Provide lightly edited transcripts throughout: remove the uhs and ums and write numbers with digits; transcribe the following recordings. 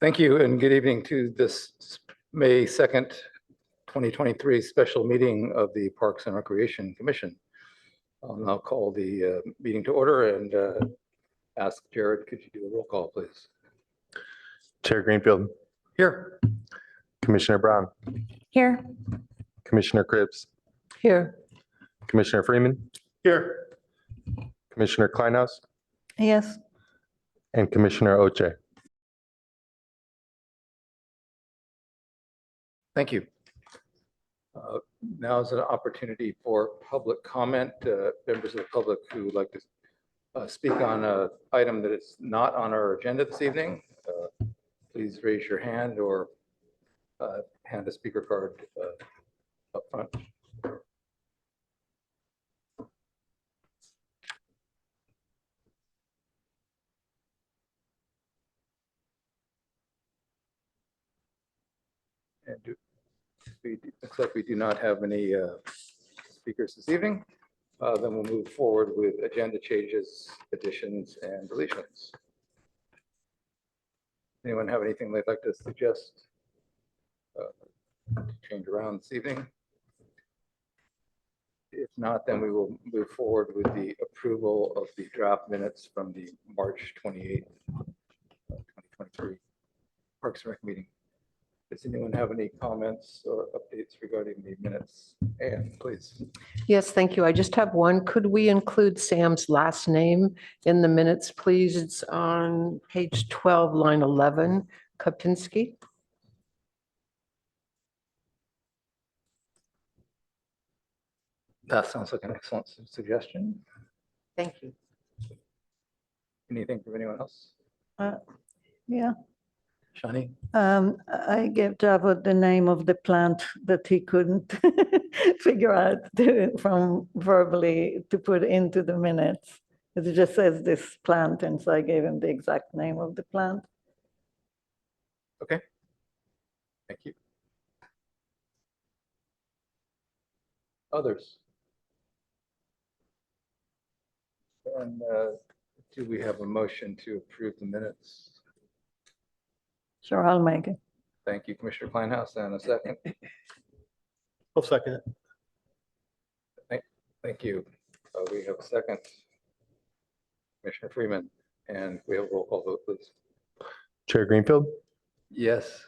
Thank you, and good evening to this May 2nd, 2023 special meeting of the Parks and Recreation Commission. I'll now call the meeting to order and ask Jared, could you do a roll call, please? Chair Greenfield. Here. Commissioner Brown. Here. Commissioner Cribbs. Here. Commissioner Freeman. Here. Commissioner Kleinhaus. Yes. And Commissioner Oche. Thank you. Now is an opportunity for public comment. Members of the public who would like to speak on an item that is not on our agenda this evening, please raise your hand or hand a speaker card up front. And looks like we do not have any speakers this evening. Then we'll move forward with agenda changes, additions, and deletions. Anyone have anything they'd like to suggest to change around this evening? If not, then we will move forward with the approval of the draft minutes from the March 28th, 2023 Parks and Rec meeting. Does anyone have any comments or updates regarding the minutes? Anne, please. Yes, thank you. I just have one. Could we include Sam's last name in the minutes, please? It's on page 12, line 11, Kapinski. That sounds like an excellent suggestion. Thank you. Anything from anyone else? Yeah, Shani? I gave Javod the name of the plant that he couldn't figure out from verbally to put into the minutes. It just says this plant, and so I gave him the exact name of the plant. Okay. Thank you. Others? And do we have a motion to approve the minutes? Sure, I'll make it. Thank you, Commissioner Kleinhaus, and a second. I'll second it. Thank you. We have a second. Commissioner Freeman, and we have a roll call vote, please. Chair Greenfield. Yes.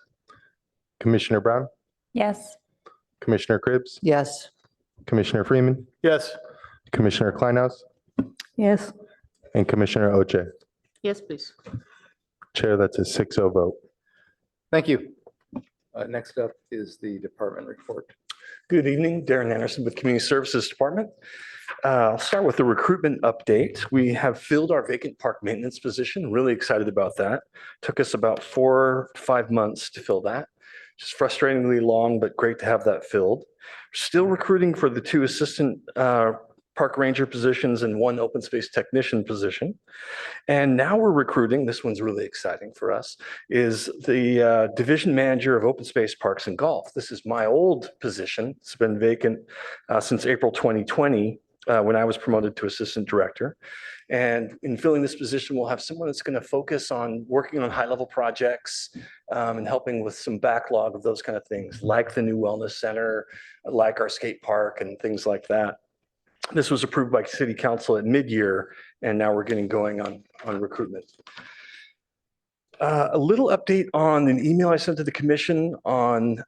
Commissioner Brown. Yes. Commissioner Cribbs. Yes. Commissioner Freeman. Yes. Commissioner Kleinhaus. Yes, And Commissioner Oche. Yes, please. Chair, that's a 6-0 vote. Thank you. Next up is the department report. Good evening, Darren Anderson with Community Services Department. I'll start with the recruitment update. We have filled our vacant park maintenance position. Really excited about that. Took us about 4 to 5 months to fill that. Just frustratingly long, but great to have that filled. Still recruiting for the 2 assistant park ranger positions and 1 open space technician position. And now we're recruiting, this one's really exciting for us, is the division manager of open space parks and golf. This is my old position. It's been vacant since April 2020 when I was promoted to assistant director. And in filling this position, we'll have someone that's going to focus on working on high-level projects and helping with some backlog of those kind of things, like the new wellness center, like our skate park and things like that. This was approved by City Council at mid-year, and now we're getting going on recruitment. A little update on an email I sent to the commission on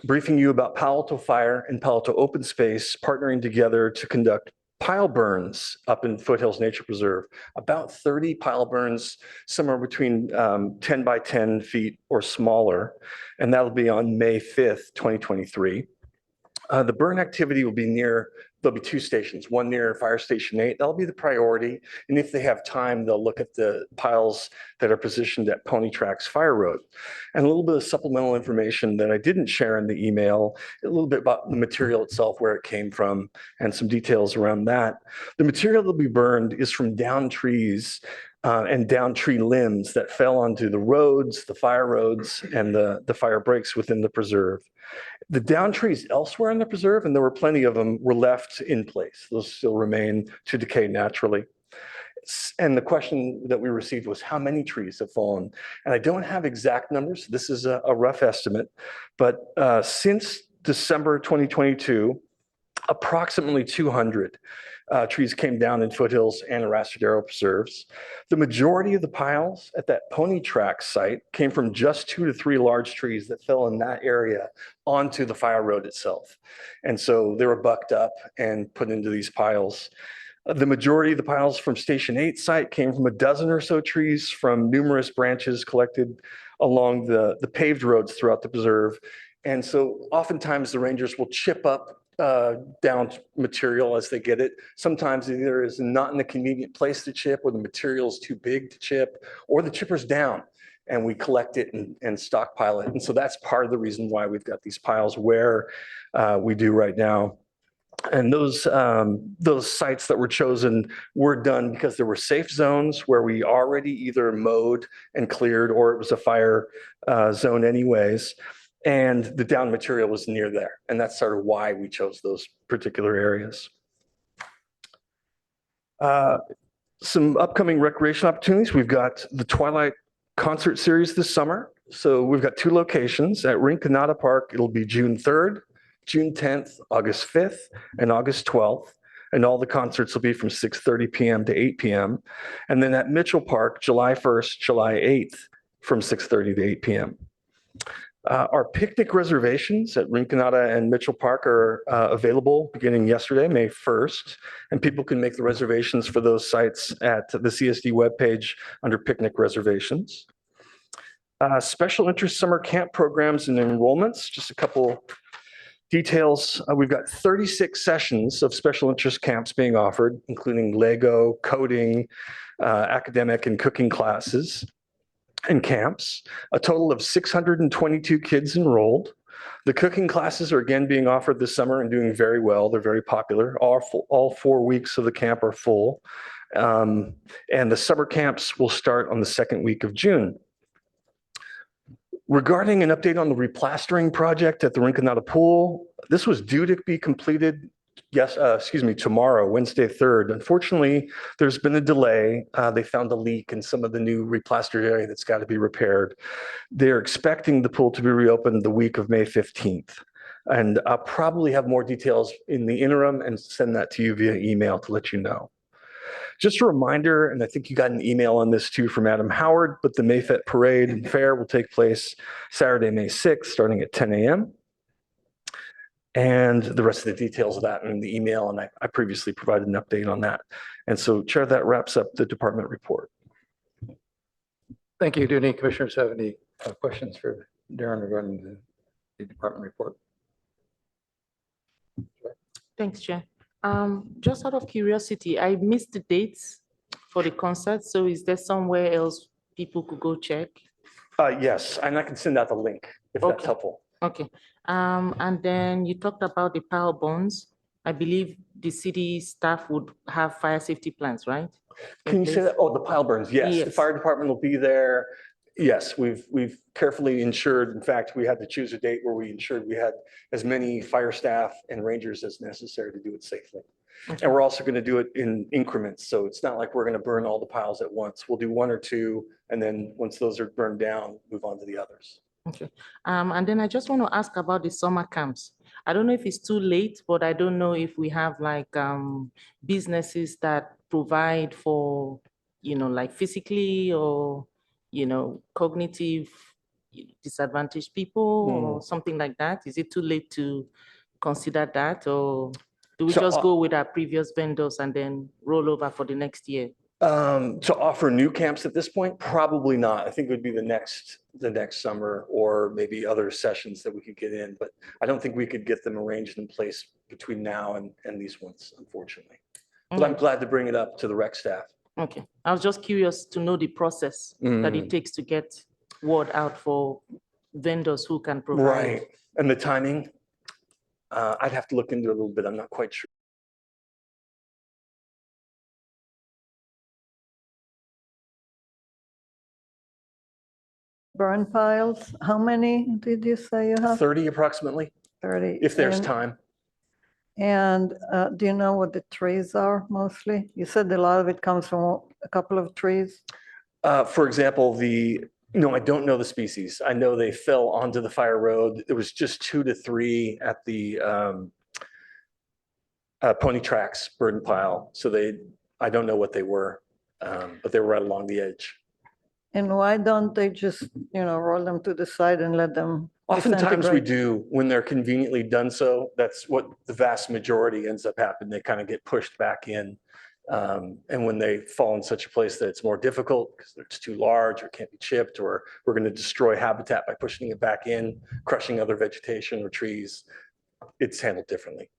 briefing you about Palo Alto Fire and Palo Alto Open Space partnering together to conduct pile burns up in Foothills Nature Preserve. About 30 pile burns, somewhere between 10 by 10 feet or smaller, and that'll be on May 5th, 2023. The burn activity will be there'll be 2 stations, one near Fire Station 8. That'll be the priority. And if they have time, they'll look at the piles that are positioned at Pony Tracks Fire Road. And a little bit of supplemental information that I didn't share in the email, a little bit about the material itself, where it came from, and some details around that. The material that'll be burned is from down trees and down tree limbs that fell onto the roads, the fire roads, and the fire breaks within the preserve. The down trees elsewhere in the preserve, and there were plenty of them, were left in place. Those still remain to decay naturally. And the question that we received was how many trees have fallen? And I don't have exact numbers. This is a rough estimate, but since December 2022, approximately 200 trees came down in foothills and Arastradero preserves. The majority of the piles at that pony track site came from just 2 to 3 large trees that fell in that area onto the fire road itself. And so they were bucked up and put into these piles. The majority of the piles from Station 8 site came from a dozen or so trees from numerous branches collected along the paved roads throughout the preserve. And so oftentimes the rangers will chip up down material as they get it. Sometimes it either is not in a convenient place to chip, or the material is too big to chip, or the chipper's down and we collect it and stockpile it. And so that's part of the reason why we've got these piles where we do right now. And those sites that were chosen were done because there were safe zones where we already either mowed and cleared, or it was a fire zone anyways. And the down material was near there. And that's sort of why we chose those particular areas. Some upcoming recreation opportunities. We've got the Twilight Concert Series this summer. So we've got 2 locations at Rinconada Park. It'll be June 3rd, June 10th, August 5th, and August 12th. And all the concerts will be from 6:30 p.m. to 8 p.m. And then at Mitchell Park, July 1st, July 8th, from 6:30 to 8 p.m. Our picnic reservations at Rinconada and Mitchell Park are available beginning yesterday, May 1st, and people can make the reservations for those sites at the CSD webpage under picnic reservations. Special interest summer camp programs and enrollments, just a couple details. We've got 36 sessions of special interest camps being offered, including Lego, coding, academic and cooking classes and camps, a total of 622 kids enrolled. The cooking classes are again being offered this summer and doing very well. They're very popular. All 4 weeks of the camp are full. And the summer camps will start on the 2nd week of June. Regarding an update on the replastering project at the Rinconada Pool, this was due to be completed tomorrow, Wednesday 3rd. Unfortunately, there's been a delay. They found a leak in some of the new replastered area that's got to be repaired. They're expecting the pool to be reopened the week of May 15th. And I'll probably have more details in the interim and send that to you via email to let you know. Just a reminder, and I think you got an email on this too from Adam Howard, but the Mayfete Parade and Fair will take place Saturday, May 6th, starting at 10 a.m. And the rest of the details of that in the email, and I previously provided an update on that. And so, Chair, that wraps up the department report. Thank you. Do any commissioners have any questions for Darren regarding the department report? Thanks, Chair. Just out of curiosity, I missed the dates for the concert. So is there somewhere else people could go check? Yes, and I can send out the link if that's Okay. helpful. Okay. And then you talked about the power bonds. I believe the city staff would have fire safety plans, right? Can you say that? Oh, the pile burns. Yes, the Yes. fire department will be there. Yes, we've carefully ensured. In fact, we had to choose a date where we ensured we had as many fire staff and rangers as necessary to do it safely. Okay. And we're also going to do it in increments. So it's not like we're going to burn all the piles at once. We'll do 1 or 2, and then once those are burned down, move on to the others. Okay. And then I just want to ask about the summer camps. I don't know if it's too late, but I don't know if we have like businesses that provide for, like physically or, cognitive disadvantaged people or something like that. Is it too late to consider that, or do we So, just go with our previous vendors and then roll over for the next year? To offer new camps at this point, probably not. I think it would be the next summer, or maybe other sessions that we could get in, but I don't think we could get them arranged in place between now and these ones, unfortunately. But I'm glad to bring it up to the rec staff. Okay, I was just curious to know the process that it takes to get word out for vendors who can provide. Right, and the timing, I'd have to look into it a little bit. I'm not quite sure. Burn piles, how many did you say you have? 30 approximately, 30. if there's And- time. And do you know what the trees are mostly? You said a lot of it comes from a couple of trees? For example, no, I don't know the species. I know they fell onto the fire road. It was just 2 to 3 at the pony tracks burn pile. So I don't know what they were, but they were right along the edge. And why don't they just, roll them to the side and let them Oftentimes we disintegrate? do when they're conveniently done so. That's what the vast majority ends up happening. They kind of get pushed back in. And when they fall in such a place that it's more difficult because it's too large or can't be chipped, or we're going to destroy habitat by pushing it back in, crushing other vegetation or trees, it's handled differently.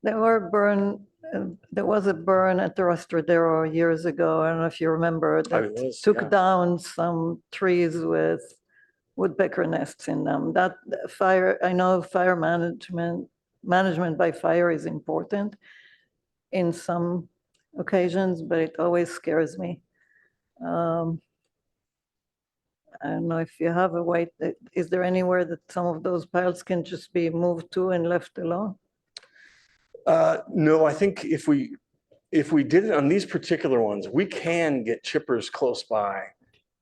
There was a burn at the Rastradero years ago. I don't know if you remember I that was, took yeah. down some trees with woodpecker nests in them. That fire, I know fire management by fire is important in some occasions, but it always scares me. I don't know if you have a way, is there anywhere that some of those piles can just be moved to and left alone? No, I think if we did it on these particular ones, we can get chippers close by,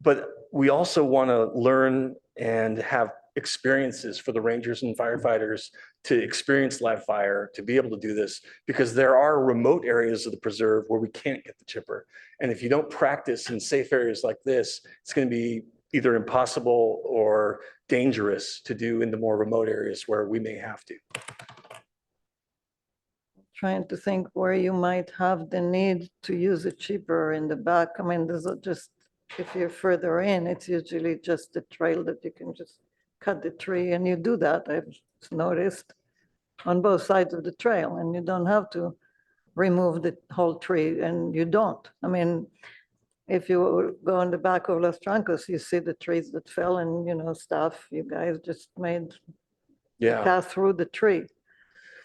but we also want to learn and have experiences for the rangers and firefighters to experience live fire, to be able to do this, because there are remote areas of the preserve where we can't get the chipper. And if you don't practice in safe areas like this, it's going to be either impossible or dangerous to do in the more remote areas where we may have to. Trying to think where you might have the need to use a chipper in the back. I mean, there's just, if you're further in, it's usually just a trail that you can just cut the tree, and you do that, I've noticed, on both sides of the trail, and you don't have to remove the whole tree, and you don't. I mean, if you go in the back of Los Trancos, you see the trees that fell and, stuff. You guys just made Yeah. path through the tree.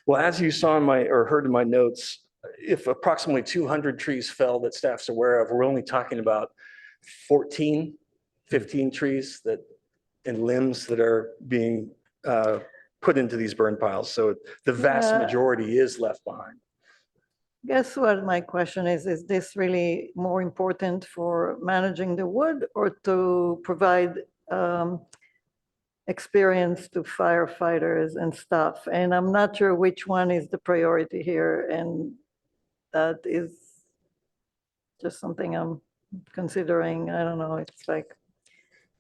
Well, as you saw or heard in my notes, if approximately 200 trees fell that staff's aware of, we're only talking about 14, 15 trees and limbs that are being put into these burn piles. So the vast Yeah. majority is left behind. Guess what my question is this really more important for managing the wood or to provide experience to firefighters and stuff? And I'm not sure which one is the priority here, and that is just something I'm considering. I don't know, it's like,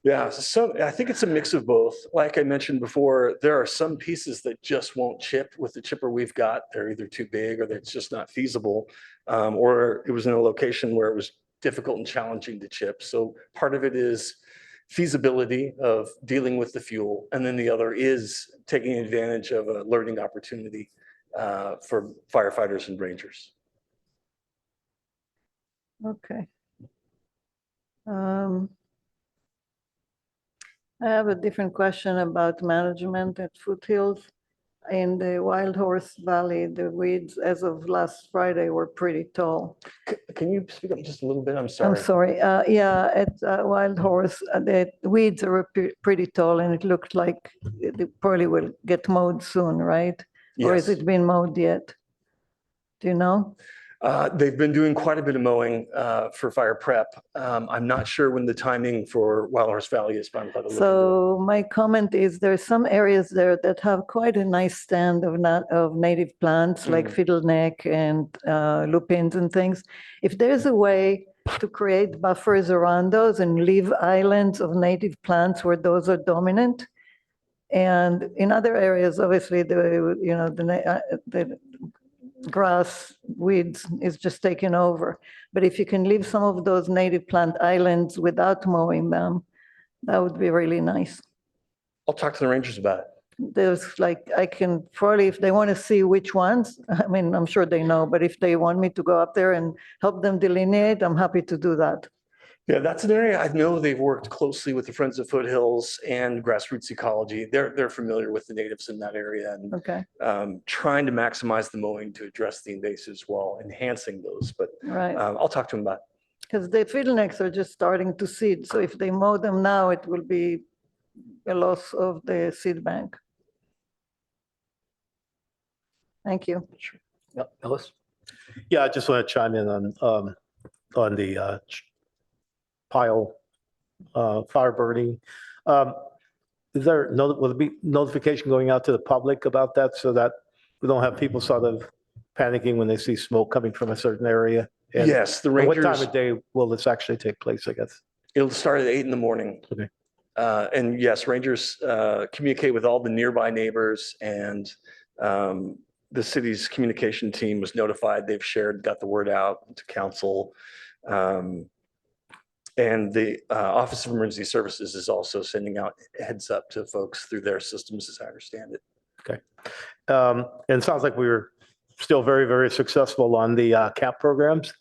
Yeah, so I think it's a mix of both. Like I mentioned before, there are some pieces that just won't chip with the chipper we've got. They're either too big or it's just not feasible, or it was in a location where it was difficult and challenging to chip. So part of it is feasibility of dealing with the fuel, and then the other is taking advantage of a learning opportunity for firefighters and rangers. okay. I have a different question about management at Foothills. In the Wild Horse Valley, the weeds as of last Friday were pretty tall. Can you speak up just a little bit? I'm I'm sorry. sorry. Yeah, at Wild Horse, the weeds are pretty tall, and it looked like they probably will get mowed soon, right? Or has Yes. it been mowed yet? Do you know? They've been doing quite a bit of mowing for fire prep. I'm not sure when the timing for Wild Horse Valley is, but I'm glad to look into it. So my comment is there are some areas there that have quite a nice stand of native plants like fiddleneck and lupins and things. If there's a way to create buffers around those and leave islands of native plants where those are dominant, and in other areas, obviously, the grass, weeds is just taken over. But if you can leave some of those native plant islands without mowing them, that would be really nice. I'll talk to the rangers about it. There's like, I can probably, if they want to see which ones, I mean, I'm sure they know, but if they want me to go up there and help them delineate, I'm happy to do that. Yeah, that's an area I know they've worked closely with the Friends of Foothills and Grassroots Ecology. They're familiar with the natives in that area and Okay, trying to maximize the mowing to address the invasives while enhancing those. But right. I'll talk to them about it. Because the fiddlenecks are just starting to seed. So if they mow them now, it will be a loss of the seed bank. Thank you. Yep, Ellis? Yeah, I just want to chime in on the pile fire burning. Is there, will there be notification going out to the public about that so that we don't have people sort of panicking when they see smoke coming from a certain area? And Yes, the and what time Rangers, of day will this actually take place, I guess? it'll start at 8 in the morning. Okay. And yes, Rangers communicate with all the nearby neighbors, and the city's communication team was notified. They've shared, got the word out to council. And the Office of Emergency Services is also sending out heads up to folks through their systems, as I understand it. And it sounds like we were still very, very successful on the CAP programs.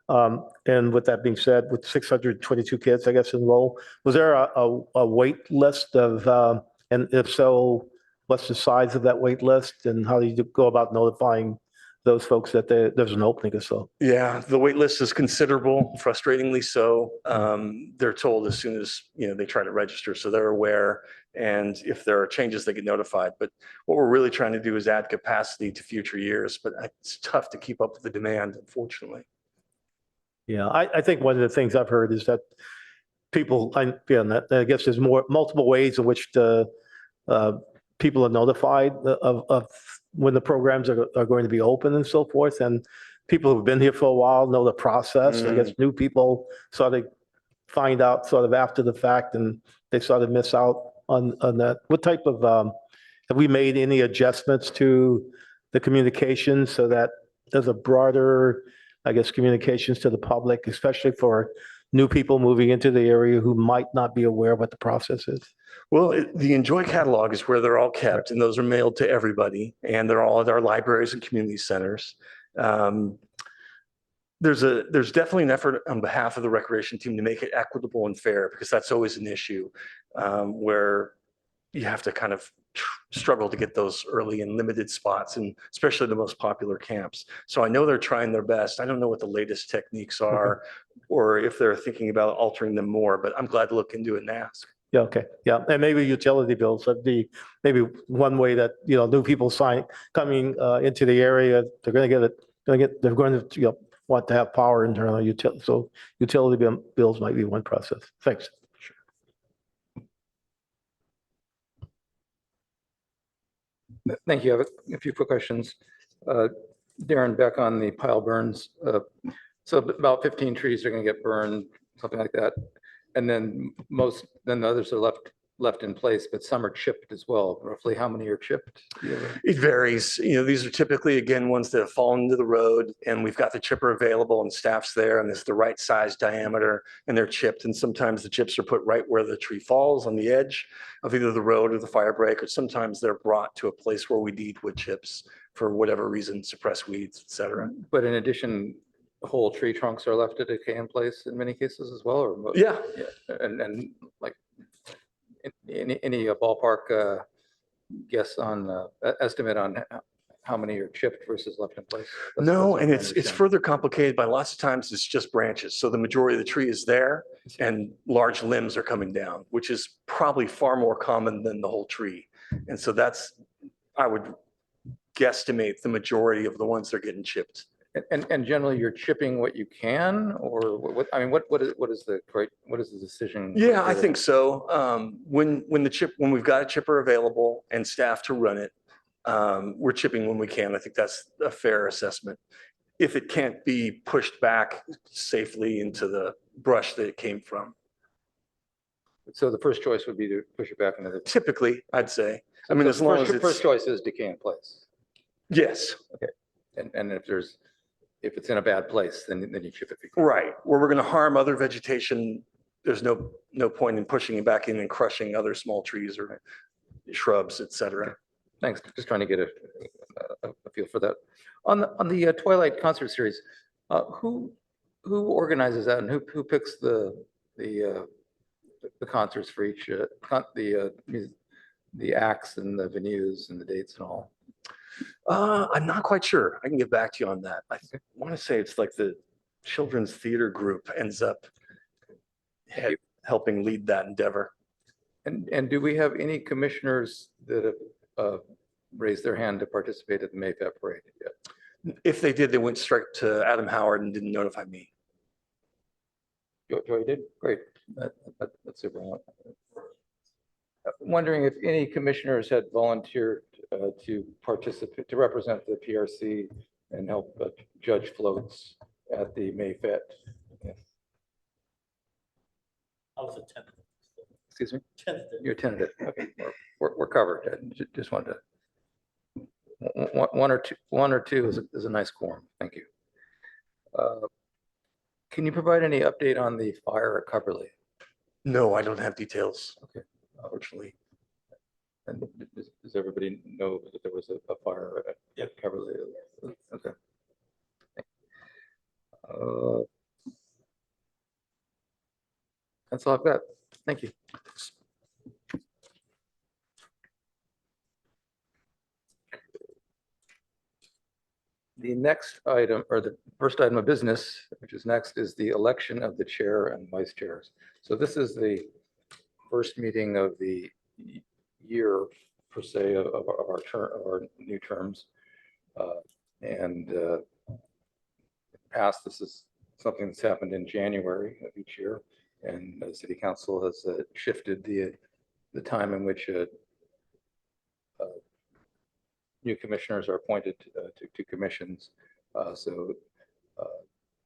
And with that being said, with 622 kids, I guess, enrolled, was there a wait list of, and if so, what's the size of that wait list and how do you go about notifying those folks that there's an opening or so? Yeah, the wait list is considerable, frustratingly so. They're told as soon as, they try to register, so they're aware. And if there are changes, they get notified. But what we're really trying to do is add capacity to future years, but it's tough to keep up with the demand, unfortunately. Yeah, I think one of the things I've heard is that people, I guess there's multiple ways in which the people are notified of when the programs are going to be open and so forth. And people who've been here for a while know the process. I guess new people sort of find out sort of after the fact and they sort of miss out on that. What type of, have we made any adjustments to the communication so that there's a broader, I guess, communications to the public, especially for new people moving into the area who might not be aware of what the process is? Well, the Enjoy catalog is where they're all kept, and those are mailed to everybody, and they're all at our libraries and community centers. There's definitely an effort on behalf of the recreation team to make it equitable and fair, because that's always an issue where you have to kind of struggle to get those early and limited spots, and especially the most popular camps. So I know they're trying their best. I don't know what the latest techniques are or if they're thinking about altering them more, but I'm glad to look into it and ask. Yeah, okay, yeah, and maybe utility bills would be maybe one way that, new people coming into the area, they're going to they're going to, want to have power internally, utility, so utility bills might be one process. Thanks. Thank you. I have a few quick questions. Darren, back on the pile burns. So about 15 trees are going to get burned, something like that. And then the others are left in place, but some are chipped as well. Roughly how many are chipped? It varies. These are typically, again, ones that have fallen into the road, and we've got the chipper available and staff's there, and it's the right size diameter, and they're chipped. And sometimes the chips are put right where the tree falls on the edge of either the road or the fire break, or sometimes they're brought to a place where we need wood chips for whatever reason, suppress weeds, et cetera. But in addition, whole tree trunks are left to decay in place in many cases as well, or? Yeah. And like any ballpark guess on estimate on how many are chipped versus left in place? No, what and I'm it's understanding. further complicated by lots of times it's just branches. So the majority of the tree is there and large limbs are coming down, which is probably far more common than the whole tree. And so I would guesstimate the majority of the ones that are getting chipped. And generally, you're chipping what you can, or what? I mean, what is the decision? Yeah, I think so. When we've got a chipper available and staff to run it, we're chipping when we can. I think that's a fair assessment. If it can't be pushed back safely into the brush that it came from. So the first choice would be to push it back into the. Typically, I'd say. I mean, as long as it's. First choice is decay in place. Yes. Okay. And if it's in a bad place, then you chip it. Right. Where we're going to harm other vegetation, there's no point in pushing it back in and crushing other small trees or shrubs, et cetera. Thanks. Just trying to get a feel for that. On the Twilight concert series, who organizes that and who picks the concerts for each the acts and the venues and the dates and all? I'm not quite sure. I can get back to you on that. I want to say it's like the children's theater group ends up helping lead that endeavor. And do we have any commissioners that have raised their hand to participate at the Mayfest parade yet? If they did, they went straight to Adam Howard and didn't notify me. Joy did? Great. That's super. Wondering if any commissioners had volunteered to participate, to represent the PRC and help judge floats at the May Fete. Yes. I was a tentative. Excuse me? Tentative. You're tentative. Okay, we're covered. Just wanted to. One or two is a nice quorum. Thank you. Can you provide any update on the fire at Coverly? No, I don't have details. Okay. Unfortunately. And does everybody know that there was a fire at Coverly? Okay. That's all I've got. Thank you. The next item, or the first item of business, which is next, is the election of the chair and vice chairs. So this is the first meeting of the year, per se, of our new terms. And past, this is something that's happened in January of each year. And the city council has shifted the time in which new commissioners are appointed to commissions. So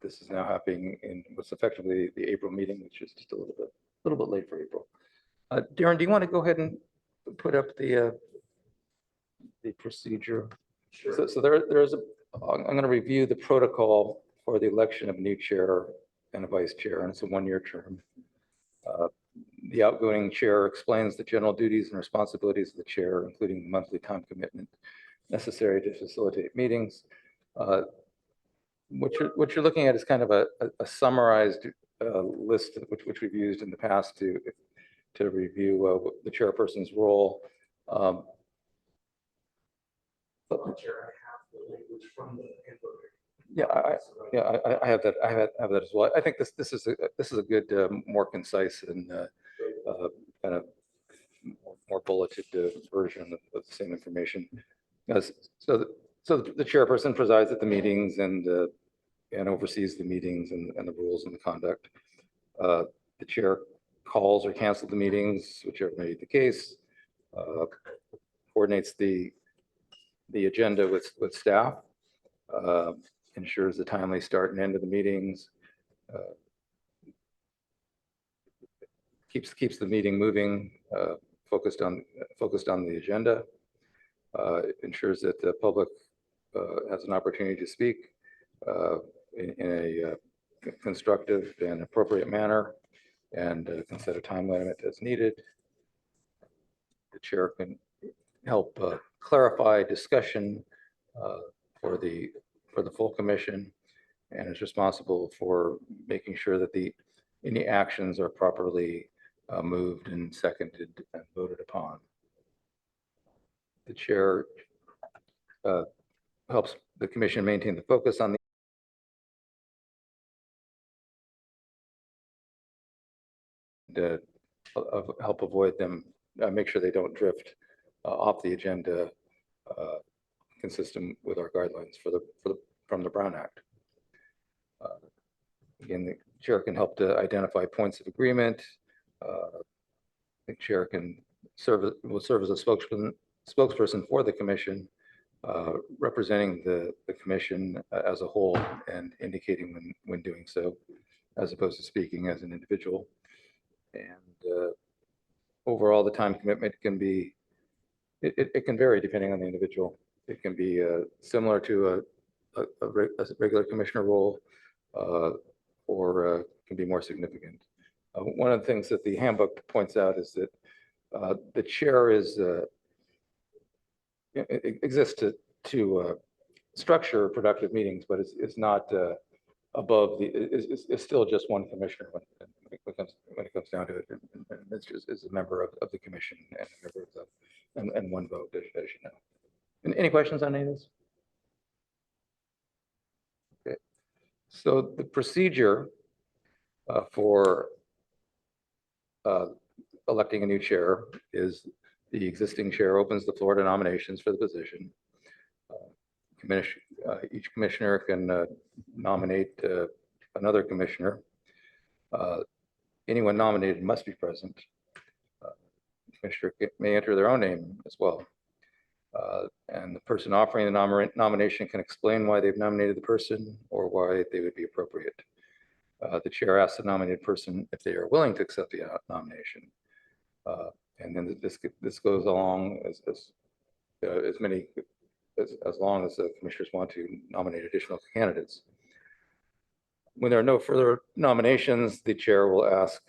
this is now happening in what's effectively the April meeting, which is just a little bit late for April. Darren, do you want to go ahead and put up the procedure? Sure. So there's I'm going to review the protocol for the election of a new chair and a vice chair, and it's a one-year term. The outgoing chair explains the general duties and responsibilities of the chair, including the monthly time commitment necessary to facilitate meetings. What you're looking at is kind of a summarized list which we've used in the past to review the chairperson's role. Yeah, I have that. I have that as well. I think this is a good, more concise and kind of more bulleted version of the same information. So the chairperson presides at the meetings and oversees the meetings and the rules and the conduct. The chair calls or cancels the meetings, whichever may be the case. Coordinates the agenda with staff. Ensures the timely start and end of the meetings. Keeps the meeting moving, focused on the agenda. Ensures that the public has an opportunity to speak in a constructive and appropriate manner, and can set a time limit as needed. The chair can help clarify discussion for the full commission, and is responsible for making sure that any actions are properly moved and seconded and voted upon. The chair helps the commission maintain the focus on help avoid them, make sure they don't drift off the agenda, consistent with our guidelines from the Brown Act. Again, the chair can help to identify points of agreement. The chair will serve as a spokesperson for the commission, representing the commission as a whole and indicating when doing so, as opposed to speaking as an individual. And overall, the time commitment can be, it can vary depending on the individual. It can be similar to a regular commissioner role, or can be more significant. One of the things that the handbook points out is that the chair exists to structure productive meetings, but it's not above it's still just one commissioner when it comes down to it. And it's just is a member of the commission and a member of and one vote, as you know. And any questions on any of this? Okay. So the procedure for electing a new chair is the existing chair opens the floor to nominations for the position. Each commissioner can nominate another commissioner. Anyone nominated must be present. Commissioner may enter their own name as well. And the person offering the nomination can explain why they've nominated the person or why they would be appropriate. The chair asks the nominated person if they are willing to accept the nomination. And then this goes along as many as long as the commissioners want to nominate additional candidates. When there are no further nominations, the chair will ask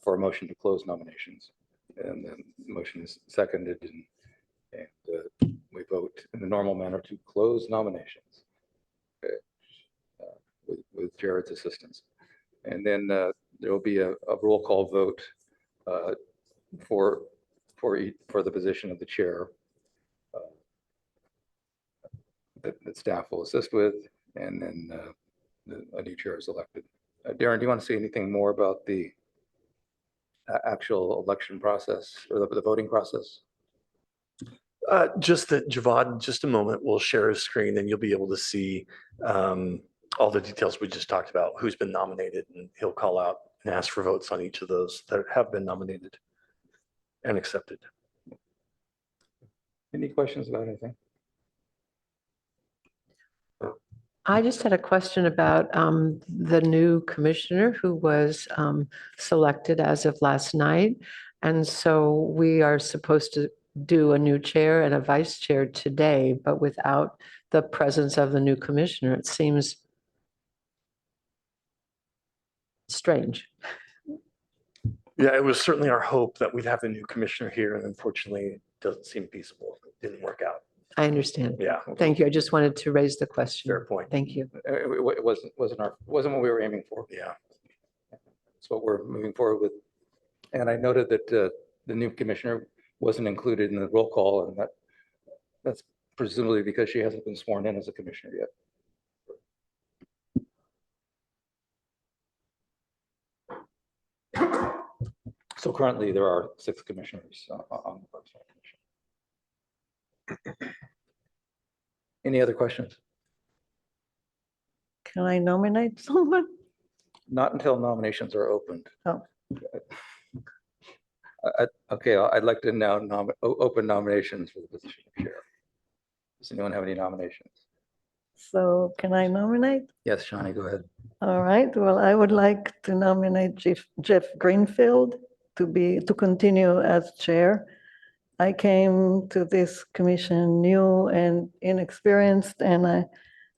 for a motion to close nominations. And then the motion is seconded and we vote in the normal manner to close nominations. Okay. With Jared's assistance. And then there will be a roll call vote for the position of the chair that staff will assist with, and then a new chair is elected. Darren, do you want to say anything more about the actual election process or the voting process? Just that Javad, in just a moment, will share his screen and you'll be able to see all the details we just talked about, who's been nominated, and he'll call out and ask for votes on each of those that have been nominated and accepted. Any questions about anything? I just had a question about the new commissioner who was selected as of last night. And so we are supposed to do a new chair and a vice chair today, but without the presence of the new commissioner. It seems strange. Yeah, it was certainly our hope that we'd have a new commissioner here, and unfortunately, it doesn't seem feasible. It didn't work out. I understand. Yeah, Thank you. I just wanted to raise the question. fair point. Thank you. It wasn't what we were aiming for. Yeah. It's what we're moving forward with. And I noted that the new commissioner wasn't included in the roll call, and that's presumably because she hasn't been sworn in as a commissioner yet. So currently there are 6 commissioners on the Parks and Rec Commission. Any other questions? Can I nominate someone? Not until nominations are opened. Oh. Okay, I'd like to now open nominations for the position of chair. Does anyone have any nominations? So can I nominate? Yes, Shawnee, go ahead. All right, well, I would like to nominate Jeff Greenfield to continue as chair. I came to this commission new and inexperienced, and I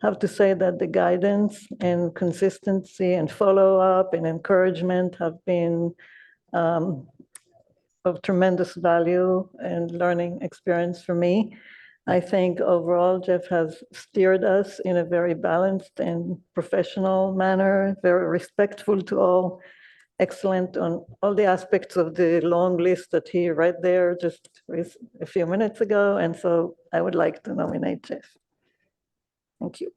have to say that the guidance and consistency and follow-up and encouragement have been of tremendous value and learning experience for me. I think overall Jeff has steered us in a very balanced and professional manner, very respectful to all, excellent on all the aspects of the long list that he read there just a few minutes ago. And so I would like to nominate Jeff. Thank you.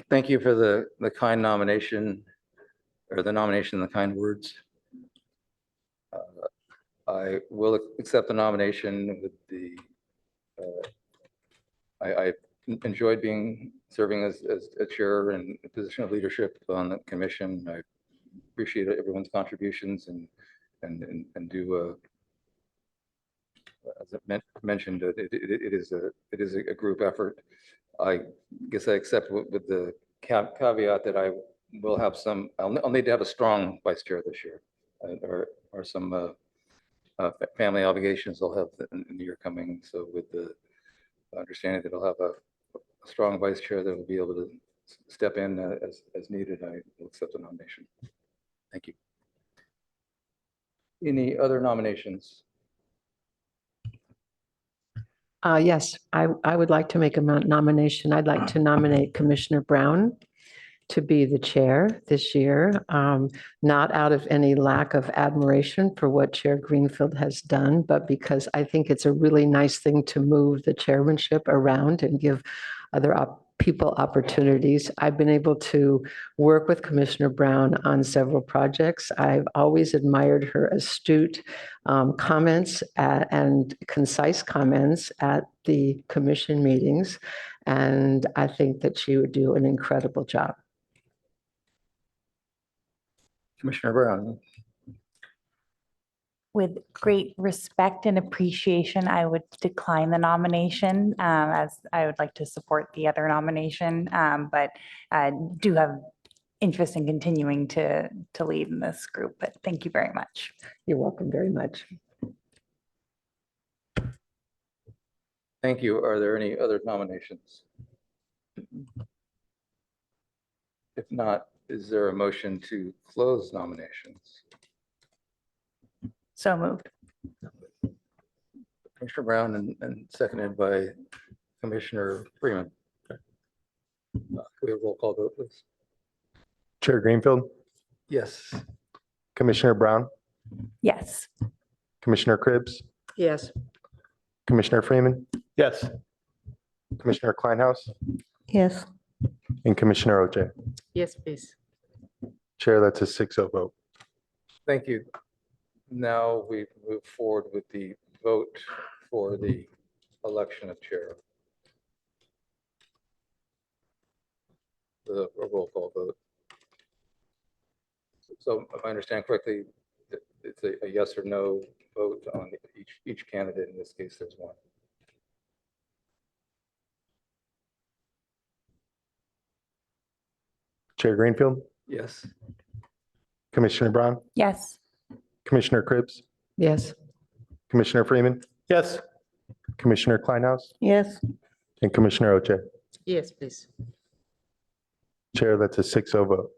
Thank you for the kind nomination, or the nomination, the kind words. I will accept the nomination with the, I enjoyed serving as a chair and a position of leadership on the commission. I appreciate everyone's contributions and do, as I mentioned, it is a group effort. I guess I accept with the caveat that I will have I'll need to have a strong vice chair this year, or some family obligations I'll have in the year coming. So with the understanding that I'll have a strong vice chair that will be able to step in as needed, I will accept the nomination. Thank you. Any other nominations? Yes, I would like to make a nomination. I'd like to nominate Commissioner Brown to be the chair this year, not out of any lack of admiration for what Chair Greenfield has done, but because I think it's a really nice thing to move the chairmanship around and give other people opportunities. I've been able to work with Commissioner Brown on several projects. I've always admired her astute comments and concise comments at the commission meetings. And I think that she would do an incredible job. Commissioner Brown. With great respect and appreciation, I would decline the nomination, as I would like to support the other nomination, but I do have interest in continuing to lead in this group, but thank you very much. You're welcome very much. Thank you. Are there any other nominations? If not, is there a motion to close nominations? So moved. Commissioner Brown and seconded by Commissioner Freeman. Can we have a roll call vote, please? Chair Greenfield, Yes. Commissioner Brown, Yes. Commissioner Cribbs, Yes. Commissioner Freeman, Yes. Commissioner Kleinhaus, Yes. and Commissioner Oche. Yes, please. Chair, that's a 6-0 vote. Thank you. Now we move forward with the vote for the election of chair. The roll call vote. So if I understand correctly, it's a yes or no vote on each candidate. In this case, there's one. Chair Greenfield, Yes. Commissioner Brown, Yes. Commissioner Cribbs, Yes. Commissioner Freeman, Yes. Commissioner Kleinhaus, Yes. and Commissioner Oche. Yes, please. Chair, that's a 6-0 vote.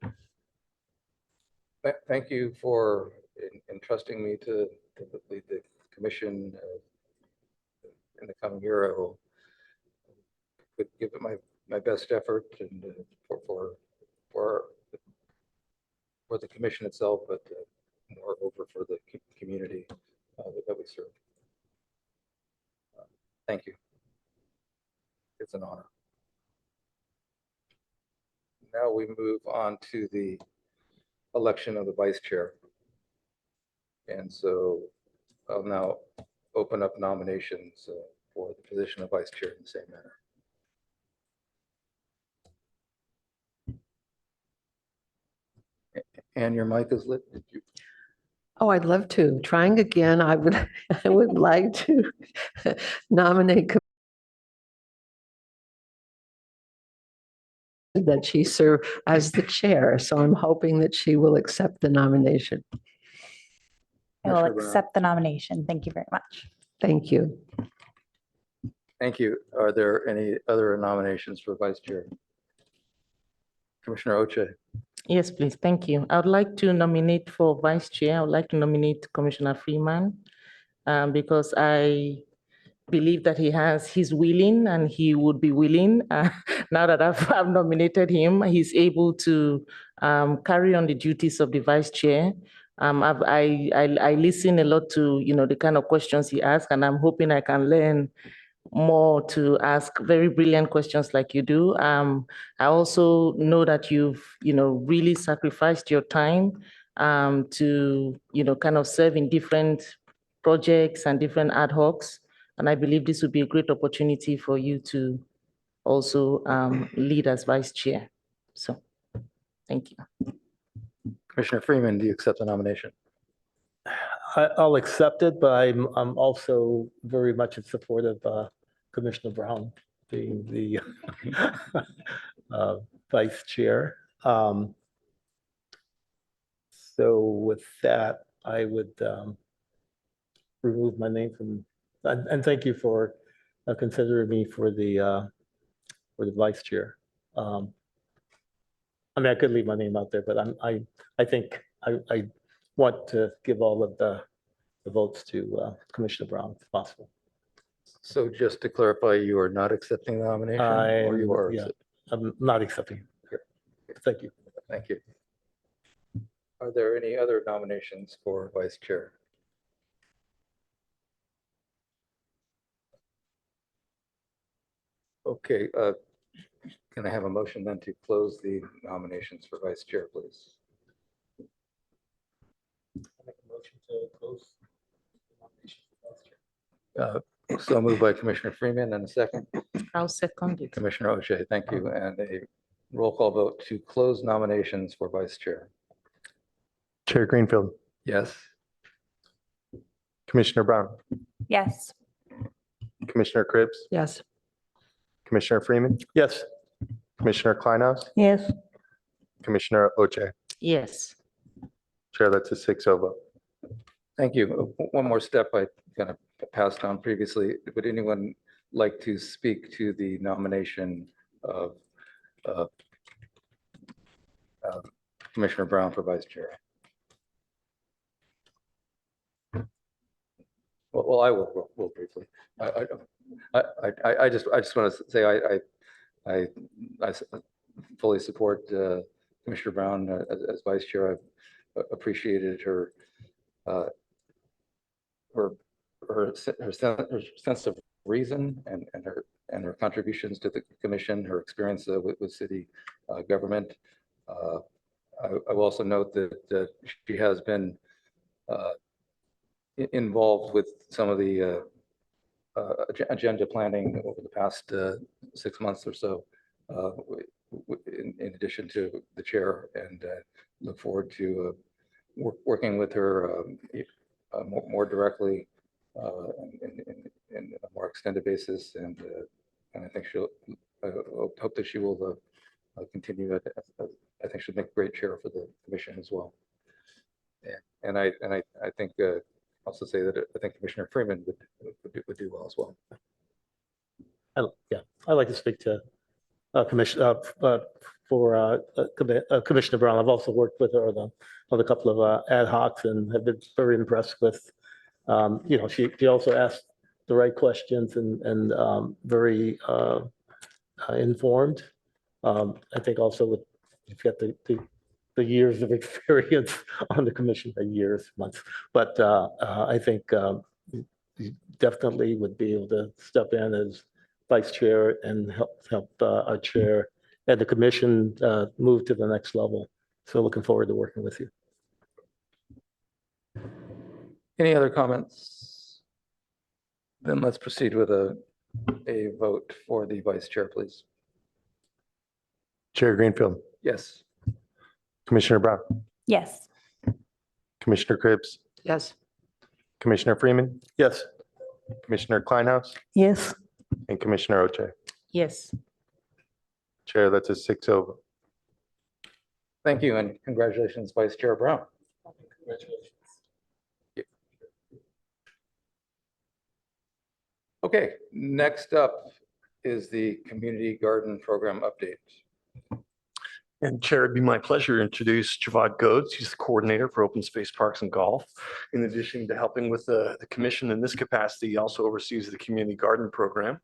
Thank you for entrusting me to lead the commission in the coming year. I will give it my best effort and for the commission itself, but moreover for the community that we serve. Thank you. It's an honor. Now we move on to the election of the vice chair. And so I'll now open up nominations for the position of vice chair in the same manner. And your mic is lit. Did you? Oh, I'd love to. Trying again, I would, I would like to nominate that she serve as the chair. So I'm hoping that she will accept the nomination. I will Commissioner Brown. accept the nomination. Thank you very much. Thank you. Thank you. Are there any other nominations for vice chair? Commissioner Oche. Yes, please. Thank you. I would like to nominate for vice chair. I would like to nominate Commissioner Freeman because I believe that he's willing and he would be willing. Now that I've nominated him, he's able to carry on the duties of the vice chair. I listen a lot to the kind of questions he asks, and I'm hoping I can learn more to ask very brilliant questions like you do. I also know that you've really sacrificed your time to kind of serve in different projects and different ad hocs. And I believe this would be a great opportunity for you to also lead as vice chair. So, thank you. Commissioner Freeman, do you accept the nomination? I'll accept it, but I'm also very much in support of Commissioner Brown being the vice chair. So with that, I would remove my name from, and thank you for considering me for the vice chair. I mean, I could leave my name out there, but I think I want to give all of the votes to Commissioner Brown if possible. So just to clarify, you are not accepting the nomination or you are? Yeah, I'm not accepting. Thank you. Thank you. Are there any other nominations for vice chair? Okay, Can I have a motion then to close the nominations for vice chair, please? So moved by Commissioner Freeman and a second. I'll second it. Commissioner O'Shea, thank you. And a roll call vote to close nominations for vice chair. Chair Greenfield, Yes. Commissioner Brown, Yes. Commissioner Cribbs, Yes. Commissioner Freeman, Yes. Commissioner Kleinhaus, Yes, Commissioner Oche. Yes. Chair, that's a 6-0 vote. Thank you. One more step I kind of passed on previously. Would anyone like to speak to the nomination of uh, Commissioner Brown for vice chair? Well, I will briefly. I just want to say I fully support Commissioner Brown as vice chair. I've appreciated her sense of reason and her contributions to the commission, her experience with city government. I will also note that she has been involved with some of the agenda planning over the past 6 months or so, in addition to the chair, and look forward to working with her more directly in a more extended basis, and I think I hope that she will continue. I think she'll make a great chair for the commission as well. And I think also say that I think Commissioner Freeman would do well as well. Yeah, I'd like to speak to Commissioner Brown. I've also worked with her on a couple of ad hocs and have been very impressed with, she also asked the right questions and very informed. I think also with, you've got the years of experience on the commission, months, but I think you definitely would be able to step in as vice chair and help our chair and the commission move to the next level. So looking forward to working with you. Any other comments? Then let's proceed with a vote for the vice chair, please. Chair Greenfield, Yes. Commissioner Brown, Yes. Commissioner Cribbs, Yes. Commissioner Freeman, Yes. Commissioner Kleinhaus, yes, and Commissioner Oche. Yes. Chair, that's a 6-0 vote. Thank you, and congratulations, Vice Chair Brown. Okay, next up is the Community Garden Program update. And Chair, it'd be my pleasure to introduce Javad Godes. He's the coordinator for open space parks and golf. In addition to helping with the commission in this capacity, he also oversees the community garden program.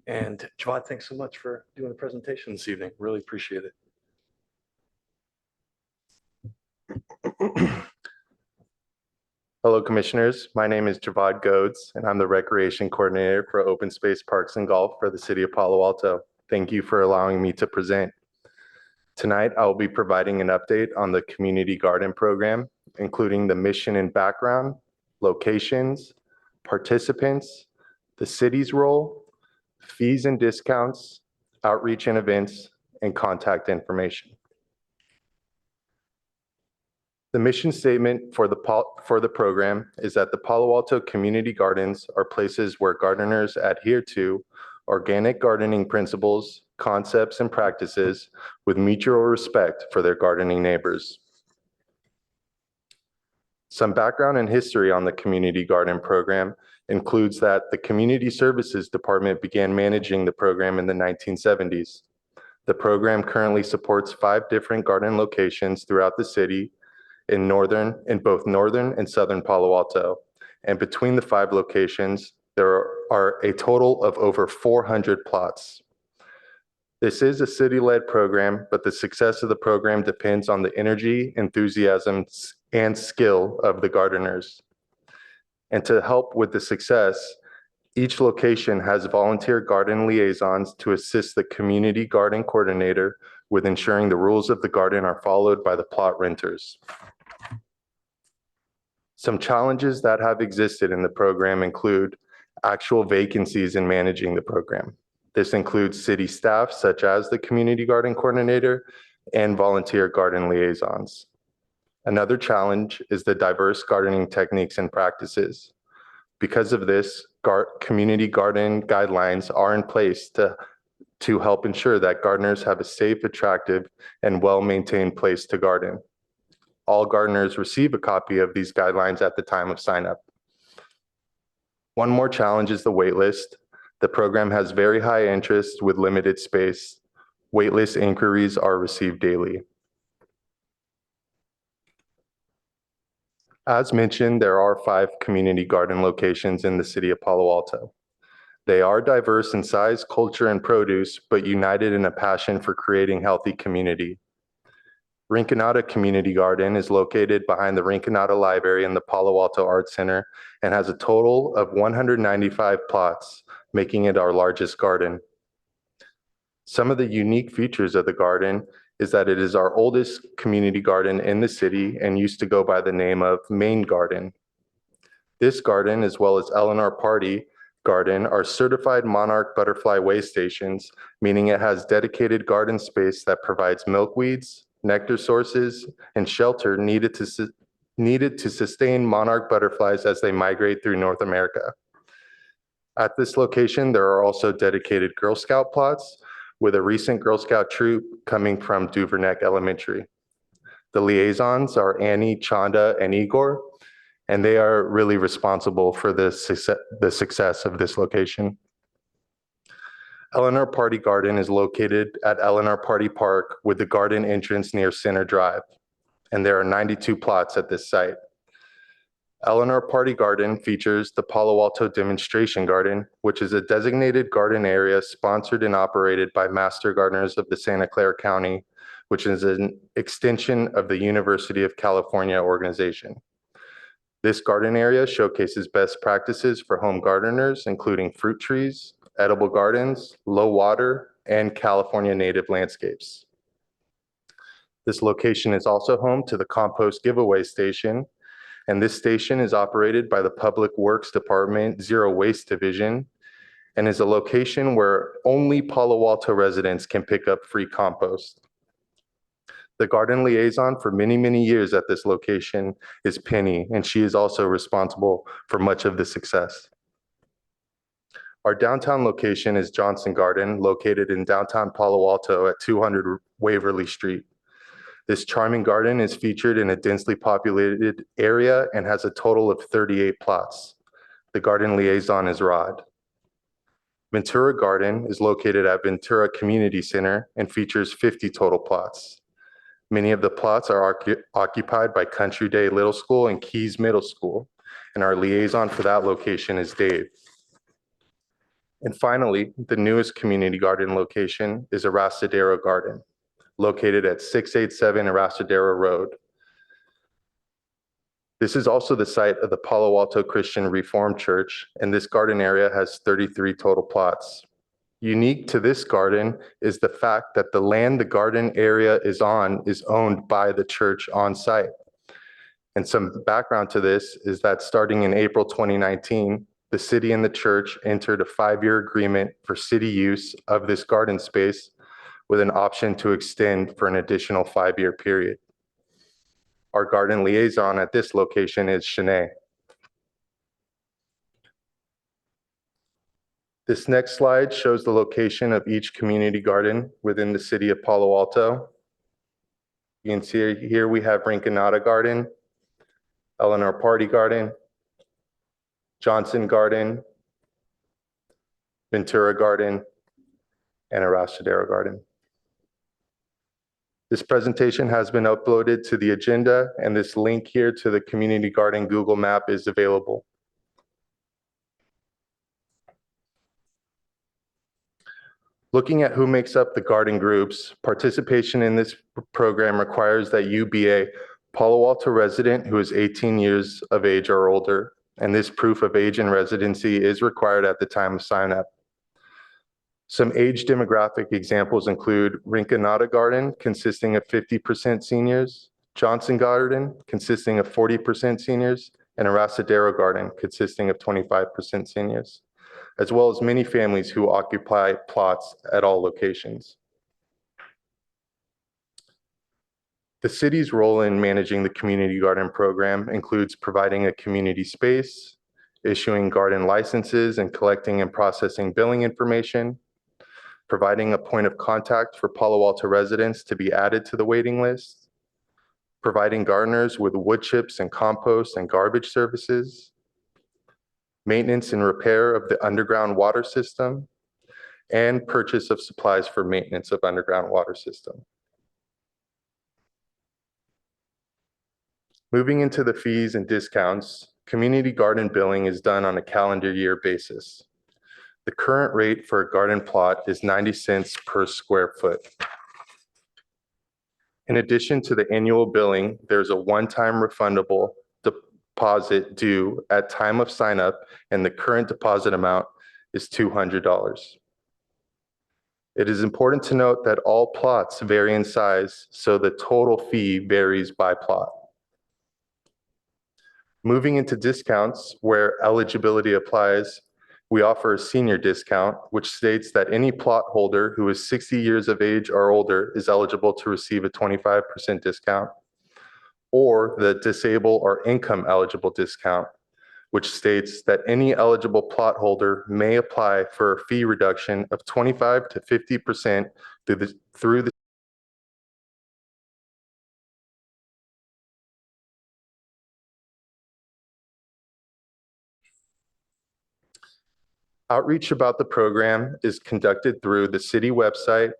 And Javad, thanks so much for doing the presentation this evening. Really appreciate it. Hello, Commissioners. My name is Javad Godes, and I'm the Recreation Coordinator for Open Space Parks and Golf for the City of Palo Alto. Thank you for allowing me to present. Tonight, I will be providing an update on the Community Garden Program, including the mission and background, locations, participants, the city's role, fees and discounts, outreach and events, and contact information. The mission statement for the program is that the Palo Alto Community Gardens are places where gardeners adhere to organic gardening principles, concepts, and practices with mutual respect for their gardening neighbors. Some background and history on the Community Garden Program includes that the Community Services Department began managing the program in the 1970s. The program currently supports 5 different garden locations throughout the city in both northern and southern Palo Alto. And between the 5 locations, there are a total of over 400 plots. This is a city-led program, but the success of the program depends on the energy, enthusiasm, and skill of the gardeners. And to help with the success, Each location has volunteer garden liaisons to assist the community garden coordinator with ensuring the rules of the garden are followed by the plot renters. Some challenges that have existed in the program include actual vacancies in managing the program. This includes city staff such as the community garden coordinator and volunteer garden liaisons. Another challenge is the diverse gardening techniques and practices. Because of this, community garden guidelines are in place to help ensure that gardeners have a safe, attractive, and well-maintained place to garden. All gardeners receive a copy of these guidelines at the time of sign up. One more challenge is the waitlist. The program has very high interest with limited space. Waitlist inquiries are received daily. As mentioned, there are 5 community garden locations in the city of Palo Alto. They are diverse in size, culture, and produce, but united in a passion for creating healthy community. Rinconada Community Garden is located behind the Rinconada Library in the Palo Alto Arts Center and has a total of 195 plots, making it our largest garden. Some of the unique features of the garden is that it is our oldest community garden in the city and used to go by the name of Main Garden. This garden, as well as Eleanor Party Garden, are certified monarch butterfly way stations, meaning it has dedicated garden space that provides milkweeds, nectar sources, and shelter needed to sustain monarch butterflies as they migrate through North America. At this location, there are also dedicated Girl Scout plots, with a recent Girl Scout troop coming from Duvernay Elementary. The liaisons are Annie, Chanda, and Igor, and they are really responsible for the success of this location. Eleanor Party Garden is located at Eleanor Party Park with the garden entrance near Center Drive, and there are 92 plots at this site. Eleanor Party Garden features the Palo Alto Demonstration Garden, which is a designated garden area sponsored and operated by Master Gardeners of the Santa Clara County, which is an extension of the University of California organization. This garden area showcases best practices for home gardeners, including fruit trees, edible gardens, low water, and California native landscapes. This location is also home to the compost giveaway station, and this station is operated by the Public Works Department Zero Waste Division and is a location where only Palo Alto residents can pick up free compost. The garden liaison for many, many years at this location is Penny, and she is also responsible for much of the success. Our downtown location is Johnson Garden, located in downtown Palo Alto at 200 Waverly Street. This charming garden is featured in a densely populated area and has a total of 38 plots. The garden liaison is Rod. Ventura Garden is located at Ventura Community Center and features 50 total plots. Many of the plots are occupied by Country Day Middle School and Keys Middle School, and our liaison for that location is Dave. And finally, the newest community garden location is Arastadero Garden, located at 687 Arastadero Road. This is also the site of the Palo Alto Christian Reformed Church, and this garden area has 33 total plots. Unique to this garden is the fact that the land the garden area is on is owned by the church on site. And some background to this is that starting in April 2019, the city and the church entered a 5-year agreement for city use of this garden space with an option to extend for an additional 5-year period. Our garden liaison at this location is Shanae. This next slide shows the location of each community garden within the city of Palo Alto. You can see here we have Rinconada Garden, Eleanor Party Garden, Johnson Garden, Ventura Garden, and Arastadero Garden. This presentation has been uploaded to the agenda, and this link here to the Community Garden Google Map is available. Looking at who makes up the garden groups, participation in this program requires that you be a Palo Alto resident who is 18 years of age or older, and this proof of age and residency is required at the time of sign up. Some age demographic examples include Rinconada Garden, consisting of 50% seniors, Johnson Garden, consisting of 40% seniors, and Arasadero Garden, consisting of 25% seniors, as well as many families who occupy plots at all locations. The city's role in managing the community garden program includes providing a community space, issuing garden licenses, and collecting and processing billing information, providing a point of contact for Palo Alto residents to be added to the waiting list, providing gardeners with wood chips and compost and garbage services, maintenance and repair of the underground water system, and purchase of supplies for maintenance of underground water system. Moving into the fees and discounts, community garden billing is done on a calendar year basis. The current rate for a garden plot is 90 cents per square foot. In addition to the annual billing, there's a one-time refundable deposit due at time of sign up, and the current deposit amount is $200. It is important to note that all plots vary in size, so the total fee varies by plot. Moving into discounts where eligibility applies, we offer a senior discount, which states that any plot holder who is 60 years of age or older is eligible to receive a 25% discount, or the disabled or income eligible discount, which states that any eligible plot holder may apply for a fee reduction of 25 to 50% through the Outreach about the program is conducted through the city website,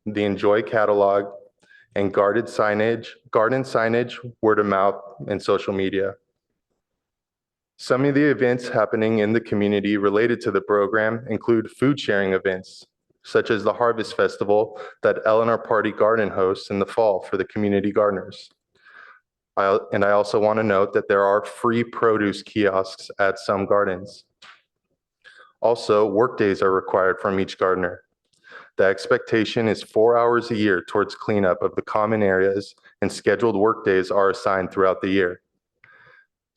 the Enjoy catalog, and garden signage, word of mouth, and social media. Some of the events happening in the community related to the program include food sharing events, such as the Harvest Festival that Eleanor Party Garden hosts in the fall for the community gardeners. I also want to note that there are free produce kiosks at some gardens. Also, work days are required from each gardener. The expectation is 4 hours a year towards cleanup of the common areas, and scheduled work days are assigned throughout the year.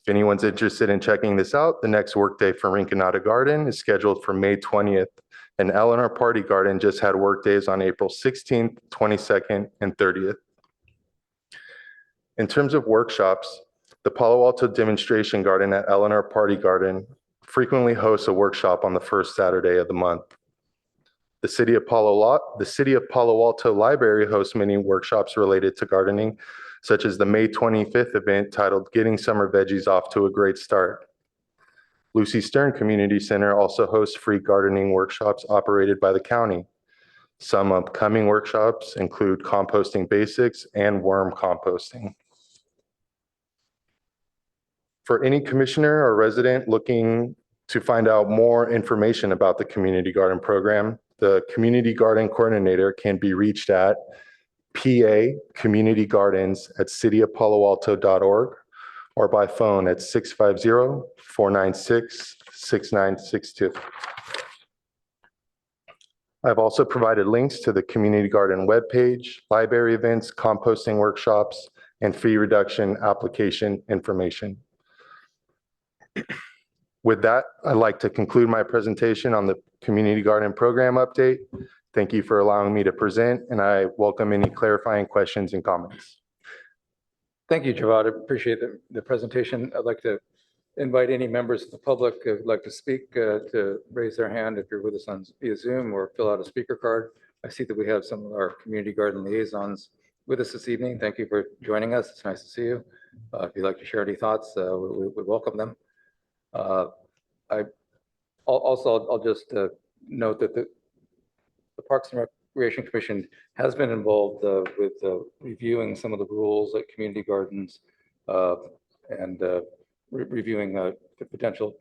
If anyone's interested in checking this out, the next workday for Rinconada Garden is scheduled for May 20th, and Eleanor Party Garden just had work days on April 16th, 22nd, and 30th. In terms of workshops, the Palo Alto Demonstration Garden at Eleanor Party Garden frequently hosts a workshop on the first Saturday of the month. The City of Palo Alto Library hosts many workshops related to gardening, such as the May 25th event titled Getting Summer Veggies Off to a Great Start. Lucy Stern Community Center also hosts free gardening workshops operated by the county. Some upcoming workshops include composting basics and worm composting. For any commissioner or resident looking to find out more information about the community garden program, the community garden coordinator can be reached at PA communitygardens@cityofpaloalto.org or by phone at 650-496-6962. I've also provided links to the community garden webpage, library events, composting workshops, and fee reduction application information. With that, I'd like to conclude my presentation on the community garden program update. Thank you for allowing me to present, and I welcome any clarifying questions and comments. Thank you, Javad. I appreciate the presentation. I'd like to invite any members of the public who would like to speak to raise their hand if you're with us on via Zoom, or fill out a speaker card. I see that we have some of our community garden liaisons with us this evening. Thank you for joining us. It's nice to see you. If you'd like to share any thoughts, we welcome them. I'll just note that the Parks and Recreation Commission has been involved with reviewing some of the rules at community gardens and reviewing the potential.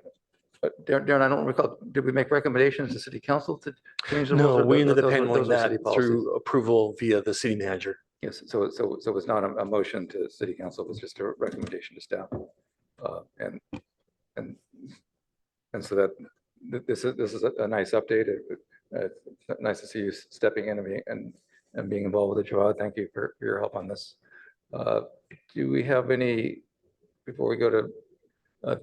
Darren, I don't recall, did we make recommendations to City Council to change the rules? No, or we ended up those are handling city that policies? through approval via the city manager. Yes, so it was not a motion to City Council, it was just a recommendation to staff. And And so that this is a nice update. It's nice to see you stepping in and being involved with it, Jawad. Thank you for your help on this. Do we have any, before we go to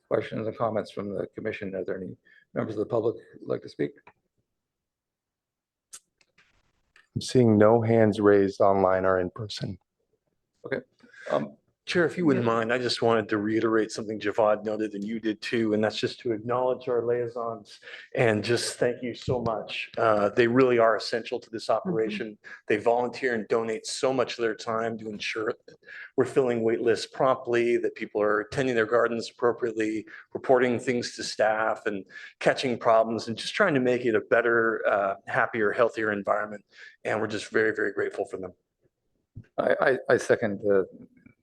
questions and comments from the commission, are there any members of the public who'd like to speak? I'm seeing no hands raised online or in person. Okay. Chair, if you wouldn't mind, I just wanted to reiterate something Javad noted and you did too, and that's just to acknowledge our liaisons and just thank you so much. They really are essential to this operation. They volunteer and donate so much of their time to ensure that we're filling wait lists promptly, that people are attending their gardens appropriately, reporting things to staff and catching problems and just trying to make it a better, happier, healthier environment. And we're just very, very grateful for them. I second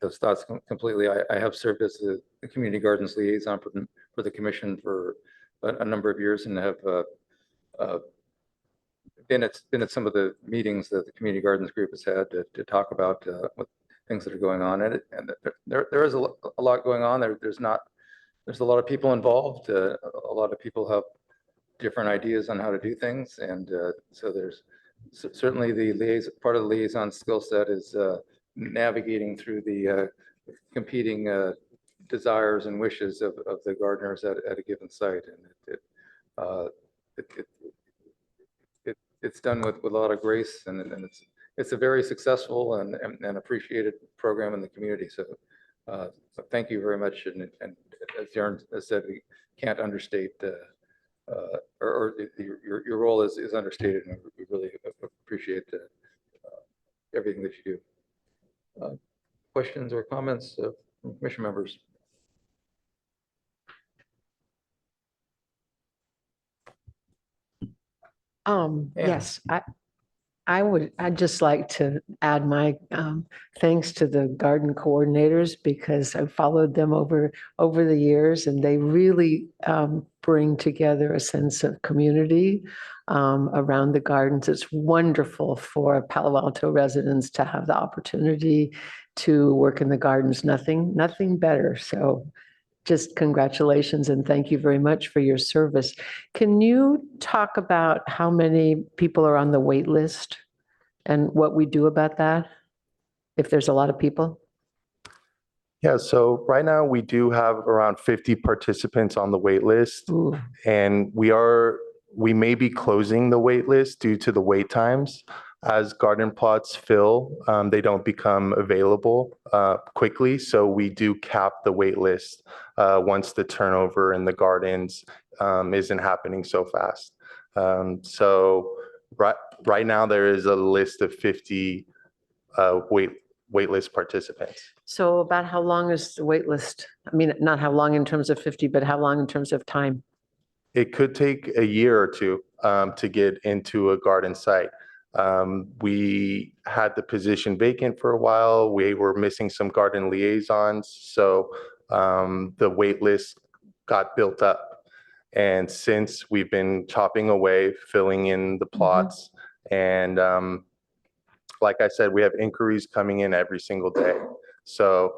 those thoughts completely. I have served as the community gardens liaison for the commission for a number of years and have been at some of the meetings that the community gardens group has had to talk about what things that are going on in it. And there is a lot going on. There's a lot of people involved. A lot of people have different ideas on how to do things, and so there's certainly the part of the liaison skill set is navigating through the competing desires and wishes of the gardeners at a given site, and it's done with a lot of grace, and it's a very successful and appreciated program in the community. So thank you very much, and as Darren has said, we can't understate or your role is understated, and we really appreciate everything that you do. Questions or comments from commission members? Yes, I'd just like to add my thanks to the garden coordinators because I've followed them over the years, and they really bring together a sense of community around the gardens. It's wonderful for Palo Alto residents to have the opportunity to work in the gardens. Nothing better. So just congratulations and thank you very much for your service. Can you talk about how many people are on the wait list and what we do about that, if there's a lot of people? Yeah, so right now we do have around 50 participants on the wait list. Ooh. And we may be closing the wait list due to the wait times. As garden plots fill, they don't become available quickly. So we do cap the wait list once the turnover in the gardens isn't happening so fast. So right now there is a list of 50 wait list participants. So about how long is the wait list? I mean, not how long in terms of 50, but how long in terms of time? It could take a year or two to get into a garden site. We had the position vacant for a while. We were missing some garden liaisons. So the wait list got built up. And since we've been chopping away, filling in the plots, and like I said, we have inquiries coming in every single day. So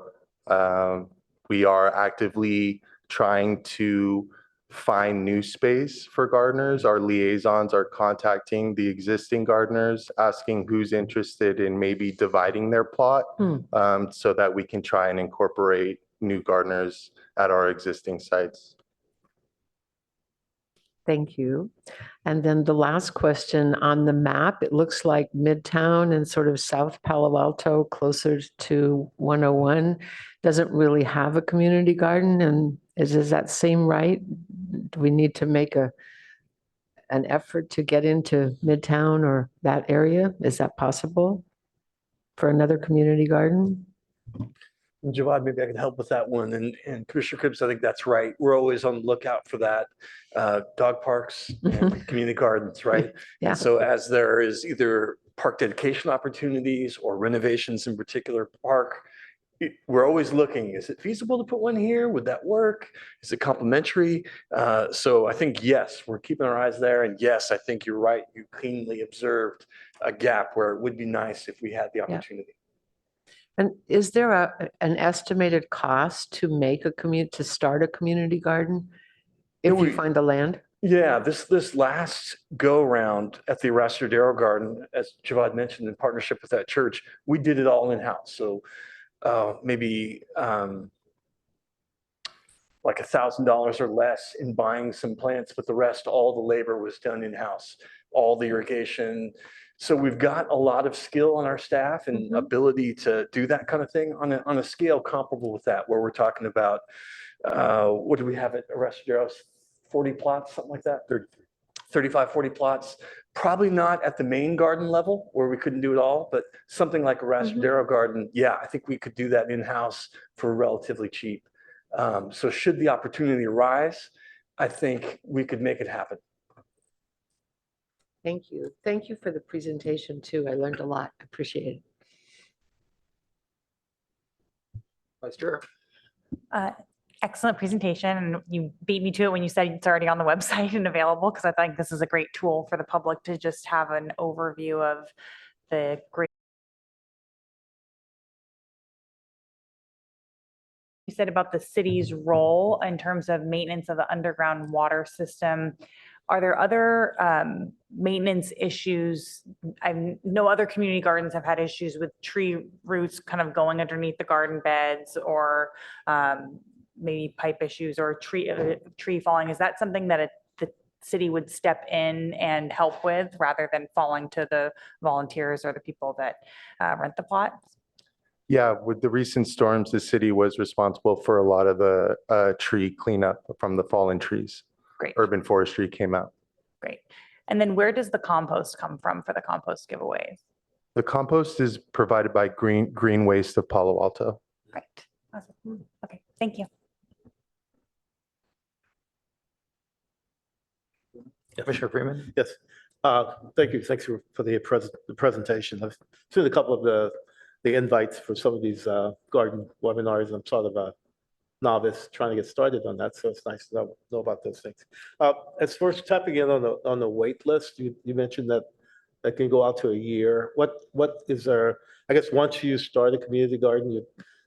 we are actively trying to find new space for gardeners. Our liaisons are contacting the existing gardeners, asking who's interested in maybe dividing their plot so that we can try and incorporate new gardeners at our existing sites. Thank you. And then the last question on the map, it looks like Midtown and sort of South Palo Alto, closer to 101, doesn't really have a community garden. And does that seem right? Do we need to make an effort to get into Midtown or that area? Is that possible for another community garden? Javad, maybe I can help with that one. And Commissioner Cripps, I think that's right. We're always on the lookout for that. Dog parks and community gardens, right? Yeah. And so as there is either park dedication opportunities or renovations in particular park, we're always looking, is it feasible to put one here? Would that work? Is it complementary? So I think, yes, we're keeping our eyes there. And yes, I think you're right. You cleanly observed a gap where it would be nice if we had the opportunity. And is there an estimated cost to make to start a community garden? if we- you find the land? Yeah, this last go round at the Arrestadero Garden, as Javad mentioned, in partnership with that church, we did it all in-house. So maybe like $1,000 or less in buying some plants, but the rest, all the labor was done in-house, all the irrigation. So we've got a lot of skill on our staff and Mhm. ability to do that kind of thing on a scale comparable with that, where we're talking about, what do we have at Arrestaderos? 40 plots, something like that? 35, 40 plots. Probably not at the main garden level where we couldn't do it all, but something like a Arrestadero garden, yeah, I think we could do that in-house for relatively cheap. So should the opportunity arise, I think we could make it happen. Thank you. Thank you for the presentation too. I learned a lot. I appreciate it. Vice Chair. Excellent presentation. And you beat me to it when you said it's already on the website and available, because I think this is a great tool for the public to just have an overview of the great. You said about the city's role in terms of maintenance of the underground water system. Are there other maintenance issues? I know other community gardens have had issues with tree roots kind of going underneath the garden beds, or maybe pipe issues, or tree falling. Is that something that the city would step in and help with, rather than falling to the volunteers or the people that rent the plot? Yeah, with the recent storms, the city was responsible for a lot of the tree cleanup from the fallen trees. Great. Urban forestry came out. Great. And then where does the compost come from for the compost giveaways? The compost is provided by Green Waste of Palo Alto. Great. Awesome. Okay, thank you. Commissioner Freeman. Yes. Thank you. Thanks for the presentation. I've seen a couple of the invites for some of these garden webinars. I'm sort of a novice trying to get started on that, so it's nice to know about those things. As far as tapping in on the wait list, you mentioned that can go out to a year. What is there? I guess once you start a community garden,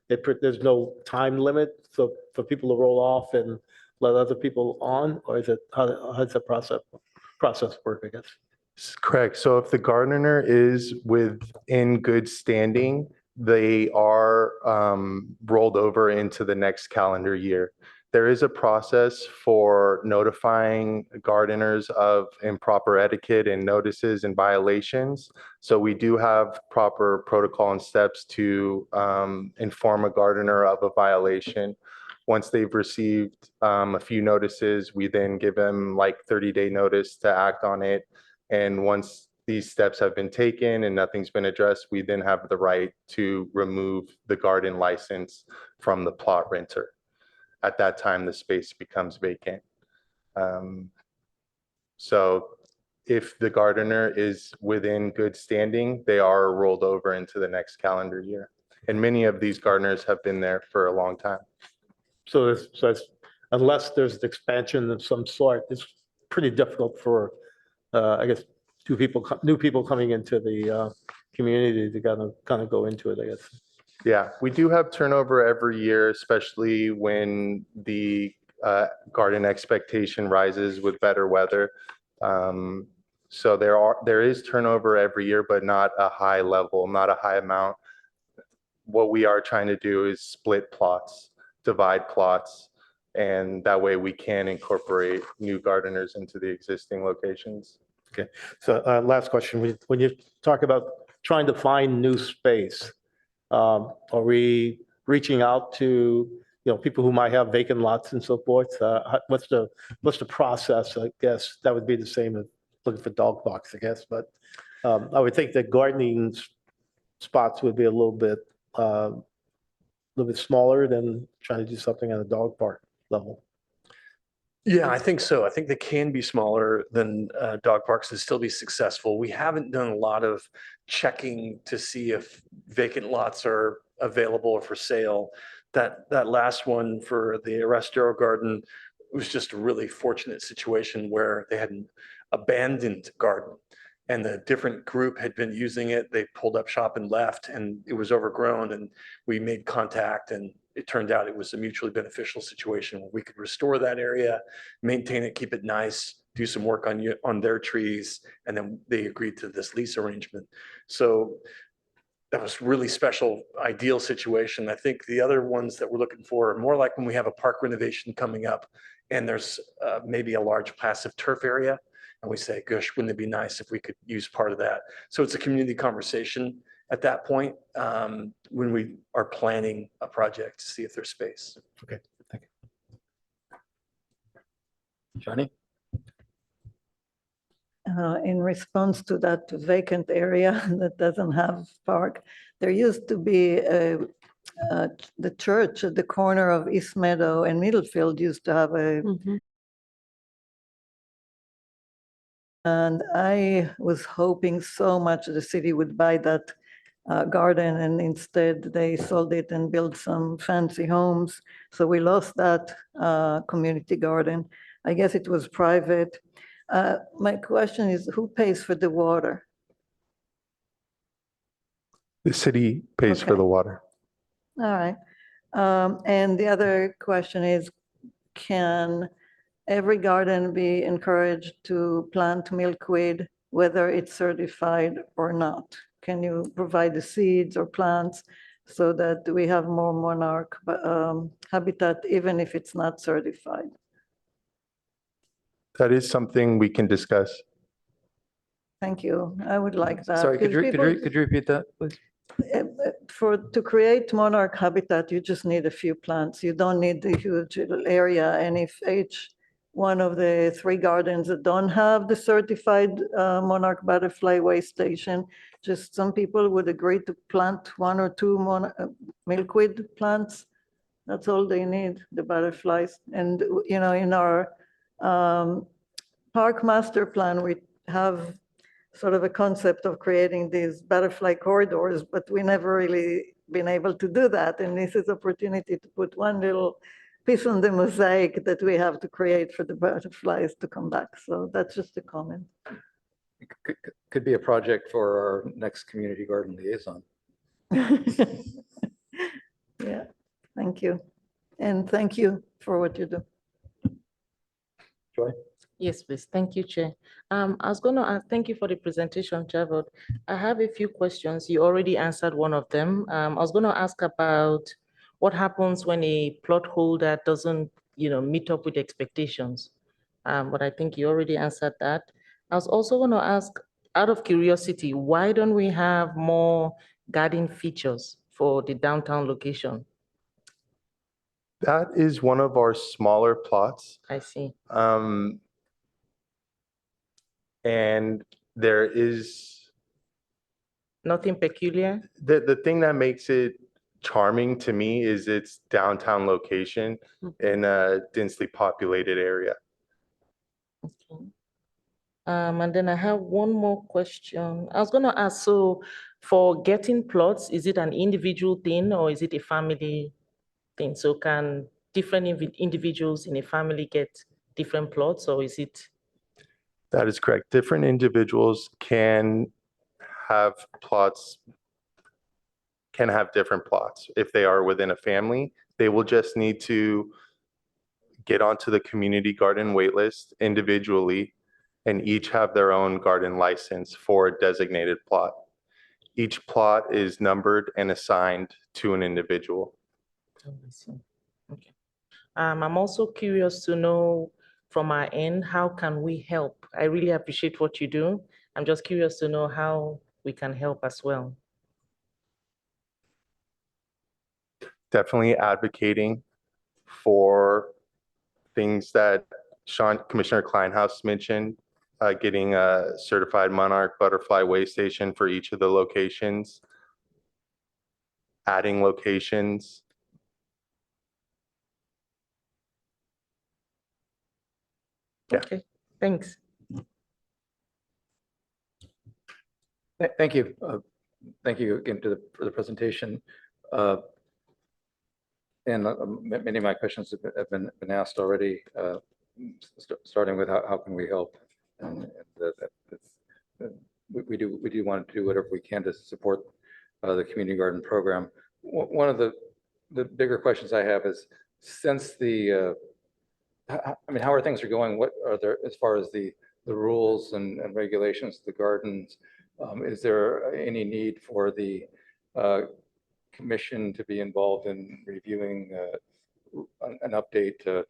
there's no time limit for people to roll off and let other people on, or is it how does that process work? I guess. Correct. So if the gardener is within good standing, they are rolled over into the next calendar year. There is a process for notifying gardeners of improper etiquette and notices and violations. So we do have proper protocol and steps to inform a gardener of a violation. Once they've received a few notices, we then give them like 30-day notice to act on it. And once these steps have been taken and nothing's been addressed, we then have the right to remove the garden license from the plot renter. At that time, the space becomes vacant. So if the gardener is within good standing, they are rolled over into the next calendar year. And many of these gardeners have been there for a long time. So it's, unless there's an expansion of some sort, it's pretty difficult for, I guess, new people coming into the community to kind of go into it, I guess. Yeah, we do have turnover every year, especially when the garden expectation rises with better weather. So there is turnover every year, but not a high level, not a high amount. What we are trying to do is split plots, divide plots, and that way we can incorporate new gardeners into the existing locations. Okay, so last question, when you talk about trying to find new space, are we reaching out to, people who might have vacant lots and so forth? What's the process? I guess that would be the same as looking for dog parks, I guess, but I would think that gardening spots would be a little bit smaller than trying to do something at a dog park level. Yeah, I think so. I think they can be smaller than dog parks and still be successful. We haven't done a lot of checking to see if vacant lots are available or for sale. That last one for the Arrestadero Garden was just a really fortunate situation where they had an abandoned garden and the different group had been using it. They pulled up shop and left, and it was overgrown, and we made contact and it turned out it was a mutually beneficial situation where we could restore that area, maintain it, keep it nice, do some work on their trees, and then they agreed to this lease arrangement. So that was really special, ideal situation. I think the other ones that we're looking for are more like when we have a park renovation coming up and there's maybe a large passive turf area. And we say, gosh, wouldn't it be nice if we could use part of that? So it's a community conversation at that point when we are planning a project to see if there's space. Okay, thank you. Johnny? In response to that vacant area that doesn't have park, there used to be the church at the corner of East Meadow and Middlefield used to have a, Mhm. and I was hoping so much the city would buy that garden, and instead they sold it and built some fancy homes. So we lost that community garden. I guess it was private. My question is, who pays for the water? The city pays for Okay. the water. All right. And the other question is, can every garden be encouraged to plant milkweed, whether it's certified or not? Can you provide the seeds or plants so that we have more monarch habitat, even if it's not certified? That is something we can discuss. Thank you. I would like that. Sorry, could 'cause people- you repeat that, please? To create monarch habitat, you just need a few plants. You don't need the huge area. And if each one of the 3 gardens that don't have the certified monarch butterfly way station, just some people would agree to plant 1 or 2 milkweed plants. That's all they need, the butterflies. And, you know, in our park master plan, we have sort of a concept of creating these butterfly corridors, but we never really been able to do that. And this is opportunity to put one little piece on the mosaic that we have to create for the butterflies to come back. So that's just a comment. Could be a project for our next community garden liaison. Yeah, thank you. And thank you for what you do. Joy? Yes, please. Thank you, Chair. I was going to thank you for the presentation, Javod. I have a few questions. You already answered one of them. I was going to ask about what happens when a plot holder doesn't, meet up with expectations. But I think you already answered that. I was also going to ask, out of curiosity, why don't we have more garden features for the downtown location? That is one of our smaller plots. I see. And there is Nothing peculiar? the thing that makes it charming to me is its downtown location in a densely populated area. Okay. And then I have one more question. I was going to ask, so for getting plots, is it an individual thing or is it a family thing? So can different individuals in a family get different plots, or is it? That is correct. Different individuals can have different plots. If they are within a family, they will just need to get onto the community garden waitlist individually and each have their own garden license for a designated plot. Each plot is numbered and assigned to an individual. Oh, I see. Okay. I'm also curious to know from our end, how can we help? I really appreciate what you do. I'm just curious to know how we can help as well. Definitely advocating for things that Commissioner Kleinhaus mentioned, getting a certified monarch butterfly way station for each of the locations, adding locations. Yeah. Okay, thanks. Thank you. Thank you again for the presentation. And many of my questions have been asked already, starting with how can we help? And we do want to do whatever we can to support the community garden program. One of the the bigger questions I have is, since the, I mean, how are things are going? What are there, as far as the rules and regulations, of the gardens? Is there any need for the commission to be involved in reviewing an update to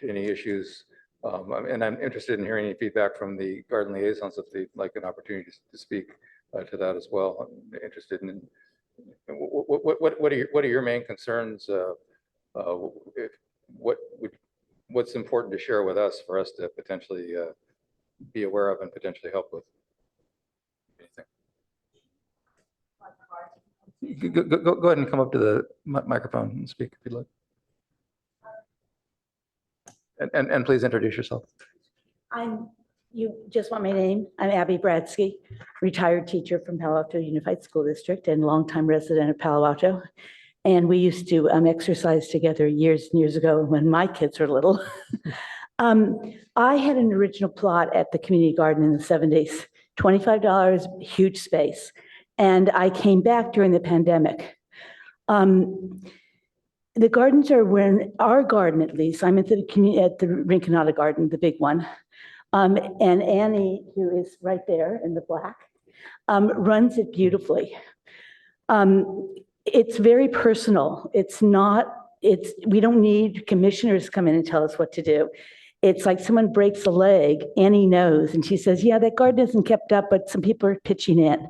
any issues? And I'm interested in hearing any feedback from the garden liaisons if they'd like an opportunity to speak to that as well. I'm interested in what are your main concerns? What's important to share with us for us to potentially be aware of and potentially help with? Anything? Go ahead and come up to the microphone and speak if you'd like. And please introduce yourself. You just want my name? I'm Abby Bradsky, retired teacher from Palo Alto Unified School District and longtime resident of Palo Alto. And we used to exercise together years and years ago when my kids were little. I had an original plot at the community garden in the 70s, $25, huge space. And I came back during the pandemic. The gardens are when our garden, at least, I'm at the community at the Rinconada garden, the big one. And Annie, who is right there in the black, runs it beautifully. It's very personal. We don't need commissioners to come in and tell us what to do. It's like someone breaks a leg, Annie knows, and she says, yeah, that garden isn't kept up, but some people are pitching in.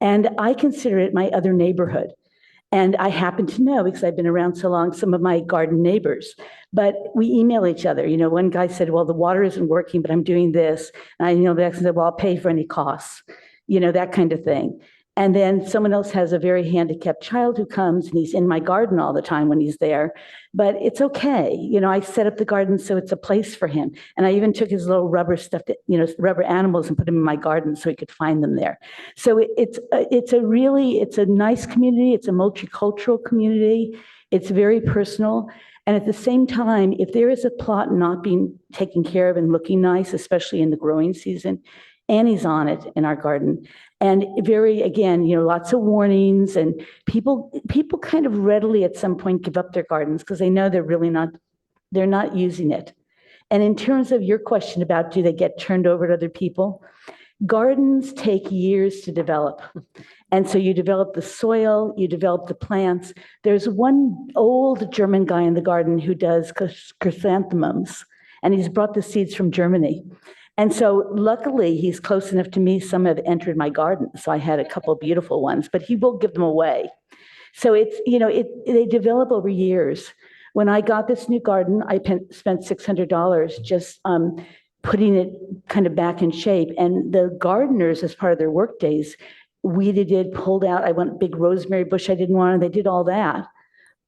And I consider it my other neighborhood. And I happen to know, because I've been around so long, some of my garden neighbors, but we email each other. You know, one guy said, well, the water isn't working, but I'm doing this. And the next said, well, I'll pay for any costs, that kind of thing. And then someone else has a very handicapped child who comes and he's in my garden all the time when he's there, but it's okay. I set up the garden so it's a place for him. And I even took his little rubber stuffed, rubber animals and put them in my garden so he could find them there. So it's a nice community. It's a multicultural community. It's very personal. And at the same time, if there is a plot not being taken care of and looking nice, especially in the growing season, Annie's on it in our garden. And again, lots of warnings, and people kind of readily at some point give up their gardens because they know they're not using it. And in terms of your question about do they get turned over to other people, gardens take years to develop. And so you develop the soil, you develop the plants. There's one old German guy in the garden who does chrysanthemums, and he's brought the seeds from Germany. And so luckily he's close enough to me. Some have entered my garden. So I had a couple of beautiful ones, but he will give them away. So they develop over years. When I got this new garden, I spent $600 just putting it kind of back in shape. And the gardeners, as part of their work days, weeded it, pulled out. I want a big rosemary bush I didn't want, and they did all that.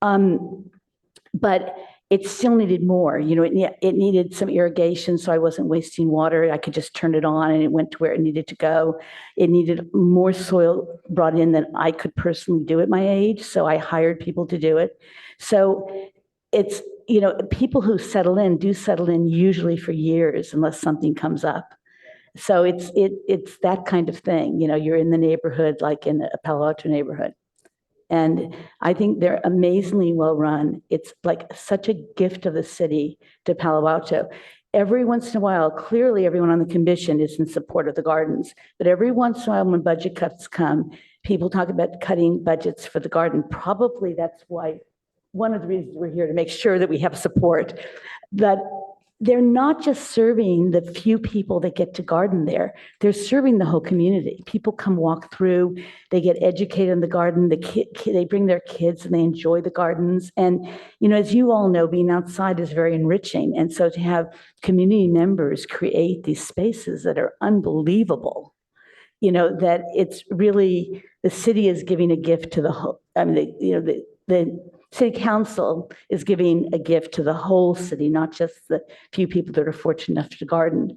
But it still needed more. It needed some irrigation, so I wasn't wasting water. I could just turn it on and it went to where it needed to go. It needed more soil brought in than I could personally do at my age, so I hired people to do it. So it's, people who settle in do settle in usually for years unless something comes up. So it's that kind of thing. You're in the neighborhood, like in a Palo Alto neighborhood. And I think they're amazingly well run. It's like such a gift of the city to Palo Alto. Every once in a while, clearly everyone on the commission is in support of the gardens, but every once in a while when budget cuts come, people talk about cutting budgets for the garden. Probably that's why one of the reasons we're here, to make sure that we have support. But they're not just serving the few people that get to garden there. They're serving the whole community. People come walk through, they get educated in the garden, they bring their kids and they enjoy the gardens. And, as you all know, being outside is very enriching. And so to have community members create these spaces that are unbelievable, that it's really, the city is giving a gift to the whole, the city council is giving a gift to the whole city, not just the few people that are fortunate enough to garden.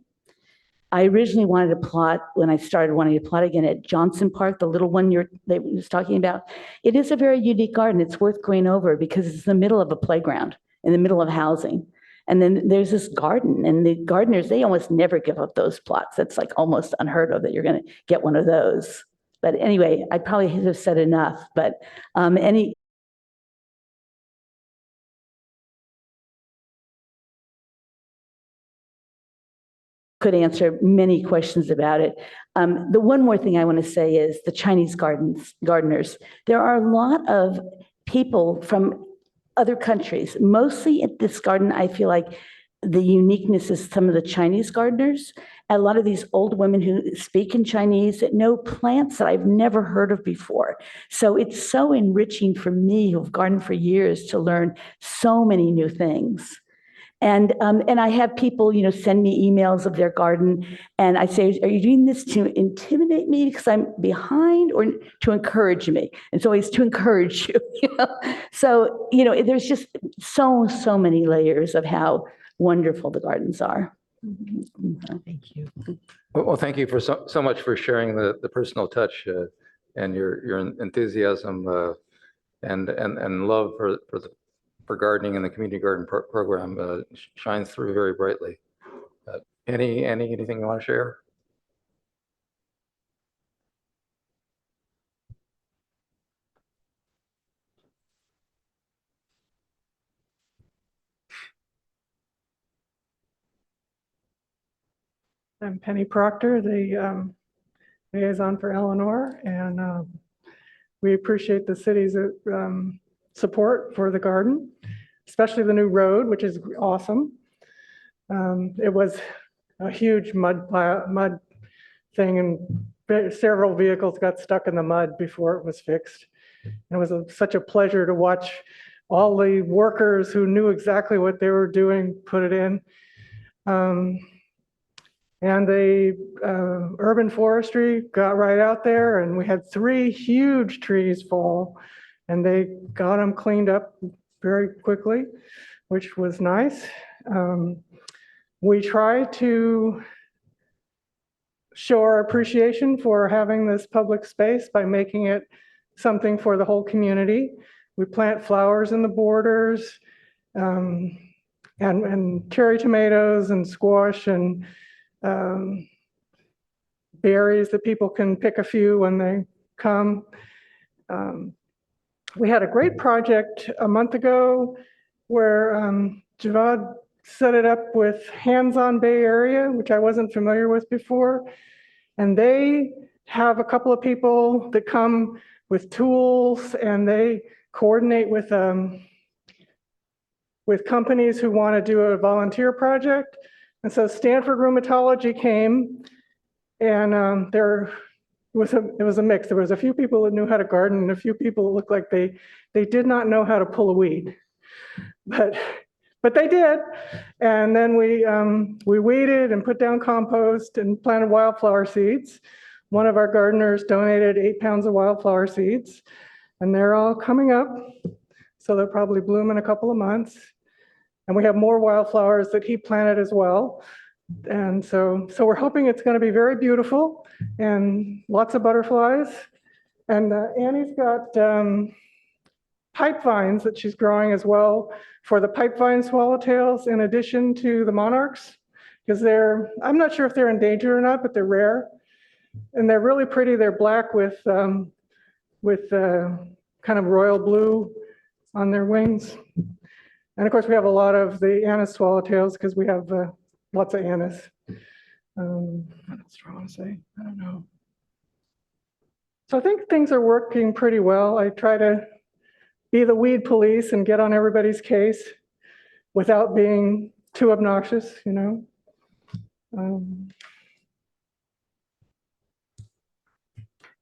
I originally wanted to plot, when I started wanting to plot again, at Johnson Park, the little one that we was talking about. It is a very unique garden. It's worth going over because it's in the middle of a playground, in the middle of housing. And then there's this garden, and the gardeners, they almost never give up those plots. It's like almost unheard of that you're going to get one of those. But anyway, I probably have said enough, but could answer many questions about it. The one more thing I want to say is the Chinese gardeners. There are a lot of people from other countries. Mostly at this garden, I feel like the uniqueness is some of the Chinese gardeners. A lot of these old women who speak in Chinese that know plants that I've never heard of before. So it's so enriching for me who've gardened for years to learn so many new things. And I have people, send me emails of their garden, and I say, "Are you doing this to intimidate me because I'm behind, or to encourage me?" And it's always to encourage you. So there's just so many layers of how wonderful the gardens are. Thank you. Well, thank you for so much for sharing the personal touch and your enthusiasm and love for gardening, and the community garden program shines through very brightly. Anything you want to share? I'm Penny Proctor, the liaison for Eleanor, and we appreciate the city's support for the garden, especially the new road, which is awesome. It was a huge mud thing, and several vehicles got stuck in the mud before it was fixed. And it was such a pleasure to watch all the workers who knew exactly what they were doing put it in. And the urban forestry got right out there, and we had 3 huge trees fall, and they got them cleaned up very quickly, which was nice. We try to show our appreciation for having this public space by making it something for the whole community. We plant flowers in the borders, and cherry tomatoes and squash and berries that people can pick a few when they come. We had a great project a month ago where Javad set it up with Hands-On Bay Area, which I wasn't familiar with before. And they have a couple of people that come with tools, and they coordinate with companies who want to do a volunteer project. And so Stanford Rheumatology came, and it was a mix. There was a few people that knew how to garden, and a few people that looked like they did not know how to pull a weed, but they did. And then we weeded and put down compost and planted wildflower seeds. One of our gardeners donated 8 pounds of wildflower seeds, and they're all coming up. So they'll probably bloom in a couple of months. And we have more wildflowers that he planted as well. And so we're hoping it's going to be very beautiful and lots of butterflies. And Annie's got pipe vines that she's growing as well for the pipe vine swallowtails, in addition to the monarchs, because I'm not sure if they're endangered or not, but they're rare. And they're really pretty. They're black with kind of royal blue on their wings. And of course, we have a lot of the anise swallowtails because we have lots of anise. What else do I want to say? I don't know. So I think things are working pretty well. I try to be the weed police and get on everybody's case without being too obnoxious,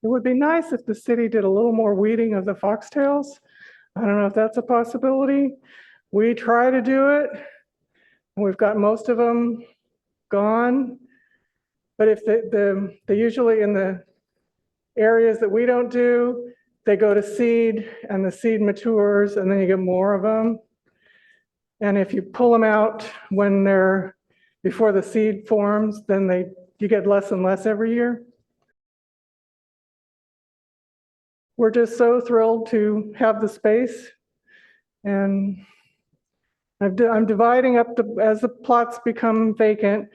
It would be nice if the city did a little more weeding of the foxtails. I don't know if that's a possibility. We try to do it, and we've got most of them gone. But if they usually, in the areas that we don't do, they go to seed, and the seed matures, and then you get more of them. And if you pull them out when they're before the seed forms, then you get less and less every year. We're just so thrilled to have the space, and I'm dividing up as the plots become vacant.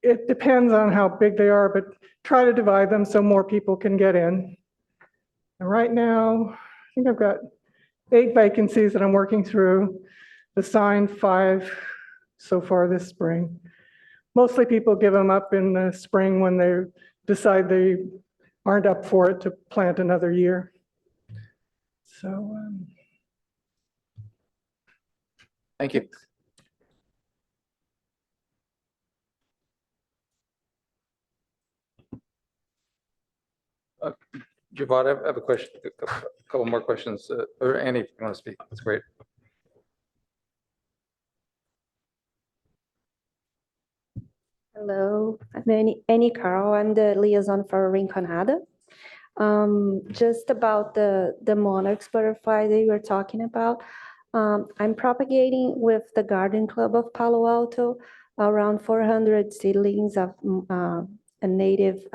It depends on how big they are, but try to divide them so more people can get in. And right now, I think I've got 8 vacancies that I'm working through, assigned 5 so far this spring. mostly people give them up in the spring when they decide they aren't up for it to plant another year. So, Thank you. Javad, I have a question, a couple more questions, or Annie, if you want to speak, that's great. Hello, I'm Annie Carl. I'm the liaison for Rinconada. Just about the monarchs butterfly that you were talking about. I'm propagating with the Garden Club of Palo Alto around 400 seedlings of a native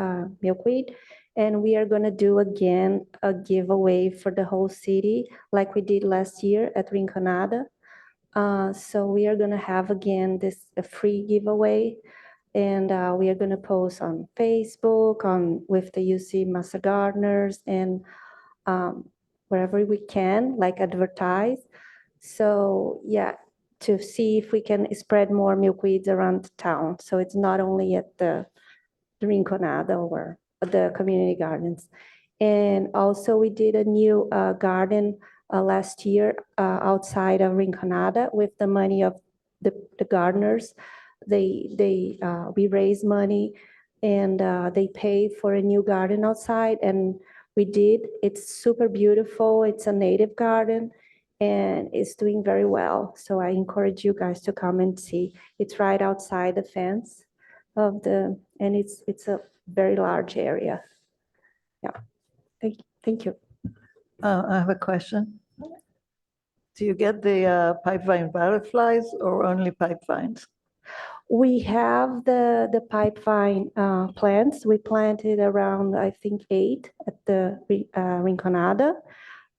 milkweed. And we are going to do again a giveaway for the whole city like we did last year at Rinconada. So we are going to have again a free giveaway. And we are going to post on Facebook, with the UC Master Gardeners, and wherever we can, like advertise. So yeah, to see if we can spread more milkweeds around town. So it's not only at the Rinconada or the community gardens. And also we did a new garden last year outside of Rinconada with the money of the gardeners. We raised money and they paid for a new garden outside, and we did. It's super beautiful. It's a native garden and it's doing very well. So I encourage you guys to come and see. It's right outside the fence and it's a very large area. Yeah. Thank you. I have a question. Do you get the pipevine butterflies or only pipevines? We have the pipevine plants. We planted around, I think, 8 at the Rinconada.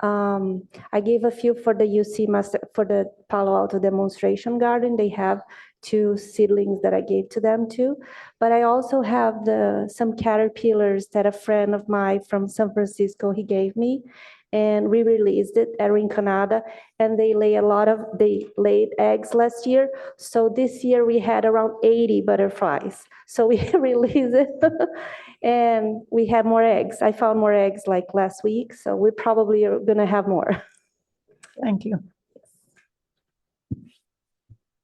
I gave a few for the UC Master, for the Palo Alto demonstration garden. They have 2 seedlings that I gave to them too. But I also have some caterpillars that a friend of mine from San Francisco, he gave me. And we released it at Rinconada, and they laid eggs last year. So this year we had around 80 butterflies. So we released it and we have more eggs. I found more eggs like last week. So we probably are gonna have more. Thank you.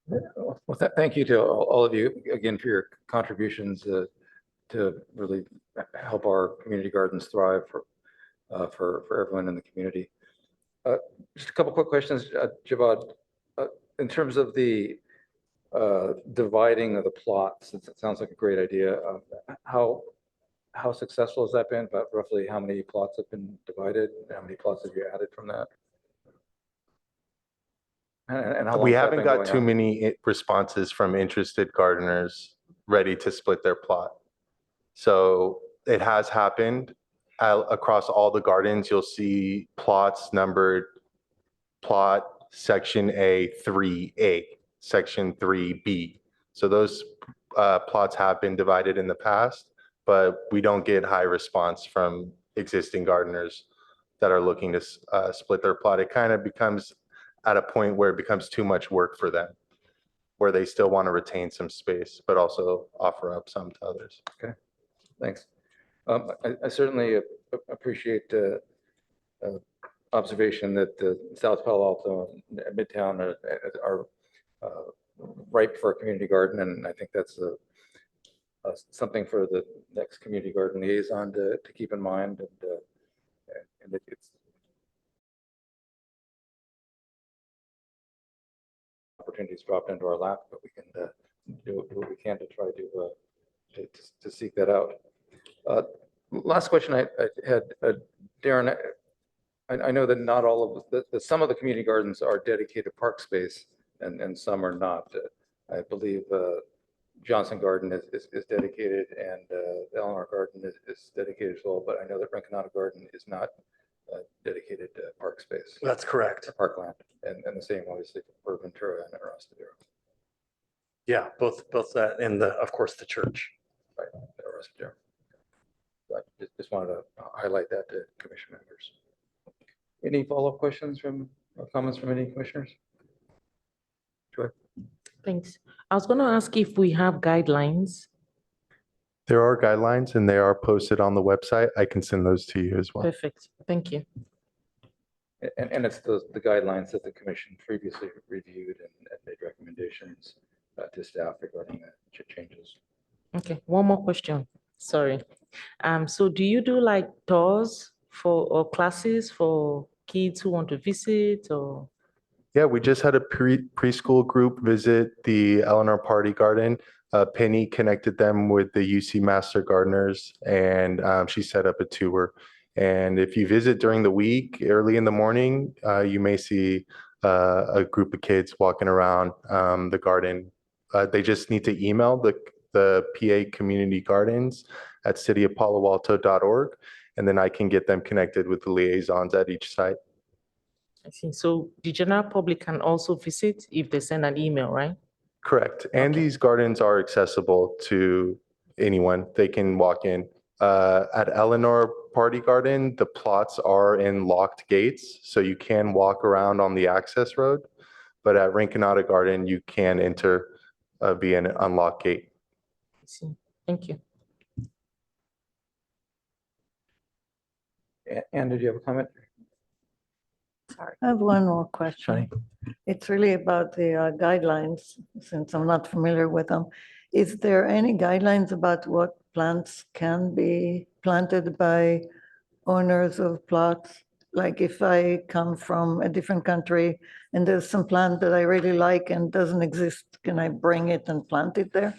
Well, thank you to all of you again for your contributions to really help our community gardens thrive for everyone in the community. Just a couple quick questions, Javad. In terms of the dividing of the plots, it sounds like a great idea. How successful has that been? About roughly how many plots have been divided? How many plots have you added from that? And how long We has that haven't been got going too on? many responses from interested gardeners ready to split their plot. So it has happened across all the gardens. You'll see plots numbered plot section A 3A, section 3B. So those plots have been divided in the past, but we don't get high response from existing gardeners that are looking to split their plot. It kind of becomes at a point where it becomes too much work for them, where they still want to retain some space, but also offer up some to others. Okay, thanks. I certainly appreciate the observation that the South Palo Alto and Midtown are ripe for a community garden, and I think that's something for the next community garden liaison to keep in mind, and it's opportunities dropped into our lap, but we can do what we can to try to seek that out. Last question I had, Darren. I know that not all of some of the community gardens are dedicated park space, and some are not. I believe Johnson Garden is dedicated, and the Eleanor Garden is dedicated as well. But I know that Rinconada Garden is not dedicated park space. That's correct. Parkland, and the same obviously for Ventura and Arostadero. Yeah, both that and of course, the church. Right, Arostadero. I just wanted to highlight that to commission members. Any follow-up questions or comments from any commissioners? Joy? Thanks. I was going to ask if we have guidelines. There are guidelines and they are posted on the website. I can send those to you as well. Perfect. Thank you. And it's the guidelines that the commission previously reviewed and made recommendations to staff regarding the changes. Okay, one more question. Sorry. So do you do like tours or classes for kids who want to visit or? Yeah, we just had a preschool group visit the Eleanor Party Garden. Penny connected them with the UC Master Gardeners and she set up a tour. And if you visit during the week, early in the morning, you may see a group of kids walking around the garden. They just need to email the PA Community Gardens at cityofpaloalto.org, and then I can get them connected with the liaisons at each site. I see. So the general public can also visit if they send an email, right? Correct. And Okay. these gardens are accessible to anyone. They can walk in. At Eleanor Party Garden, the plots are in locked gates, so you can walk around on the access road. But at Rinconada Garden, you can enter via an unlocked gate. I see. Thank you. Anne, did you have a comment? I have one more question. It's really about the guidelines, since I'm not familiar with them. Is there any guidelines about what plants can be planted by owners of plots? Like if I come from a different country and there's some plant that I really like and doesn't exist, can I bring it and plant it there?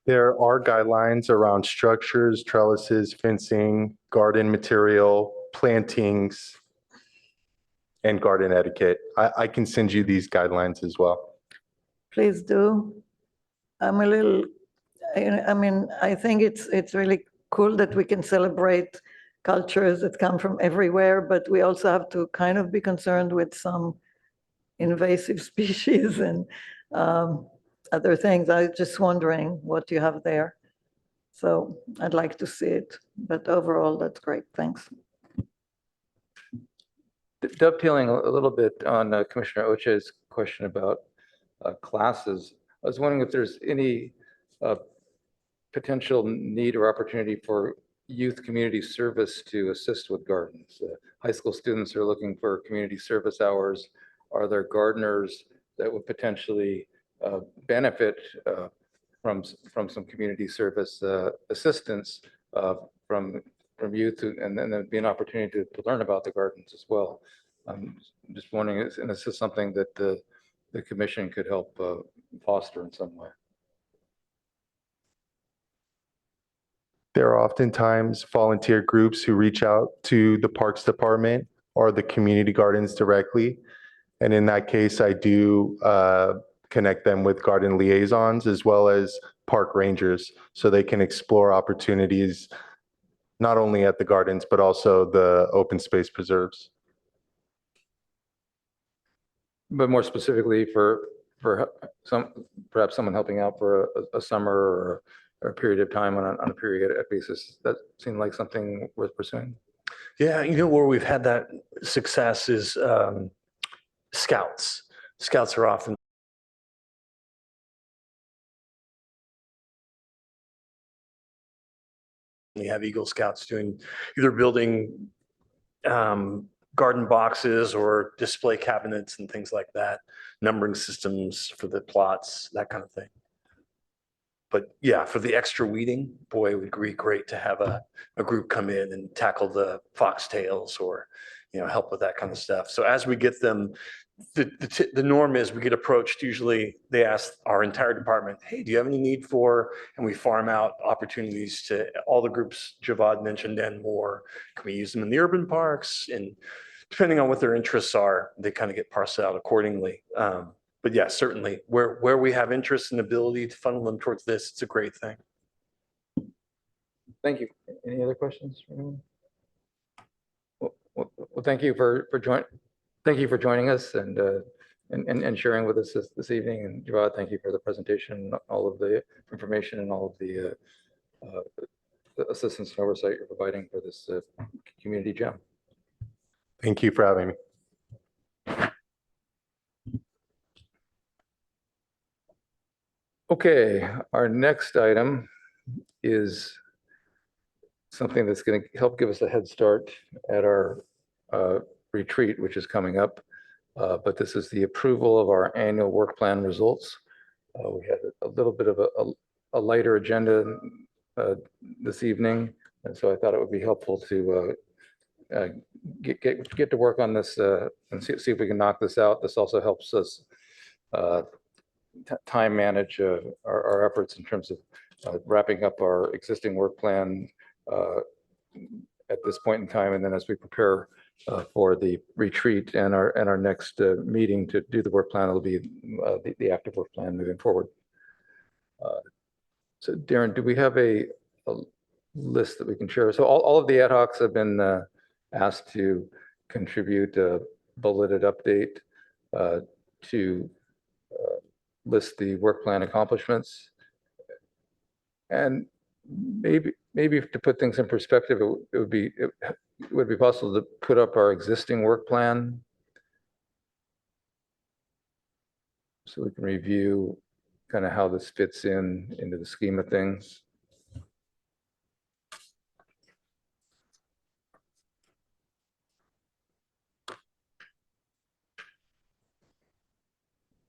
There are guidelines around structures, trellises, fencing, garden material, plantings, and garden etiquette. I can send you these guidelines as well. Please do. I'm a little, I mean, I think it's really cool that we can celebrate cultures that come from everywhere, but we also have to kind of be concerned with some invasive species and other things. I was just wondering what you have there. So I'd like to see it, but overall, that's great. Thanks. Dovetailing a little bit on Commissioner Oche's question about classes, I was wondering if there's any potential need or opportunity for youth community service to assist with gardens. High school students are looking for community service hours. Are there gardeners that would potentially benefit from some community service assistance from youth, and then there'd be an opportunity to learn about the gardens as well. I'm just wondering, and this is something that the commission could help foster in some way. There are oftentimes volunteer groups who reach out to the Parks Department or the community gardens directly. And in that case, I do connect them with garden liaisons as well as park rangers so they can explore opportunities not only at the gardens, but also the open space preserves. But more specifically for perhaps someone helping out for a summer or a period of time on a periodic basis, that seemed like something worth pursuing. Yeah, where we've had that success is scouts. Scouts are often we have Eagle Scouts doing either building garden boxes or display cabinets and things like that, numbering systems for the plots, that kind of thing. But yeah, for the extra weeding, boy, it would be great to have a group come in and tackle the foxtails or, help with that kind of stuff. So as we get them, the norm is we get approached, usually they ask our entire department, hey, do you have any need for, and we farm out opportunities to all the groups Javad mentioned and more. Can we use them in the urban parks? And depending on what their interests are, they kind of get parsed out accordingly. But yeah, certainly where we have interest and ability to funnel them towards this, it's a great thing. Thank you. Any other questions for anyone? Well, thank you for joining us and sharing with us this evening. And Javad, thank you for the presentation, all of the information and all of the assistance and oversight you're providing for this community gem. Thank you for having me. Okay, our next item is something that's going to help give us a head start at our retreat, which is coming up. But this is the approval of our annual work plan results. We had a little bit of a lighter agenda this evening, and so I thought it would be helpful to get to work on this and see if we can knock this out. This also helps us time manage our efforts in terms of wrapping up our existing work plan at this point in time, and then as we prepare for the retreat and our next meeting to do the work plan, it'll be the active work plan moving forward. So Darren, do we have a list that we can share? So all of the ad hocs have been asked to contribute a bulleted update to list the work plan accomplishments. And maybe to put things in perspective, it would be possible to put up our existing work plan so we can review kind of how this fits into the scheme of things.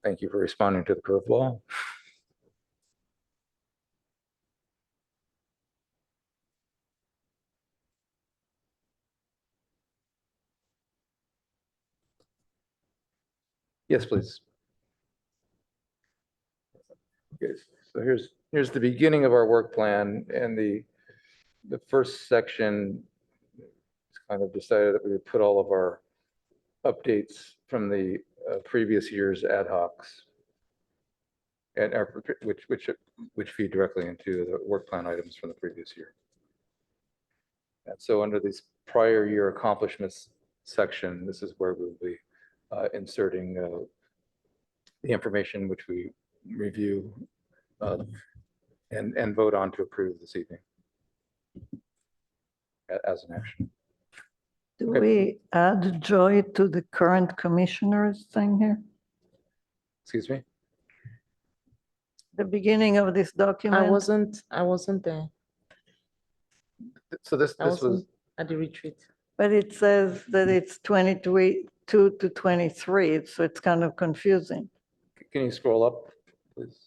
Thank you for responding to the curveball. Yes, please. Okay, so here's the beginning of our work plan, and the first section kind of decided that we would put all of our updates from the previous year's ad hocs, and which feed directly into the work plan items from the previous year. And so under this prior year accomplishments section, this is where we'll be inserting the information which we review and vote on to approve this evening as an action. Do we add Joy to the current commissioners thing here? Excuse me? The beginning of this document? I wasn't there. So this I was, wasn't at the retreat. But it says that it's 22 to 23, so it's kind of confusing. can you scroll up, please?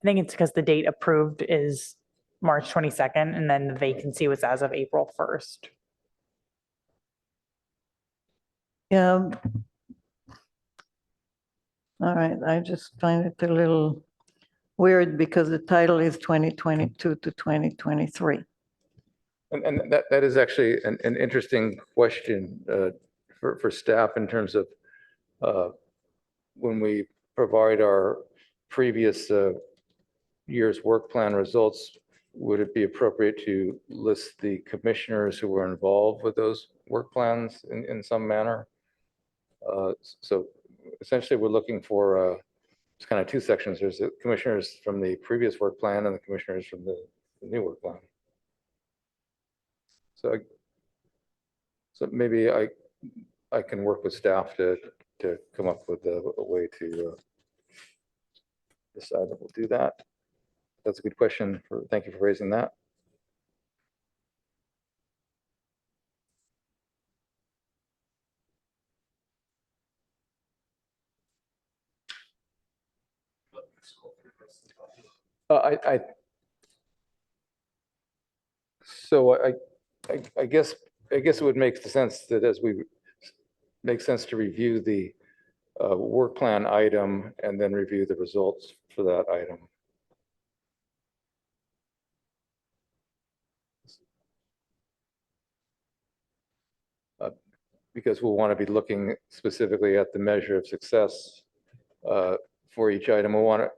I think it's because the date approved is March 22nd, and then the vacancy was as of April 1st. Yeah. All right, I just find it a little weird because the title is 2022 to 2023. And that is actually an interesting question for staff in terms of when we provide our previous year's work plan results, would it be appropriate to list the commissioners who were involved with those work plans in some manner? So essentially, we're looking for it's kind of two sections. There's the commissioners from the previous work plan and the commissioners from the new work plan. So maybe I can work with staff to come up with a way to decide that we'll do that. That's a good question. Thank you for raising that. I guess it would make sense that makes sense to review the work plan item and then review the results for that item. Because we'll want to be looking specifically at the measure of success for each item. We want to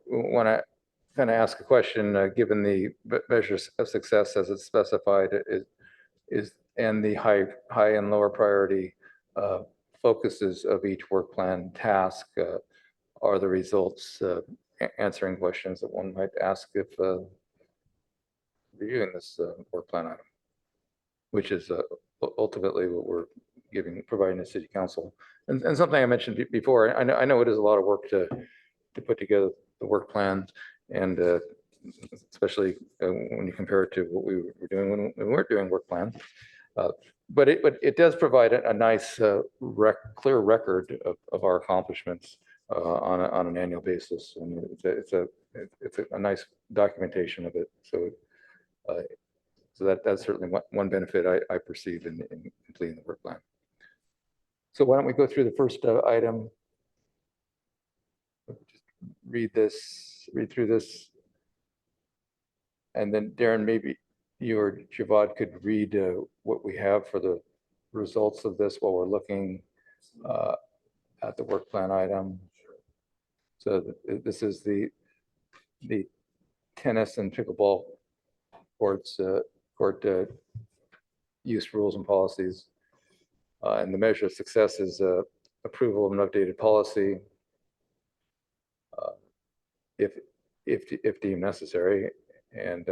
kind of ask a question, given the measures of success as it's specified, and the high and lower priority focuses of each work plan task are the results answering questions that one might ask if reviewing this work plan item, which is ultimately what we're providing the city council. And something I mentioned before, I know it is a lot of work to put together the work plan, and especially when you compare it to what we were doing when we weren't doing work plans. But it does provide a nice clear record of our accomplishments on an annual basis, and it's a nice documentation of it. So that's certainly one benefit I perceive in completing the work plan. So why don't we go through the first item? Just read through this. And then Darren, maybe you or Javad could read what we have for the results of this while we're looking at the work plan item. So this is the tennis and pickleball court use rules and policies. And the measure of success is approval of an updated policy if deemed necessary, and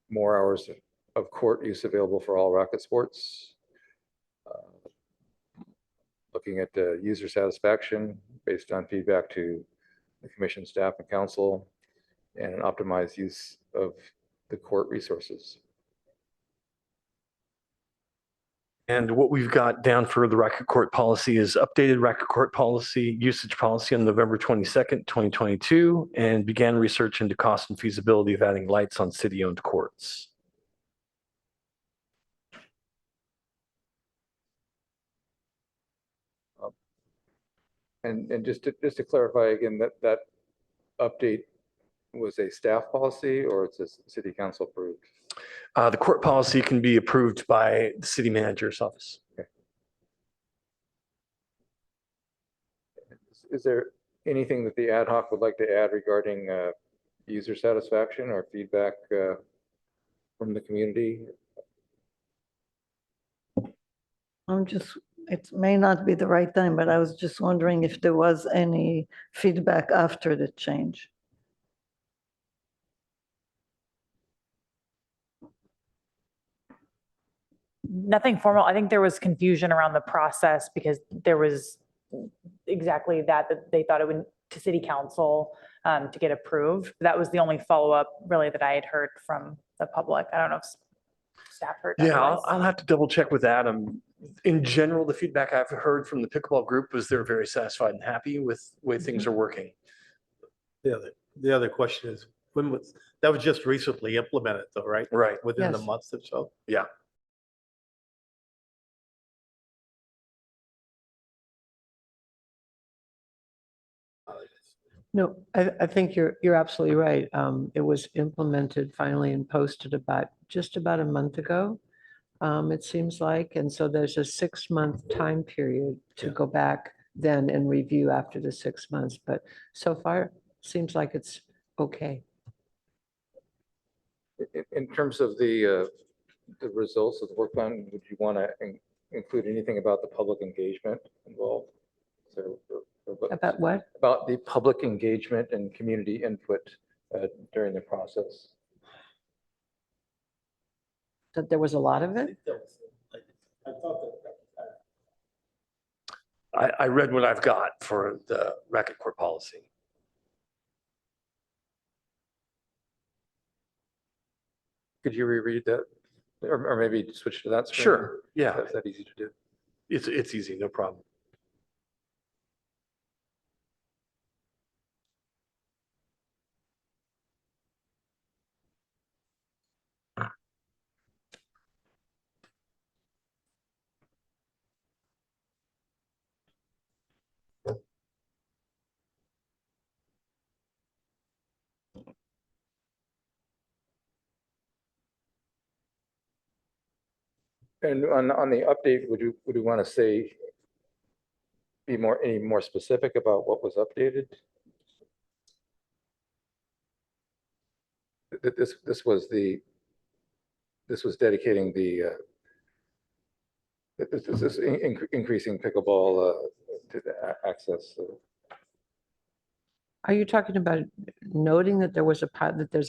more hours of court use available for all racket sports. Looking at user satisfaction based on feedback to the commission staff and council, and an optimized use of the court resources. And what we've got down for the racket court policy is updated racket court policy, usage policy on November 22nd, 2022, and began research into cost and feasibility of adding lights on city-owned courts. And just to clarify again, that update was a staff policy, or it's a city council approved? The court policy can be approved by the city manager's office. Okay. Is there anything that the ad hoc would like to add regarding user satisfaction or feedback from the community? It may not be the right time, but I was just wondering if there was any feedback after the change. Nothing formal. I think there was confusion around the process because there was exactly that they thought it would to city council to get approved. That was the only follow-up really that I had heard from the public. I don't know if staff heard. Yeah, otherwise. I'll have to double check with Adam. In general, the feedback I've heard from the pickleball group was they're very satisfied and happy with the way things are working. The other question is, that was just recently implemented though, right? Right. Within the Yes. month or so? Yeah. No, I think you're absolutely right. It was implemented finally and posted just about a month ago, it seems like. And so there's a 6-month time period to go back then and review after the 6 months. But so far, seems like it's okay. In terms of the results of the work plan, would you want to include anything about the public engagement involved? So, About what? about the public engagement and community input during the process. That there was a lot of it? I read what I've got for the racket court policy. Could you reread that? Or maybe switch to that screen? Sure. Yeah, Is that easy to do? it's easy, no problem. And on the update, would you want to say, any more specific about what was updated? This was dedicating this is increasing pickleball to the access. Are you talking about noting that there's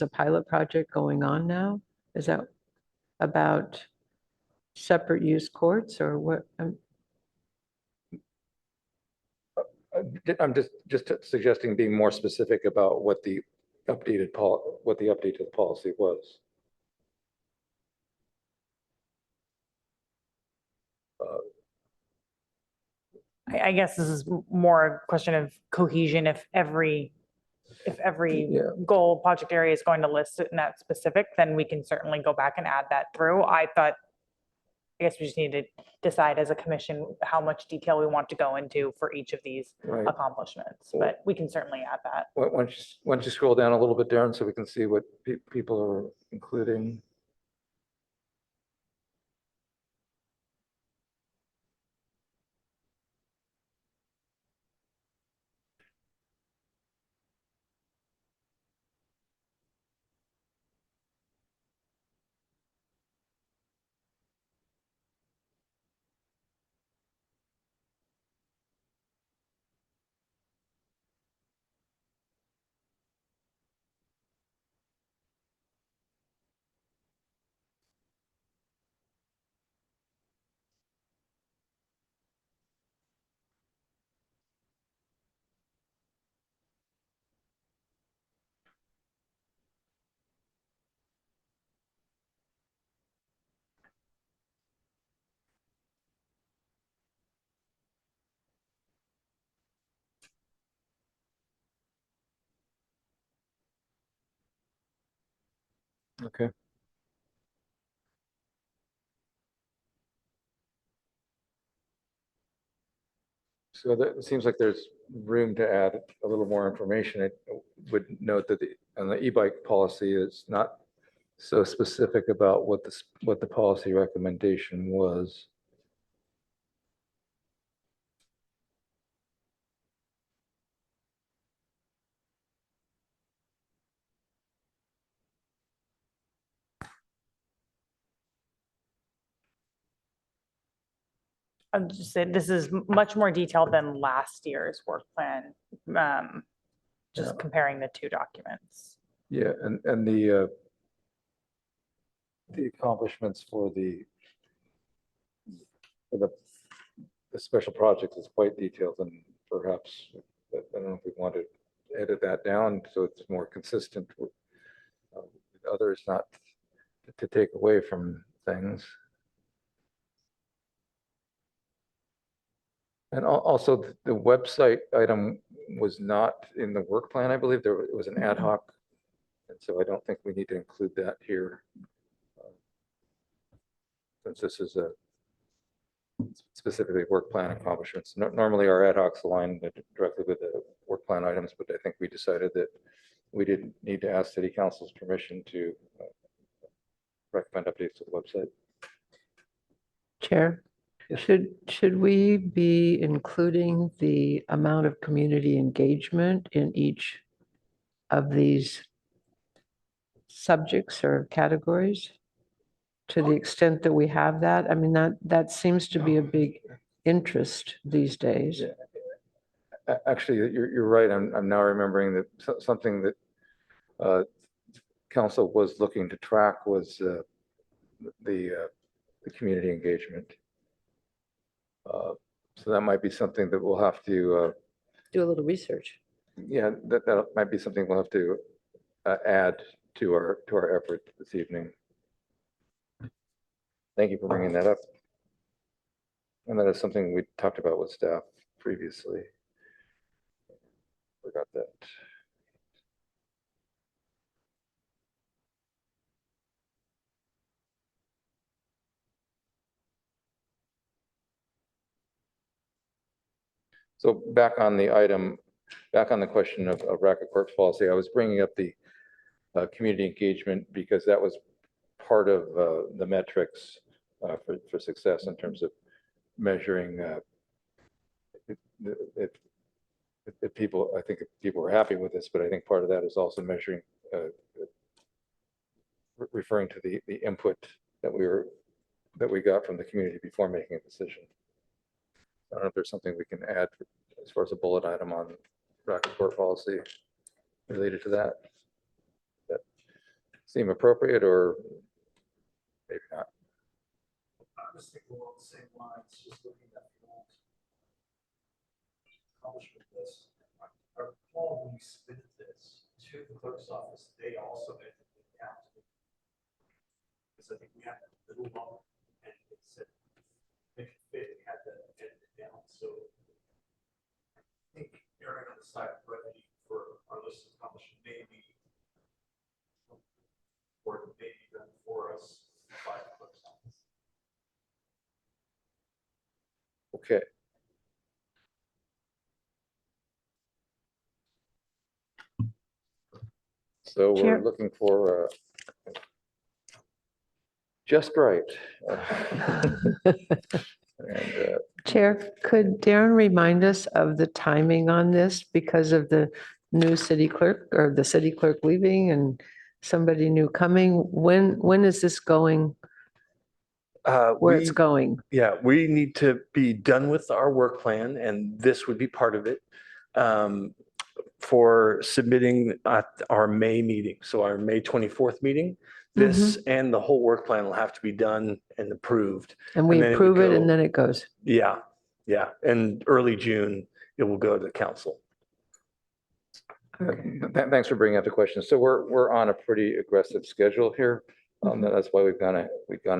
a pilot project going on now? Is that about separate use courts or what? I'm just suggesting being more specific about what the updated what the update to the policy was. I guess this is more a question of cohesion. If every Yeah. goal project area is going to list it in that specific, then we can certainly go back and add that through. I guess we just need to decide as a commission how much detail we want to go into for each of these Right. accomplishments, but we can certainly add that. Once you scroll down a little bit, Darren, so we can see what people are including. Okay. So that it seems like there's room to add a little more information. I would note that on the e-bike policy, it's not so specific about what the policy recommendation was. I'm just saying, this is much more detailed than last year's work plan. Just Yeah. comparing the two documents. Yeah, and the accomplishments for the special project is quite detailed, and perhaps, I don't know if we want to edit that down so it's more consistent with others, not to take away from things. And also the website item was not in the work plan, I believe. It was an ad hoc. And so I don't think we need to include that here. Since this is a specifically work plan accomplishments. Normally our ad hocs align directly with the work plan items, but I think we decided that we didn't need to ask city council's permission to recommend updates to the website. Chair, should we be including the amount of community engagement in each of these subjects or categories? To the extent that we have that, I mean, that seems to be a big interest these days. Yeah. Actually, you're right. I'm now remembering that something that council was looking to track was the community engagement. So that might be something that we'll have to Do a little research. yeah, that might be something we'll have to add to our effort this evening. Thank you for bringing that up. And that is something we talked about with staff previously. Forgot that. So back on the item, back on the question of racket courts policy, I was bringing up the community engagement because that was part of the metrics for success in terms of measuring if people, I think if people were happy with this, but I think part of that is also measuring, referring to the input that we got from the community before making a decision. I don't know if there's something we can add as far as a bullet item on racket court policy related to that. That seem appropriate or maybe not? was thinking along the same lines, just looking at the old accomplishment list. I recall when we submitted this to the clerk's office, they also entered the account. Because I think we had a little longer and it said, make it fit, we had that edited down. So I think erring on the side of brevity for our list of accomplishments, maybe, or maybe done for us by the clerk's office. Okay. So we're Chair. looking for just right. And, Chair, could Darren remind us of the timing on this because of the new city clerk or the city clerk leaving and somebody new coming? When is this going, where it's going? Yeah, we need to be done with our work plan, and this would be part of it, for submitting at our May meeting. So our May 24th meeting, this and the whole work plan will have to be done and approved. And we then it would approve it go- and then it goes. Yeah, yeah. And early June, it will go to the council. Thanks for bringing up the question. So we're on a pretty aggressive schedule here. That's why we've gone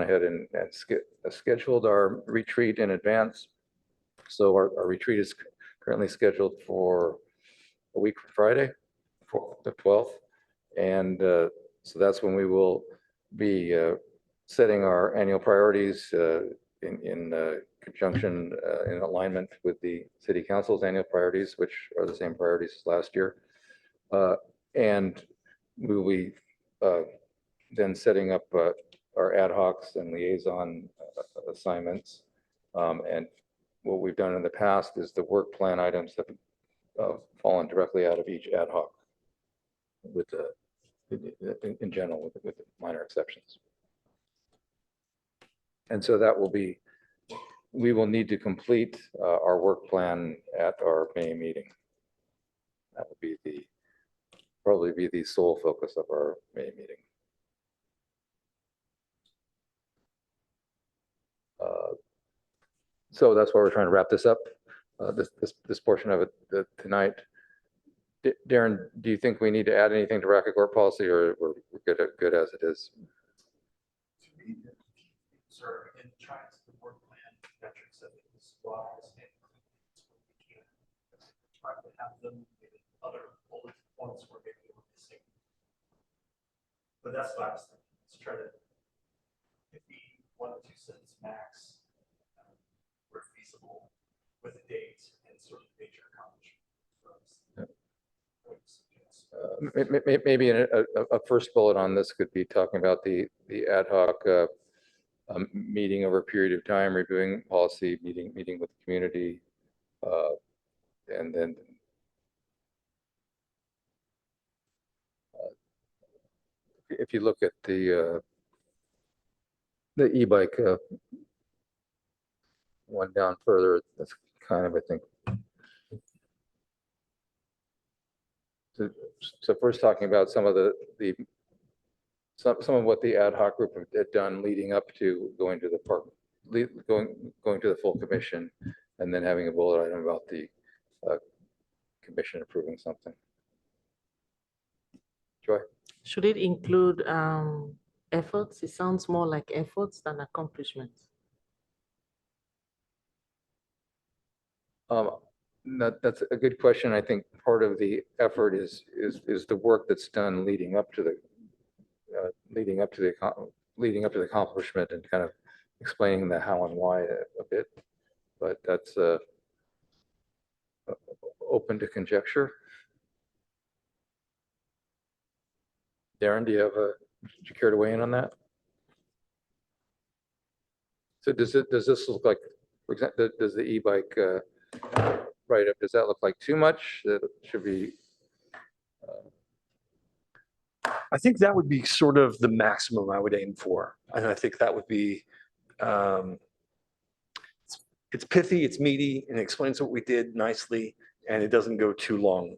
ahead and scheduled our retreat in advance. So our retreat is currently scheduled for a week from Friday, for the 12th. And so that's when we will be setting our annual priorities in conjunction, in alignment with the city council's annual priorities, which are the same priorities as last year. And we will be then setting up our ad hocs and liaison assignments. And what we've done in the past is the work plan items have fallen directly out of each ad hoc with in general, with minor exceptions. And so that will be, we will need to complete our work plan at our May meeting. That will be probably be the sole focus of our May meeting. So that's why we're trying to wrap this up, this portion of it tonight. Darren, do you think we need to add anything to racket court policy, or we're good as it is? To me, sir, again, trying to work plan metrics of it is wise and try to have them in other bullet points where maybe we're missing. But that's what I was thinking. Let's try to, if we 1 or 2 sentences max, where feasible, with a date and sort of major accomplishment. Maybe a first bullet on this could be talking about the ad hoc meeting over a period of time, reviewing policy, meeting with the community, and then if you look at the e-bike one down further, that's kind of, I think. So first talking about some of some of what the ad hoc group had done leading up to going to the park, going to the full commission, and then having a bullet item about the commission approving something. Joy? Should it include efforts? It sounds more like efforts than accomplishments. That's a good question. I think part of the effort is the work that's done leading up to the accomplishment and kind of explaining the how and why a bit, but that's open to conjecture. Darren, do you care to weigh in on that? So does this look like, for example, does the e-bike write-up, does that look like too much? That it should be. I think that would be sort of the maximum I would aim for. And I think that would be, it's pithy, it's meaty, and it explains what we did nicely, and it doesn't go too long.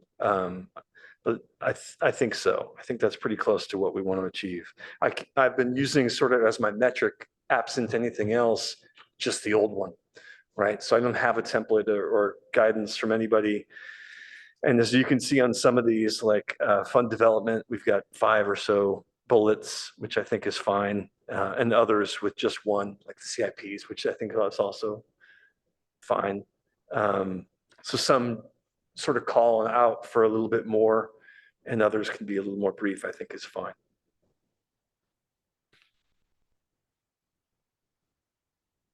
But I think so. I think that's pretty close to what we want to achieve. I've been using sort of as my metric, absent anything else, just the old one, right? So I don't have a template or guidance from anybody. And as you can see on some of these, like fund development, we've got 5 or so bullets, which I think is fine, and others with just one, like the CIPs, which I think is also fine. So some sort of call out for a little bit more, and others can be a little more brief, I think is fine.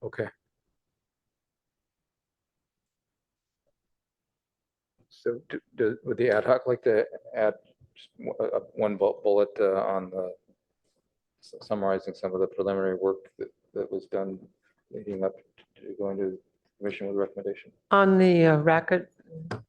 Okay. So would the ad hoc like to add just one bullet on the summarizing some of the preliminary work that was done leading up to going to commission with a recommendation? On the racket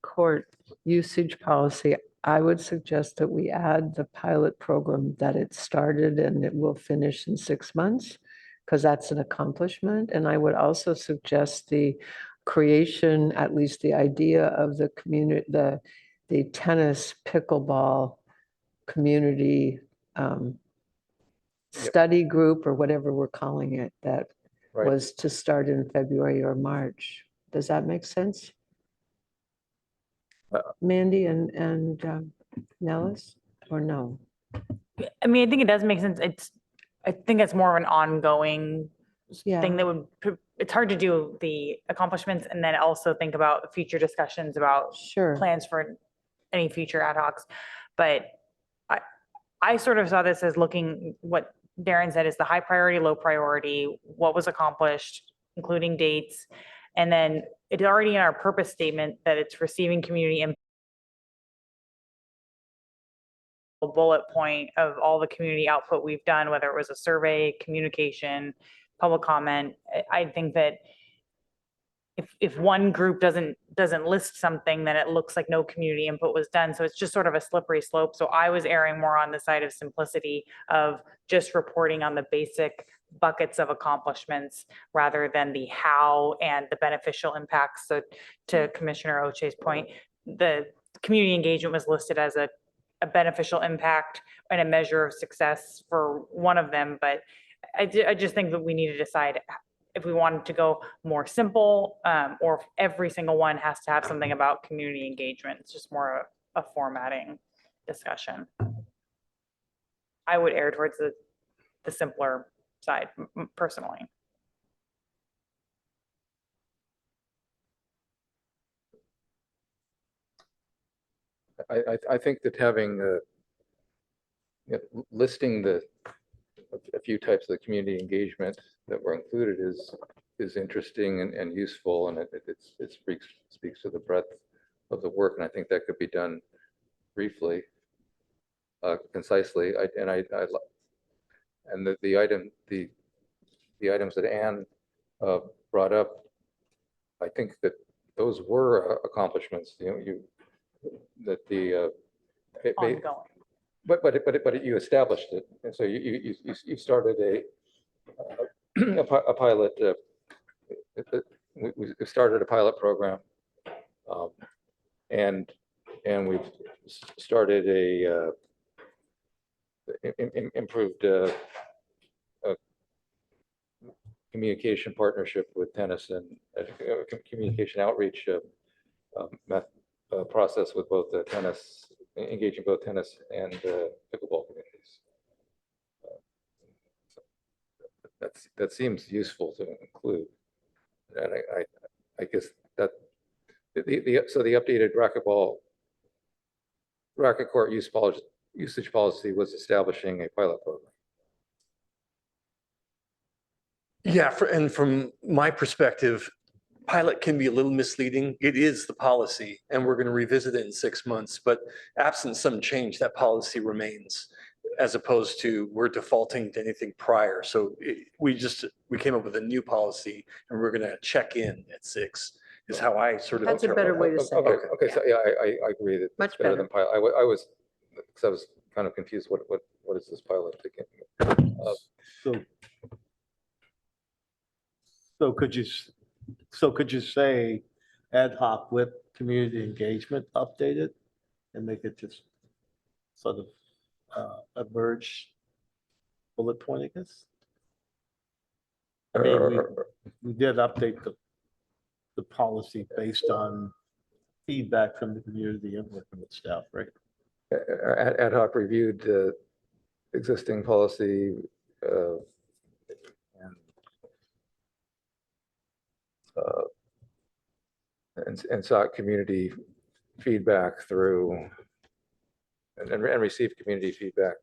court usage policy, I would suggest that we add the pilot program that it started and it will finish in 6 months, because that's an accomplishment. And I would also suggest the creation, at least the idea of the community, the tennis pickleball community study group, or whatever we're calling it, that Right. was to start in February or March. Does that make sense? Mandy and Nellis, or no? I mean, I think it does make sense. I think it's more of an ongoing Yeah. thing that it's hard to do the accomplishments and then also think about future discussions about Sure. plans for any future ad hocs. But I sort of saw this as looking, what Darren said is the high priority, low priority, what was accomplished, including dates. And then it's already in our purpose statement that it's receiving community input. Bullet point of all the community output we've done, whether it was a survey, communication, public comment. I think that if one group doesn't list something, then it looks like no community input was done. So it's just sort of a slippery slope. So I was erring more on the side of simplicity of just reporting on the basic buckets of accomplishments rather than the how and the beneficial impacts. So to Commissioner Oche's point, the community engagement was listed as a beneficial impact and a measure of success for one of them. But I just think that we need to decide if we wanted to go more simple, or if every single one has to have something about community engagement. It's just more a formatting discussion. I would err towards the simpler side personally. I think that having listing a few types of community engagement that were included is interesting and useful, and it speaks to the breadth of the work, and I think that could be done briefly, concisely. And the items that Anne brought up, I think that those were accomplishments. That the Ongoing. But you established it, and so you started a pilot. We started a pilot program, and we've started a improved communication partnership with tennis and communication outreach process with both the tennis, engaging both tennis and pickleball communities. That seems useful to include, and I guess that so the updated racket court usage policy was establishing a pilot program. Yeah, and from my perspective, pilot can be a little misleading. It is the policy, and we're going to revisit it in 6 months. But absent some change, that policy remains, as opposed to we're defaulting to anything prior. So we came up with a new policy, and we're going to check in at 6. Is how I sort of. That's a better way to say it. Okay, so yeah, I agree that Much it's better better. than pilot. I was kind of confused. What is this pilot again? So could you say ad hoc with community engagement updated and make it just sort of a merged bullet point, I guess? I mean, Or- we did update the policy based on feedback from the community and working with staff, right? Ad hoc reviewed the existing policy and uh, and sought community feedback through and received community feedback.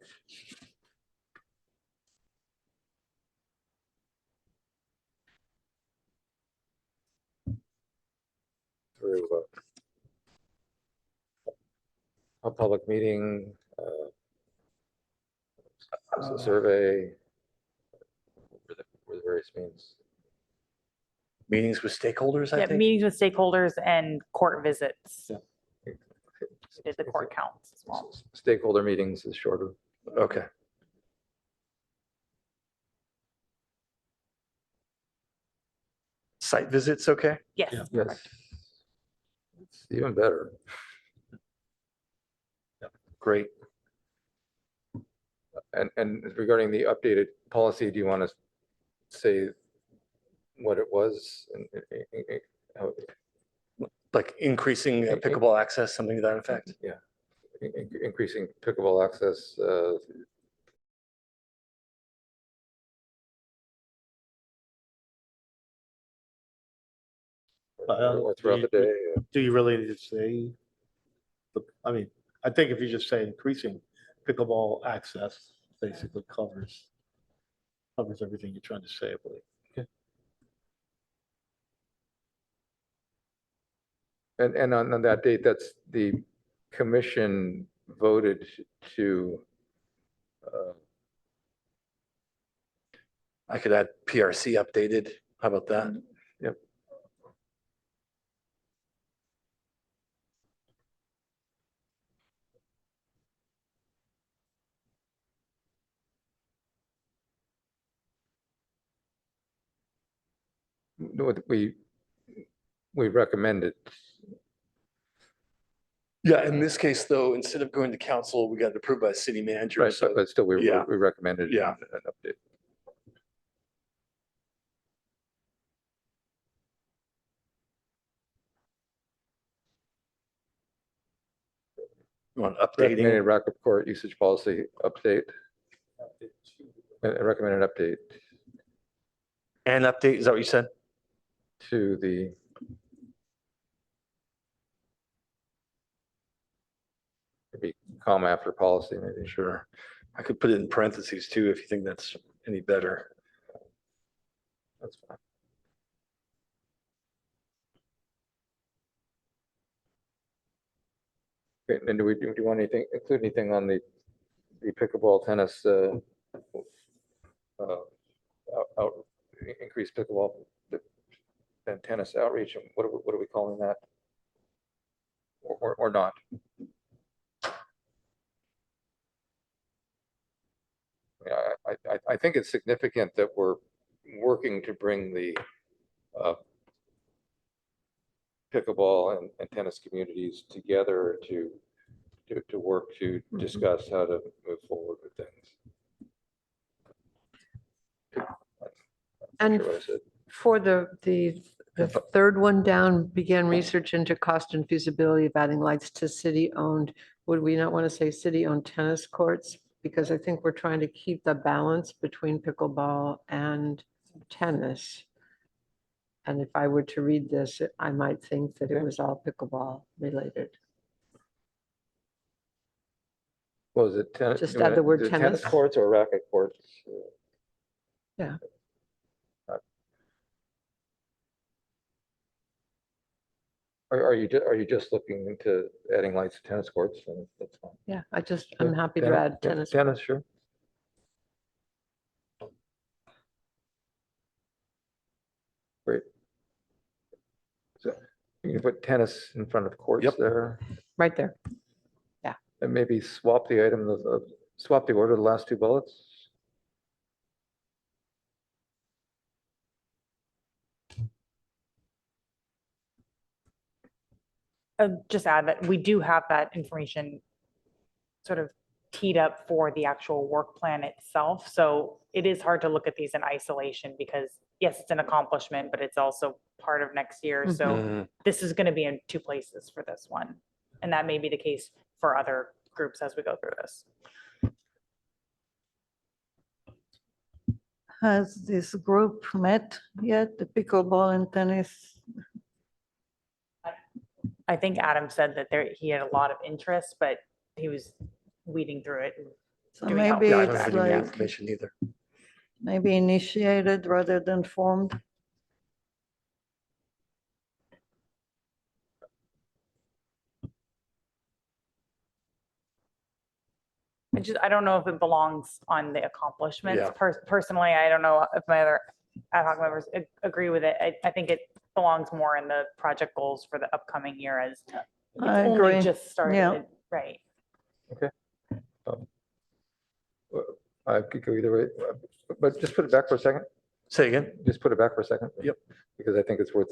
Through a public meeting, a survey, were the various means. Meetings with stakeholders, I Yeah, think. meetings with stakeholders and court visits. Yeah. We did the court counts as well. Stakeholder meetings is shorter. Okay. Site visits, okay? Yes. Yeah. Yes. It's even better. Great. And regarding the updated policy, do you want to say what it was? How- Like increasing pickleball access, something to that effect? Yeah, increasing pickleball access. Or throughout the day. Do you really need to say? I mean, I think if you just say increasing pickleball access, basically covers everything you're trying to say, I believe. And on that date, that's the commission voted to I could add PRC updated. How about that? Yep. What we recommended. Yeah, in this case, though, instead of going to council, we got it approved by the city manager. Right, So but still, we yeah. recommended Yeah. an update. you want Recommended updating, racket court usage policy update. Recommended update and update, is that what you said? to the maybe comma after policy, maybe. Sure. I could put it in parentheses too, if you think that's any better. That's fine. Okay, and do you want anything, include anything on the pickleball tennis, increased pickleball and tennis outreach? And what are we calling that? Or not? Yeah, I think it's significant that we're working to bring the pickleball and tennis communities together to work to discuss how to move forward with things. I'm And sure what I said. for the third one down, began research into cost and feasibility of adding lights to city-owned. Would we not want to say city-owned tennis courts? Because I think we're trying to keep the balance between pickleball and tennis. And if I were to read this, I might think that it was all pickleball related. What was it? Just add the word is it tennis. courts or racket courts? Yeah. Are you just looking into adding lights to tennis courts? And that's fine. Yeah, I'm happy to add tennis. Tennis, sure. Great. So you can put tennis in front of courts Yep. there, Right there. and maybe swap the item swap the order of the last two bullets. Just add that we do have that information sort of teed up for the actual work plan itself. So it is hard to look at these in isolation because yes, it's an accomplishment, but it's also part of next year. So Mhm. this is going to be in two places for this one. And that may be the case for other groups as we go through this. Has this group met yet, the pickleball and tennis? I think Adam said that he had a lot of interest, but he was weeding through it. So Do we help? maybe Yeah, I don't it's have any like, information either. maybe initiated rather than formed. I don't know if it belongs on the accomplishments. Yeah. Personally, I don't know if my other ad hoc members agree with it. I think it belongs more in the project goals for the upcoming year as it's I only agree. just started, Yeah. right? I could go either way, but just put it back for a second. Say again? Just put it back for a second. Yep. Because I think it's worth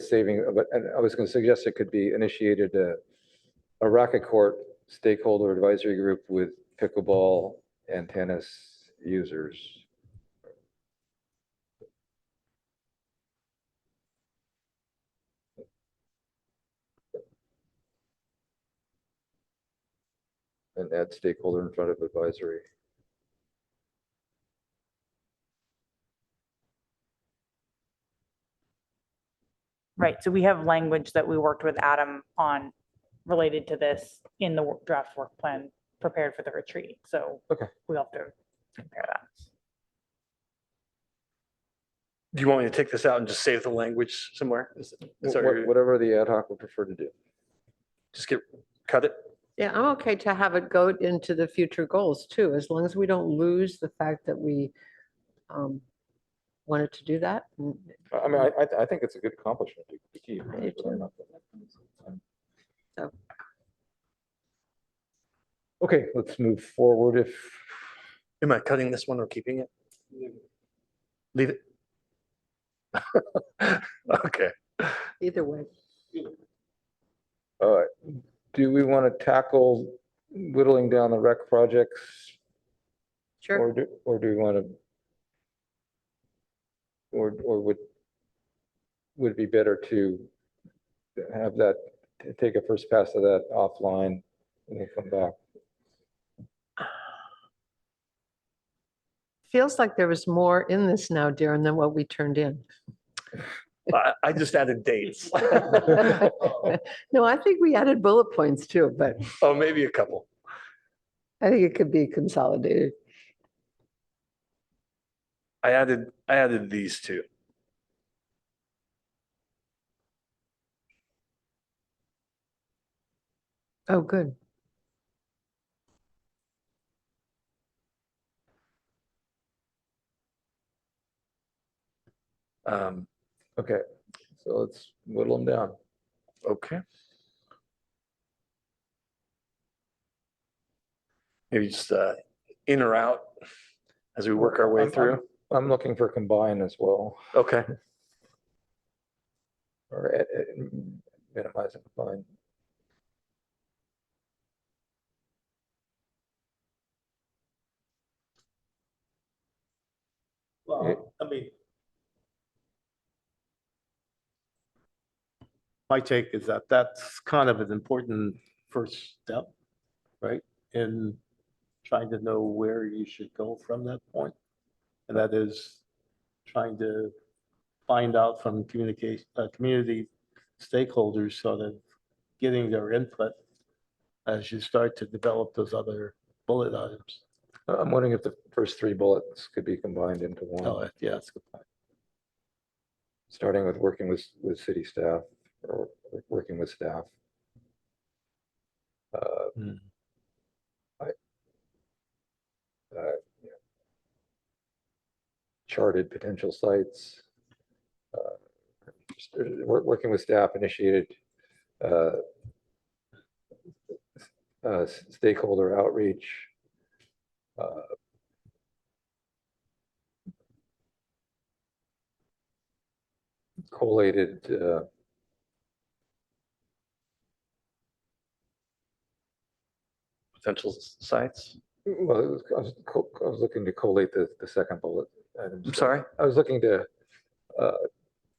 saving, but and I was going to suggest it could be initiated a racket court stakeholder advisory group with pickleball and tennis users. And add stakeholder in front of advisory. Right. So we have language that we worked with Adam on related to this in the draft work plan prepared for the retreat. So Okay. we'll have to compare that. Do you want me to take this out and just save the language somewhere? Is that what you're- Whatever the ad hoc would prefer to do. Just cut it? Yeah, I'm okay to have it go into the future goals too, as long as we don't lose the fact that we wanted to do that. I mean, I think it's a good accomplishment to keep. I do too. So. Okay, let's move forward if, Am I cutting this one or keeping it? Leave it? Okay. Either way. uh, do we want to tackle whittling down the rec projects? Sure. Or do we want to, or would it be better to have that, take a first pass of that offline and then come back? Feels like there was more in this now, Darren, than what we turned in. I just added dates. No, I think we added bullet points too, but Oh, maybe a couple. I think it could be consolidated. I added these two. Oh, good. Okay, so let's whittle them down. Okay. Maybe just in or out as we work our way through. I'm looking for combine as well, Okay. or minimize and combine. Well, I mean, my take is that that's kind of an important first step, right? In trying to know where you should go from that point. And that is trying to find out from communication, community stakeholders, sort of getting their input as you start to develop those other bullet items. I'm wondering if the first three bullets could be combined into one. Oh, yeah, that's a good point. Starting with working with city staff or working with staff. Hmm. Yeah. Charted potential sites. Working with staff initiated stakeholder outreach. Collated potential sites? Well, I was looking to collate the second bullet items. I'm sorry? I was looking to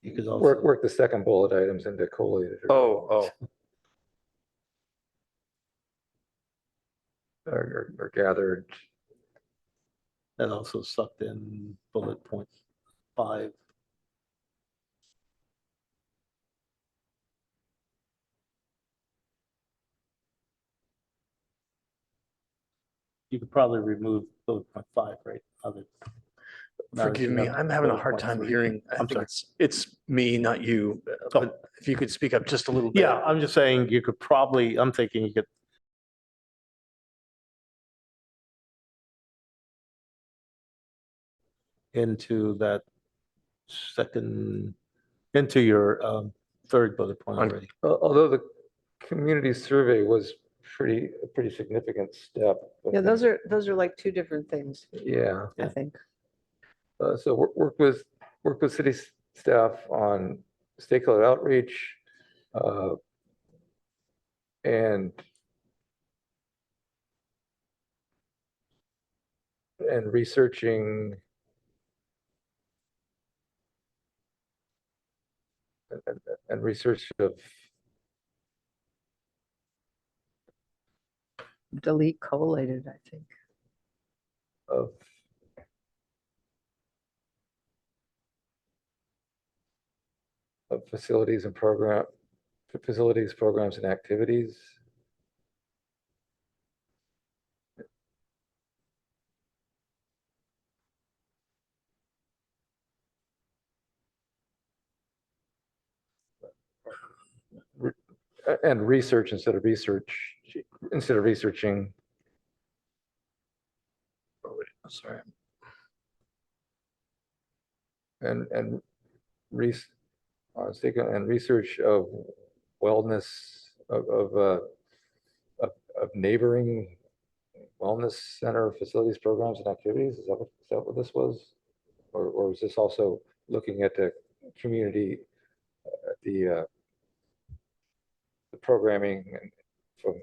You could also, work the second bullet items into collated. Oh, Or gathered. that also sucked in bullet point 5. You could probably remove bullet point 5, right? Other. now that forgive you me, have I'm having a bullet hard point time 3. hearing. I I'm think sorry. it's me, not you. But if you could speak up just a little bit. Yeah, I'm just saying you could probably, I'm thinking you could into that second, into your third bullet point On- already. Although the community survey was a pretty significant step. Yeah, those are like two different things, Yeah, I think. so work with city staff on stakeholder outreach, uh, and researching and research of Delete collated, I think. of facilities, programs, and activities. And research instead of researching. Oh, wait, sorry. And research of wellness of neighboring wellness center facilities, programs, and activities. Is that what this was? Or is this also looking at the community, the programming from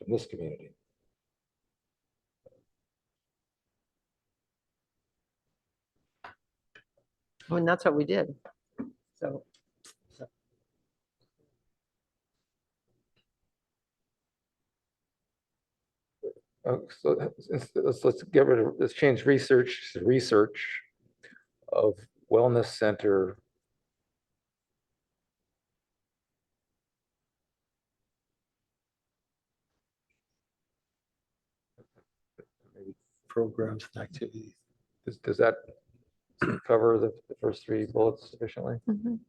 this community? I mean, that's what we did. So So let's change research to research of wellness center. Maybe Programs and activities. does that cover the first three bullets sufficiently? mhm.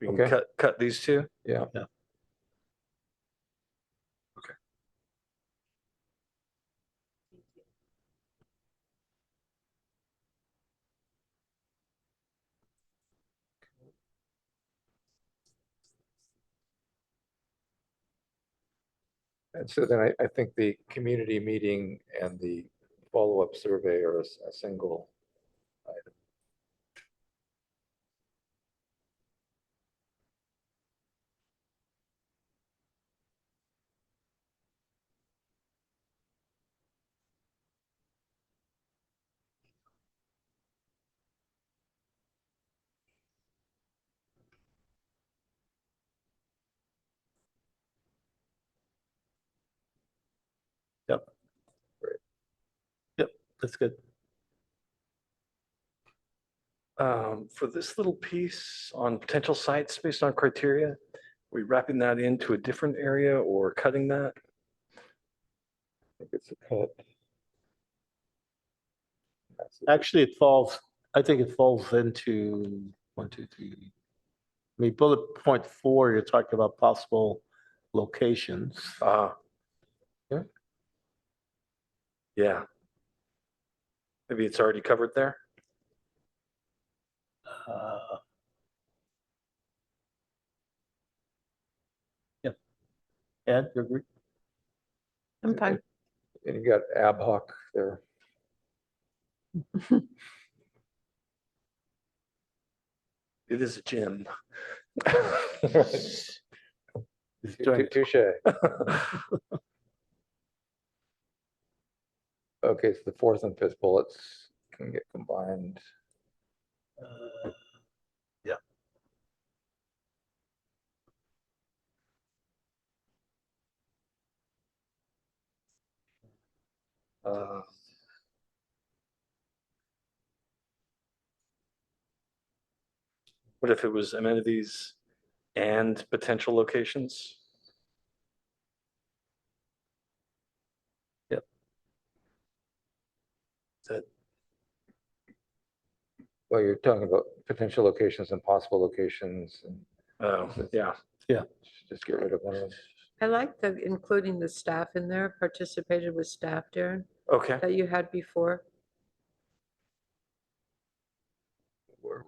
We can Okay. cut these two. Yeah. Yeah. Okay. And so then I think the community meeting and the follow-up survey are a single item. Yep. Great. Yep, that's good. For this little piece on potential sites based on criteria, are we wrapping that into a different area or cutting that? I think it's a cut. Actually, I think it falls into 1, 2, 3. I mean, bullet point 4, you're talking about possible locations. Yeah. Yeah. Maybe it's already covered there. Yep. Ed, you agree? I'm fine. And you got ad hoc there. It is a gym. Touche. Okay, so the fourth and fifth bullets can get combined. Yeah. Uh, What if it was amenities and potential locations? Yep. That, Well, you're talking about potential locations and possible locations, and oh, yeah. just get rid of one of them. I like the, including the staff in there, participated with staff, Darren, Okay. that you had before. Or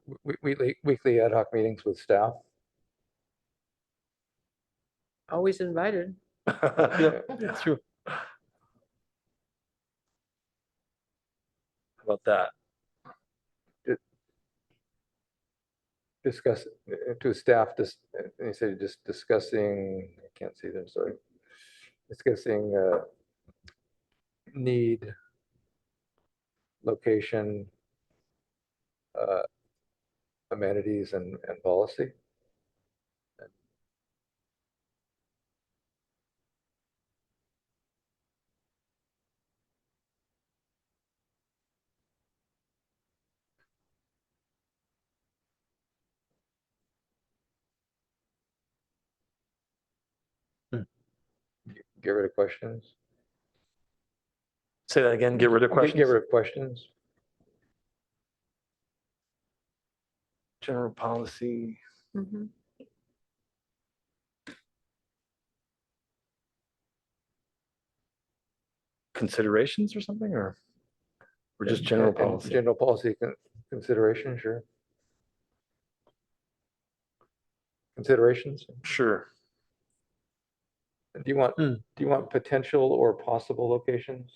weekly ad hoc meetings with staff. Always invited. Yeah, that's true. How about that? Discuss to staff, you say just discussing, I can't see them, sorry. Discussing need, location, amenities and policy. Get rid of questions. Say that again, get rid of questions? Get rid of questions. General policy. Mhm. Considerations or something, or just general And policy? General policy consideration, sure. Considerations. Sure. Do you want potential or possible locations?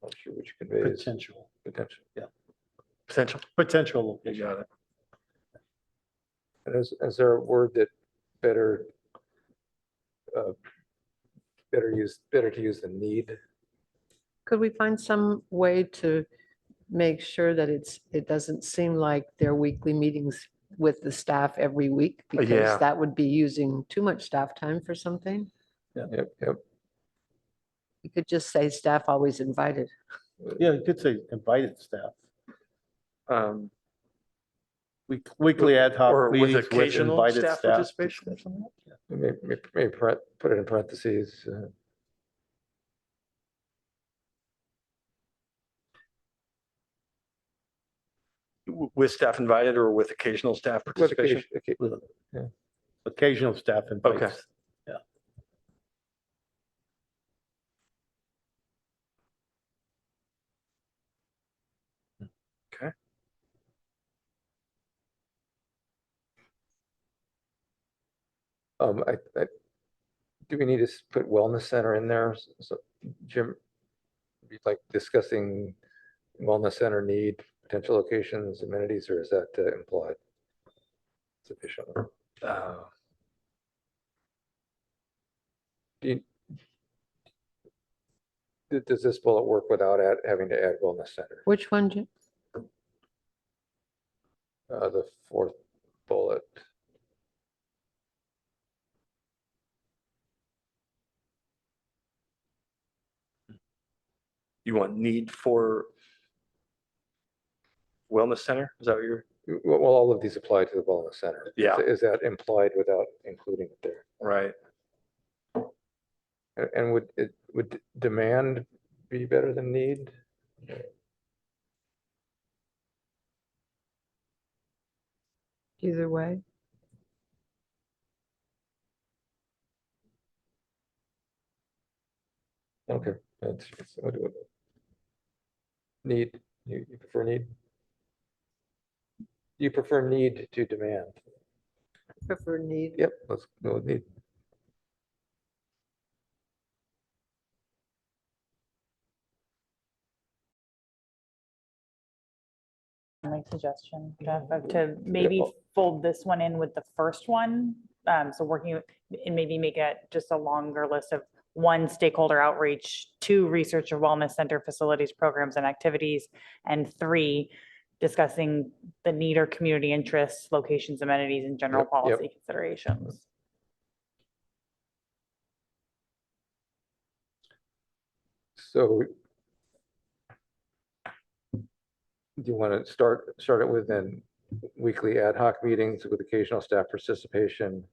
Not sure which conveys Potential, potential. Potential. potential You location. got it. And is there a word that better to use than need? Could we find some way to make sure that it doesn't seem like their weekly meetings with the staff every week? Yeah. Because that would be using too much staff time for something. Yep. You could just say staff always invited. Yeah, you could say invited staff. Um, Weekly ad hoc Or with meetings with occasional invited staff staff. participation or something? Maybe put it in parentheses. With staff invited or with occasional staff With participation? Occasional staff invites. Okay. Yeah. Okay. Do we need to put wellness center in there? So Jim, you'd like discussing wellness center need, potential locations, amenities, or is that implied sufficiently? Does this bullet work without having to add wellness center? Which one, Jim? The fourth bullet. You want need for wellness center? Is that what you're? Well, all of these apply to the wellness center. Yeah. Is that implied without including it there? Right. And would demand be better than need? Either way. Okay. Need, you prefer need? You prefer need to demand? Prefer need. Yep, let's go with need. My suggestion, Jeff, to maybe fold this one in with the first one. So working and maybe make it just a longer list of 1, stakeholder outreach, 2, research or wellness center facilities, programs and activities, and 3, discussing the need or community interests, locations, amenities, and general Yep, yep. policy considerations. So do you want to start it with then weekly ad hoc meetings with occasional staff participation?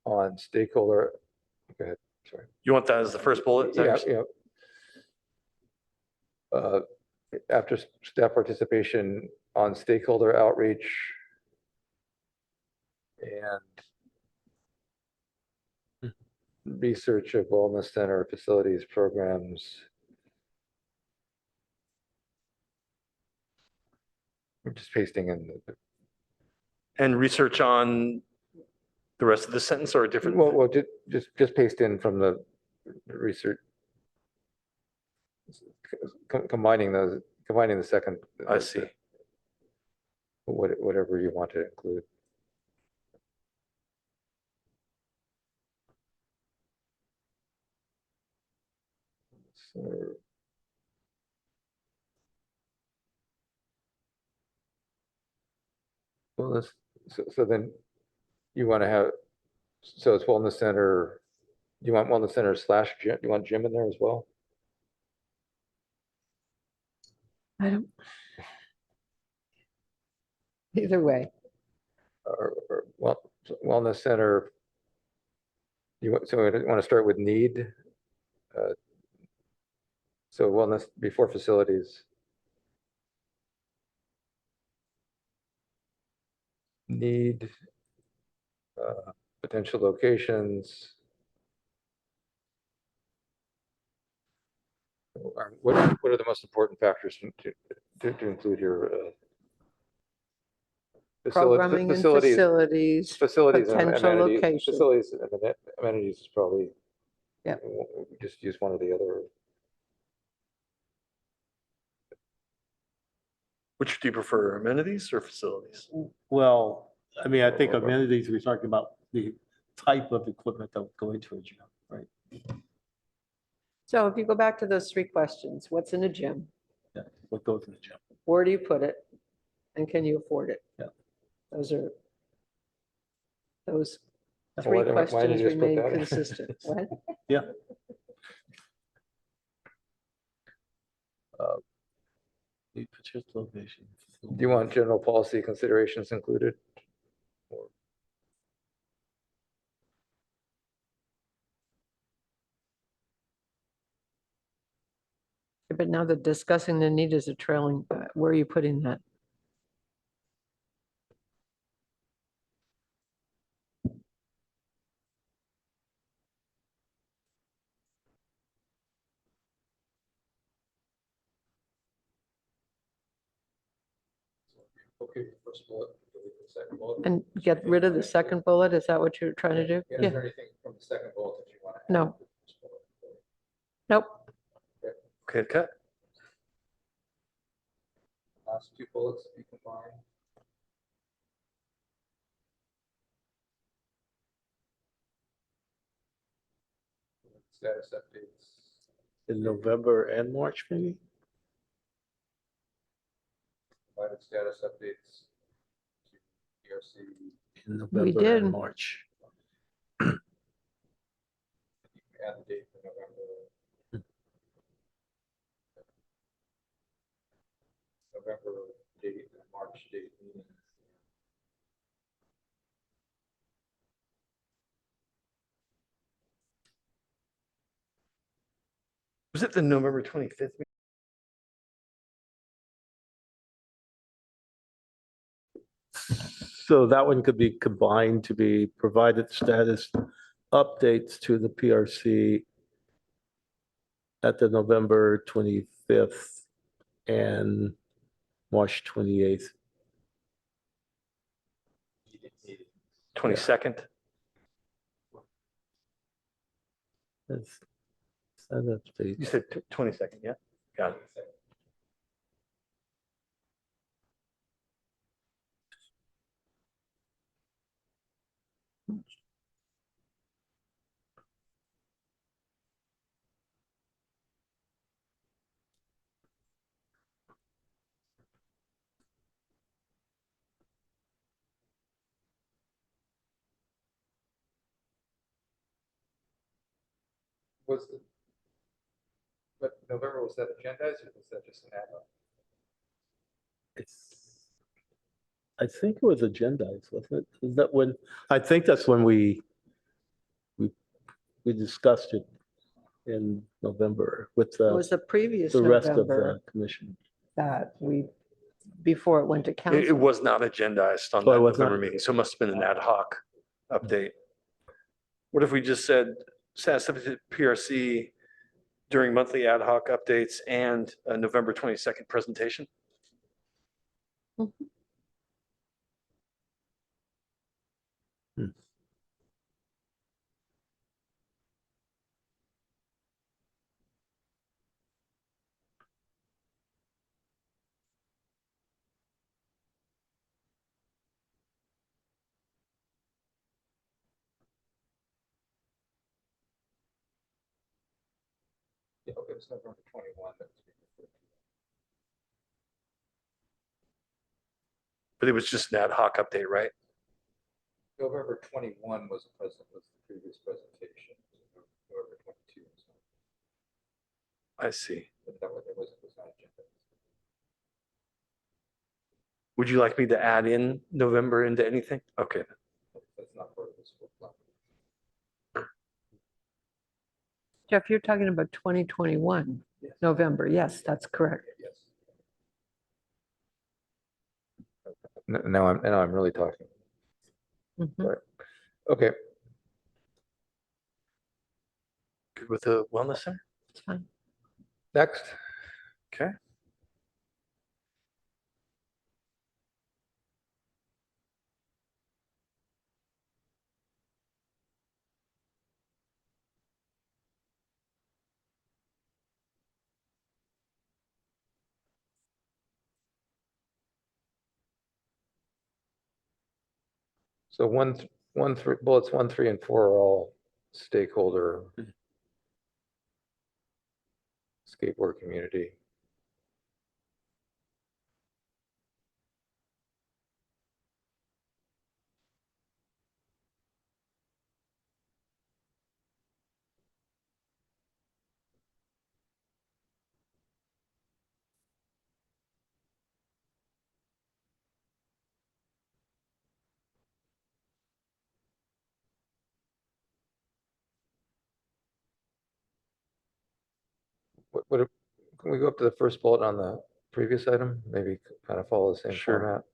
On stakeholder, go ahead, sorry. You want that as the first bullet? Is that what Yeah, you're saying? yeah. After staff participation on stakeholder outreach and research of wellness center facilities programs. I'm just pasting in the, And research on the rest of the sentence or a different? well, just paste in from the research. Combining the second. I see. Whatever you want to include. So, well, so then you want to have, so it's wellness center, you want wellness center / gym, you want gym in there as well? I don't. Either way. Or well, wellness center. So you want to start with need. So wellness before facilities. Need, potential locations. What are the most important factors to include here? Programming and facilities. Facilities and potential amenities. location. Facilities and amenities is probably. Yep. Just use one or the other. Which do you prefer, amenities or facilities? Well, I mean, I think amenities, we're talking about the type of equipment that would go into a gym, right? So if you go back to those 3 questions, what's in a gym? Yeah, what goes in the gym? Where do you put it? And can you afford it? Yeah. Those are those Why 3 did you questions just put remain that in? consistent. What? Yeah. Need purchase location. Do you want general policy considerations included? Or- But now that discussing the need is a trailing, where are you putting that? Okay, first bullet, delete the second bullet. And get rid of the second bullet? Is that what you're trying to do? Is Yeah. there anything from the second bullet that you want to? No. Nope. Okay, cut. Last 2 bullets be combined. Status updates. In November and March, maybe? Provided status updates to PRC. In November did. and March. Add the date for November. November date and March date meeting. Was it the November 25th? So that one could be combined to be provided status updates to the PRC at the November 25th and March 28th. 22nd? That's You said 22nd, yeah? Got it. Was the, but November, was that agendized or was that just an ad hoc? I think it was agendized, wasn't it? Is that when, I think that's when we discussed it in November with It was the previous the rest of November the commission. that before it went to It council. was not agendized on Oh, it that was not? November meeting, so it must have been an ad hoc update. What if we just said, status update PRC during monthly ad hoc updates and a November 22nd presentation? Yeah, okay, it's November 21. That was being referred to. But it was just an ad hoc update, right? November 21 was the previous presentation. November 22. I see. But that was not agendized. Would you like me to add in November into anything? Okay. That's not part of this full plan. Jeff, you're talking about 2021, Yes. November. Yes, that's correct. Yes. Now I'm really talking. Mhm. Right. Okay. Good with the wellness center? It's fine. Next. Okay. So bullets 1, 3, and 4 are all stakeholder skateboard community. Can we go up to the first bullet on the previous item? Maybe kind of follow the same Sure. format.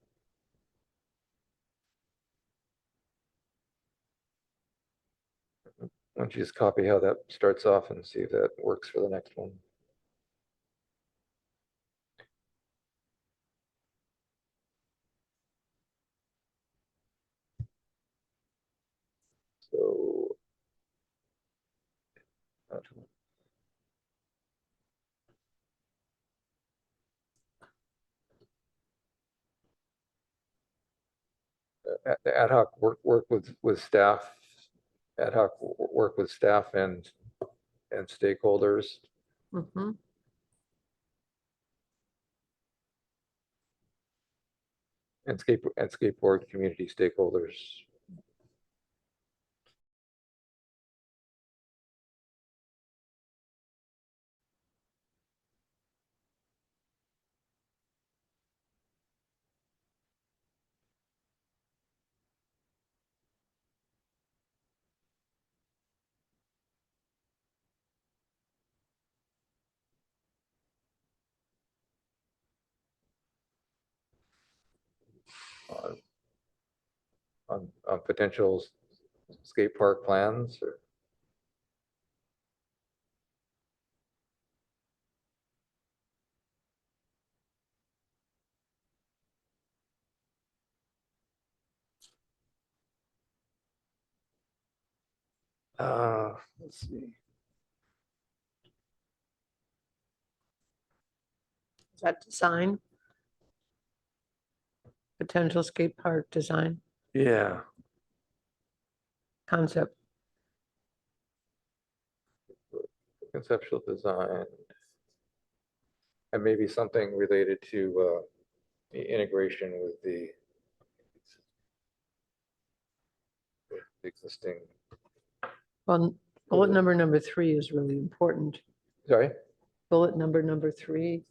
Why don't you just copy how that starts off and see if that works for the next one? So. The ad hoc work with staff, ad hoc work with staff and stakeholders. Mhm. And skateboard community stakeholders. On potential skate park plans or. Let's see. Is that design? Potential skate park design Yeah. concept. Conceptual design. And maybe something related to the integration with the existing, Well, bullet number 3 is really important. sorry? Bullet number 3.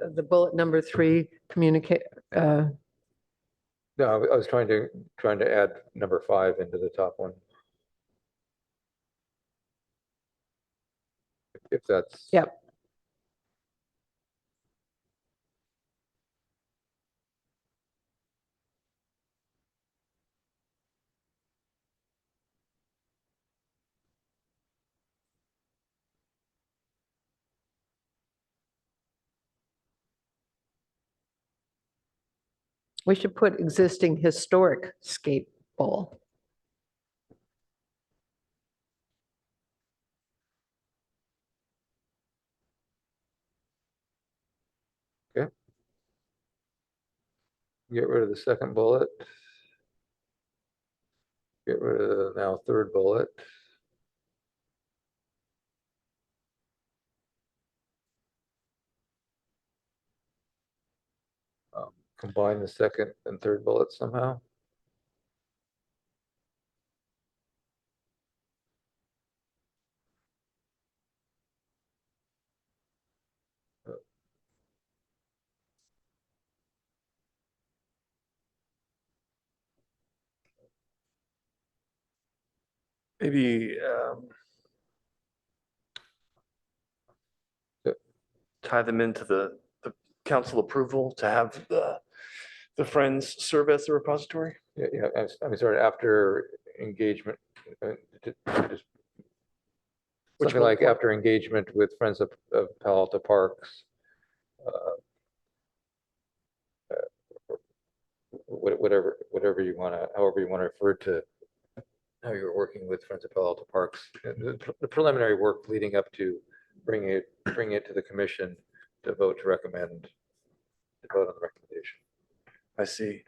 The bullet number 3, communicate, No, I was trying to add number 5 into the top one. If that's. Yep. We should put existing historic skate bowl. Get rid of the second bullet. Get rid of the now third bullet. Combine the second and third bullet somehow. Maybe tie them into the council approval to have the Friends serve as the repository. Yeah, I'm sorry, after engagement. Just Which something like bullet point? after engagement with Friends of Palo Alto Parks. Whatever you want to, however you want to refer to how you're working with Friends of Palo Alto Parks. The preliminary work leading up to bringing it to the commission to vote to recommend, to vote on the recommendation. I see.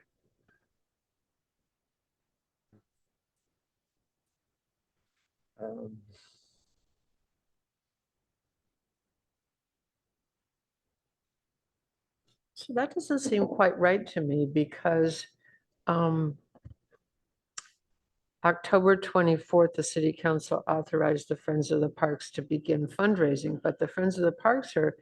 So that doesn't seem quite right to me because October 24th, the city council authorized the Friends of the Parks to begin fundraising, but the Friends of the Parks are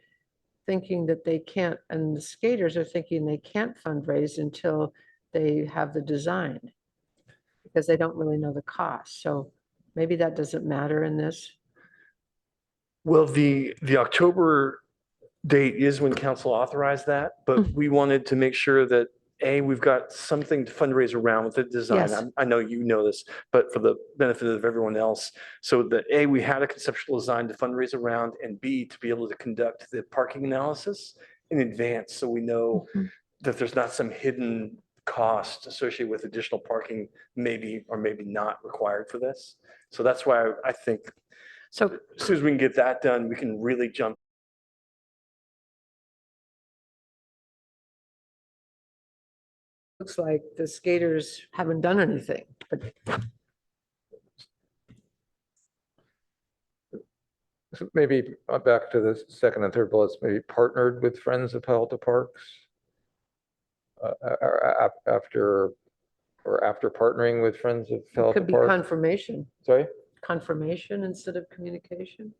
thinking that they can't, and the skaters are thinking they can't fundraise until they have the design because they don't really know the cost. So maybe that doesn't matter in this. Well, the October date is when council authorized that, but we wanted to make sure that we've got something to fundraise around with the design. Yes. I know you know this, but for the benefit of everyone else. So that we had a conceptual design to fundraise around, and B, to be able to conduct the parking analysis in advance. So we know that there's not some hidden cost associated with additional parking, maybe or maybe not required for this. So that's why I think So as soon as we can get that done, we can really jump. looks like the skaters haven't done anything, but So maybe back to the second and third bullets, maybe partnered with Friends of Palo Alto Parks. After partnering with Friends of Palo it Alto could be Parks. confirmation, Sorry? confirmation instead of communication.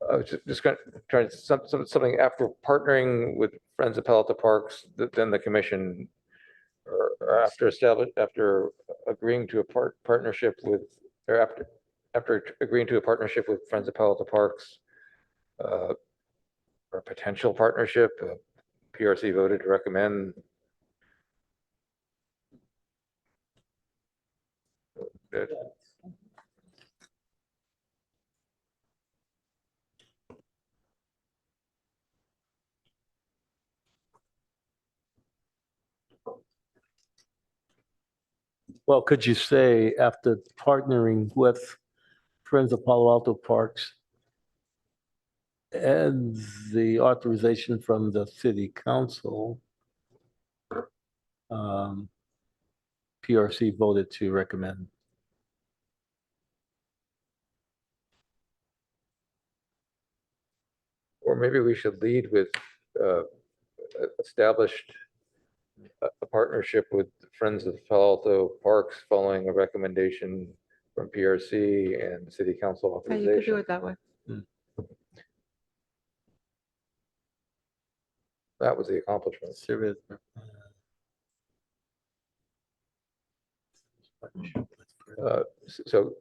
I was just trying to, something after partnering with Friends of Palo Alto Parks, then the commission, or after agreeing to a partnership with, or after agreeing to a partnership with Friends of Palo Alto Parks, or a potential partnership, PRC voted to recommend. that Well, could you say after partnering with Friends of Palo Alto Parks, And the authorization from the city council. PRC voted to recommend. Or maybe we should lead with established a partnership with Friends of Palo Alto Parks following a recommendation from PRC and city council Yeah, you could do authorization. it that way. That was the accomplishment. So,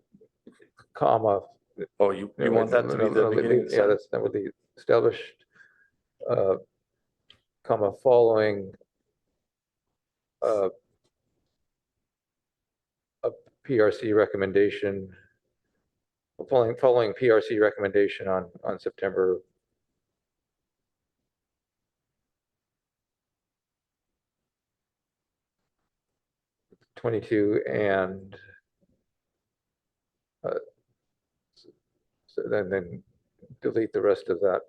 comma. Oh, you want that to be the beginning? of the Yeah, sentence? that would be established, comma, following a PRC recommendation, following PRC recommendation on September 22 and so then delete the rest of that.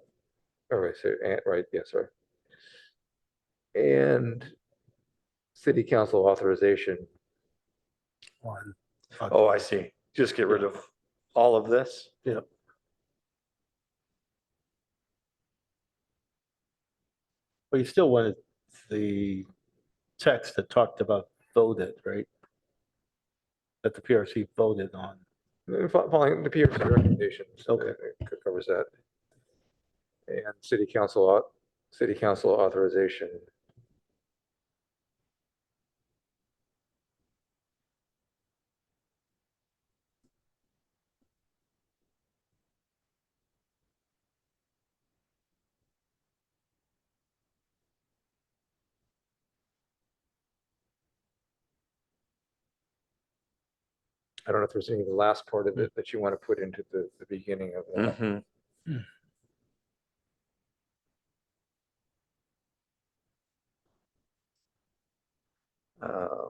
All right, so, right, yes, sorry. And city council authorization. Oh, I see. Just get rid of all of this? Yeah. But you still wanted the text that talked about voted, right? That the PRC voted on. Following the PRC recommendations. Okay. It covers that. And city council authorization. I don't know if there's any of the last part of it that you want to put into the beginning of that. Mm-hmm. Uh,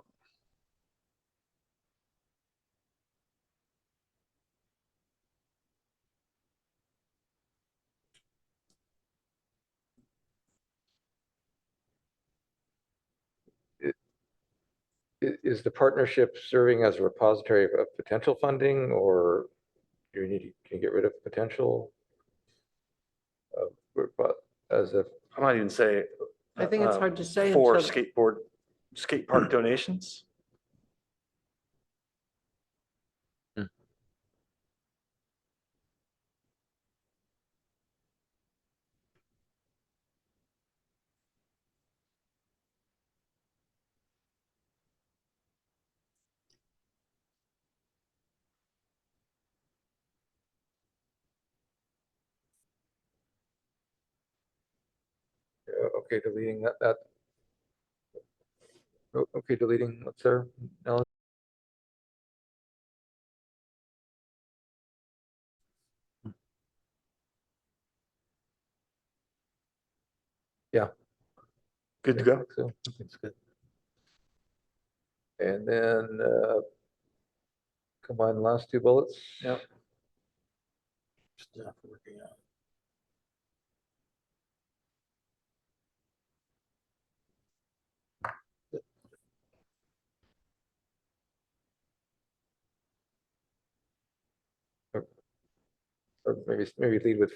Is the partnership serving as a repository of potential funding, or do you need can you get rid of potential? As a I might even say. I think it's hard to say For until- skate park donations. okay, deleting that. Okay, deleting what's there? Ellen? Yeah. Good to go. So, It's good. and then combine the last two bullets. Yeah. Staff working on. Or maybe lead with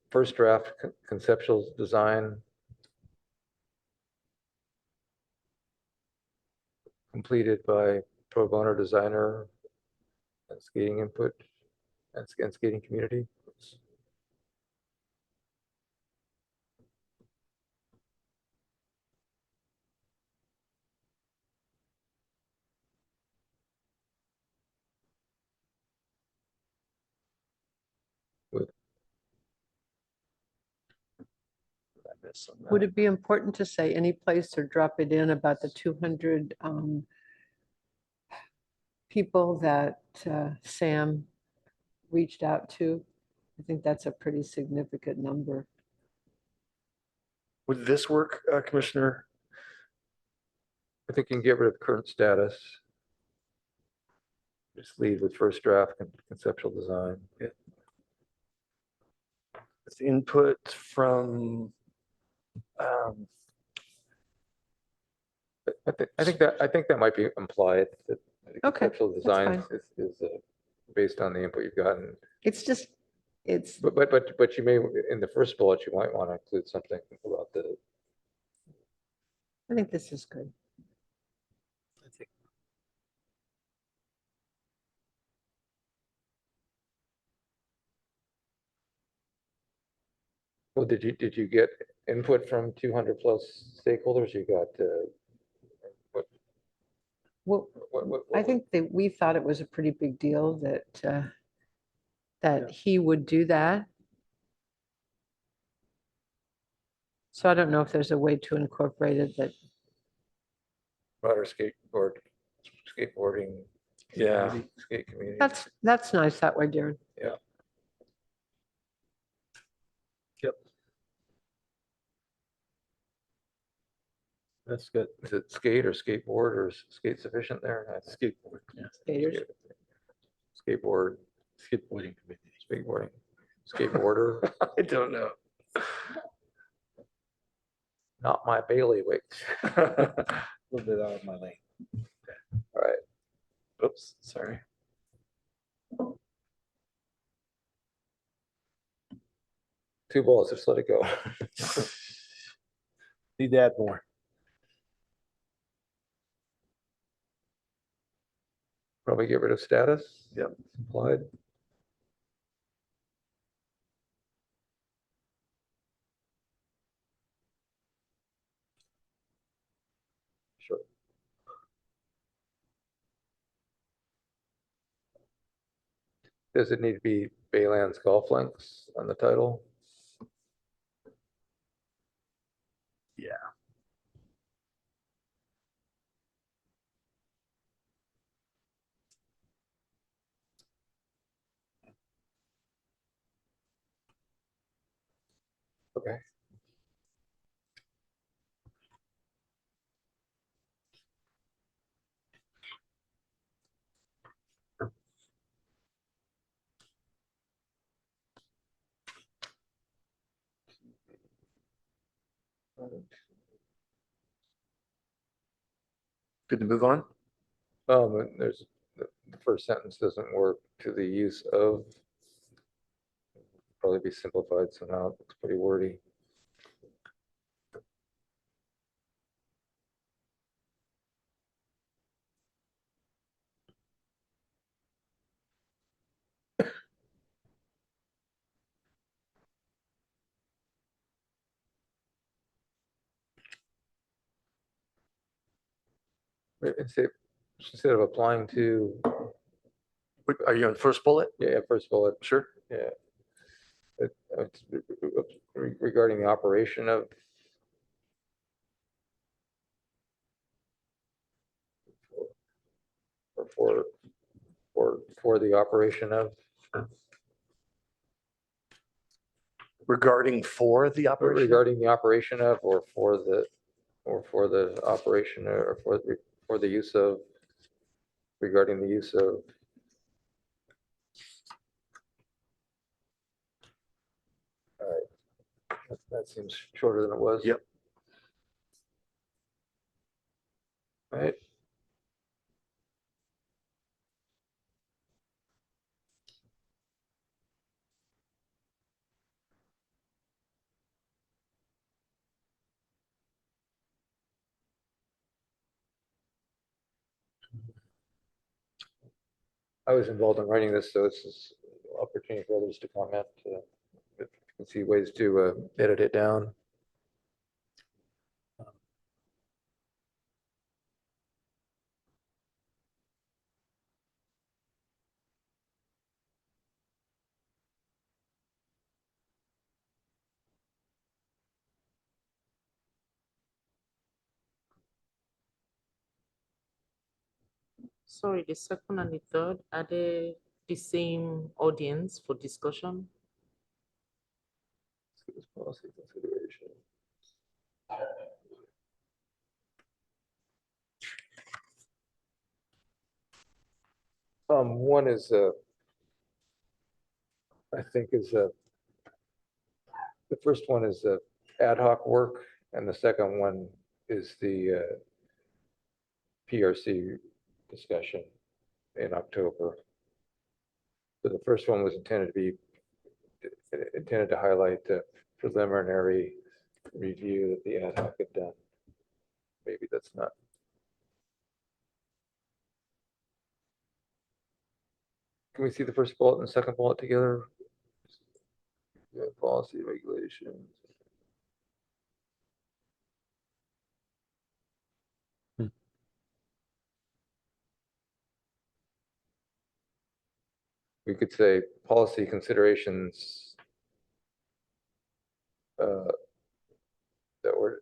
first draft conceptual design. Completed by pro bono designer and skating input and skating community. Would it be important to say any place or drop it in about the 200 people that Sam reached out to? I think that's a pretty significant number. Would this work, Commissioner? I think you can get rid of current status. Just lead with first draft conceptual design. Yeah. with input from, I think that might be implied, that the Okay, conceptual that's design fine. is based on the input you've gotten. It's just, it's, But you may, in the first bullet, you might want to include something about the, I think this is good. well, did you get input from 200 plus stakeholders? You got, Well, I think that we thought it was a pretty big deal that, that he would do that. So I don't know if there's a way to incorporate it that, broader skateboarding. yeah. Skate community. that's nice that way, Darren. Yeah. That's good. Is it skate or skateboard or is skate sufficient there? Skateboard, yeah. Skaters. Skateboard, Skateboarding community. skateboarding, skateboarder, I don't know. not my bailiwick. A little bit out of my lane. All right. Oops, sorry. Two bullets, just let it go. Need to add more. Probably get rid of status. Yep. Implied. Sure. Does it need to be Baylands Golf Links on the title? Yeah. Okay. Good to move on? There's, the first sentence doesn't work to the use of. Probably be simplified somehow. It's pretty wordy. Instead of applying to, Are you on first bullet? yeah, first bullet, Sure. yeah. It's regarding the operation of. Or for the operation of, Regarding for the operation? regarding the operation of, or for the operation, or for the use of, regarding the use of. All right, that seems shorter than it was. Yep. All right. I was involved in writing this, so it's just an opportunity for others to comment, if you can see ways to edit it down. Sorry, the second and the third, are they the same audience for discussion? Policy consideration. One is, I think is The first one is the ad hoc work, and the second one is the PRC discussion in October. So the first one was intended to highlight the preliminary review that the ad hoc had done. Maybe that's not. Can we see the first bullet and the second bullet together? Yeah, policy regulations. We could say policy considerations that we're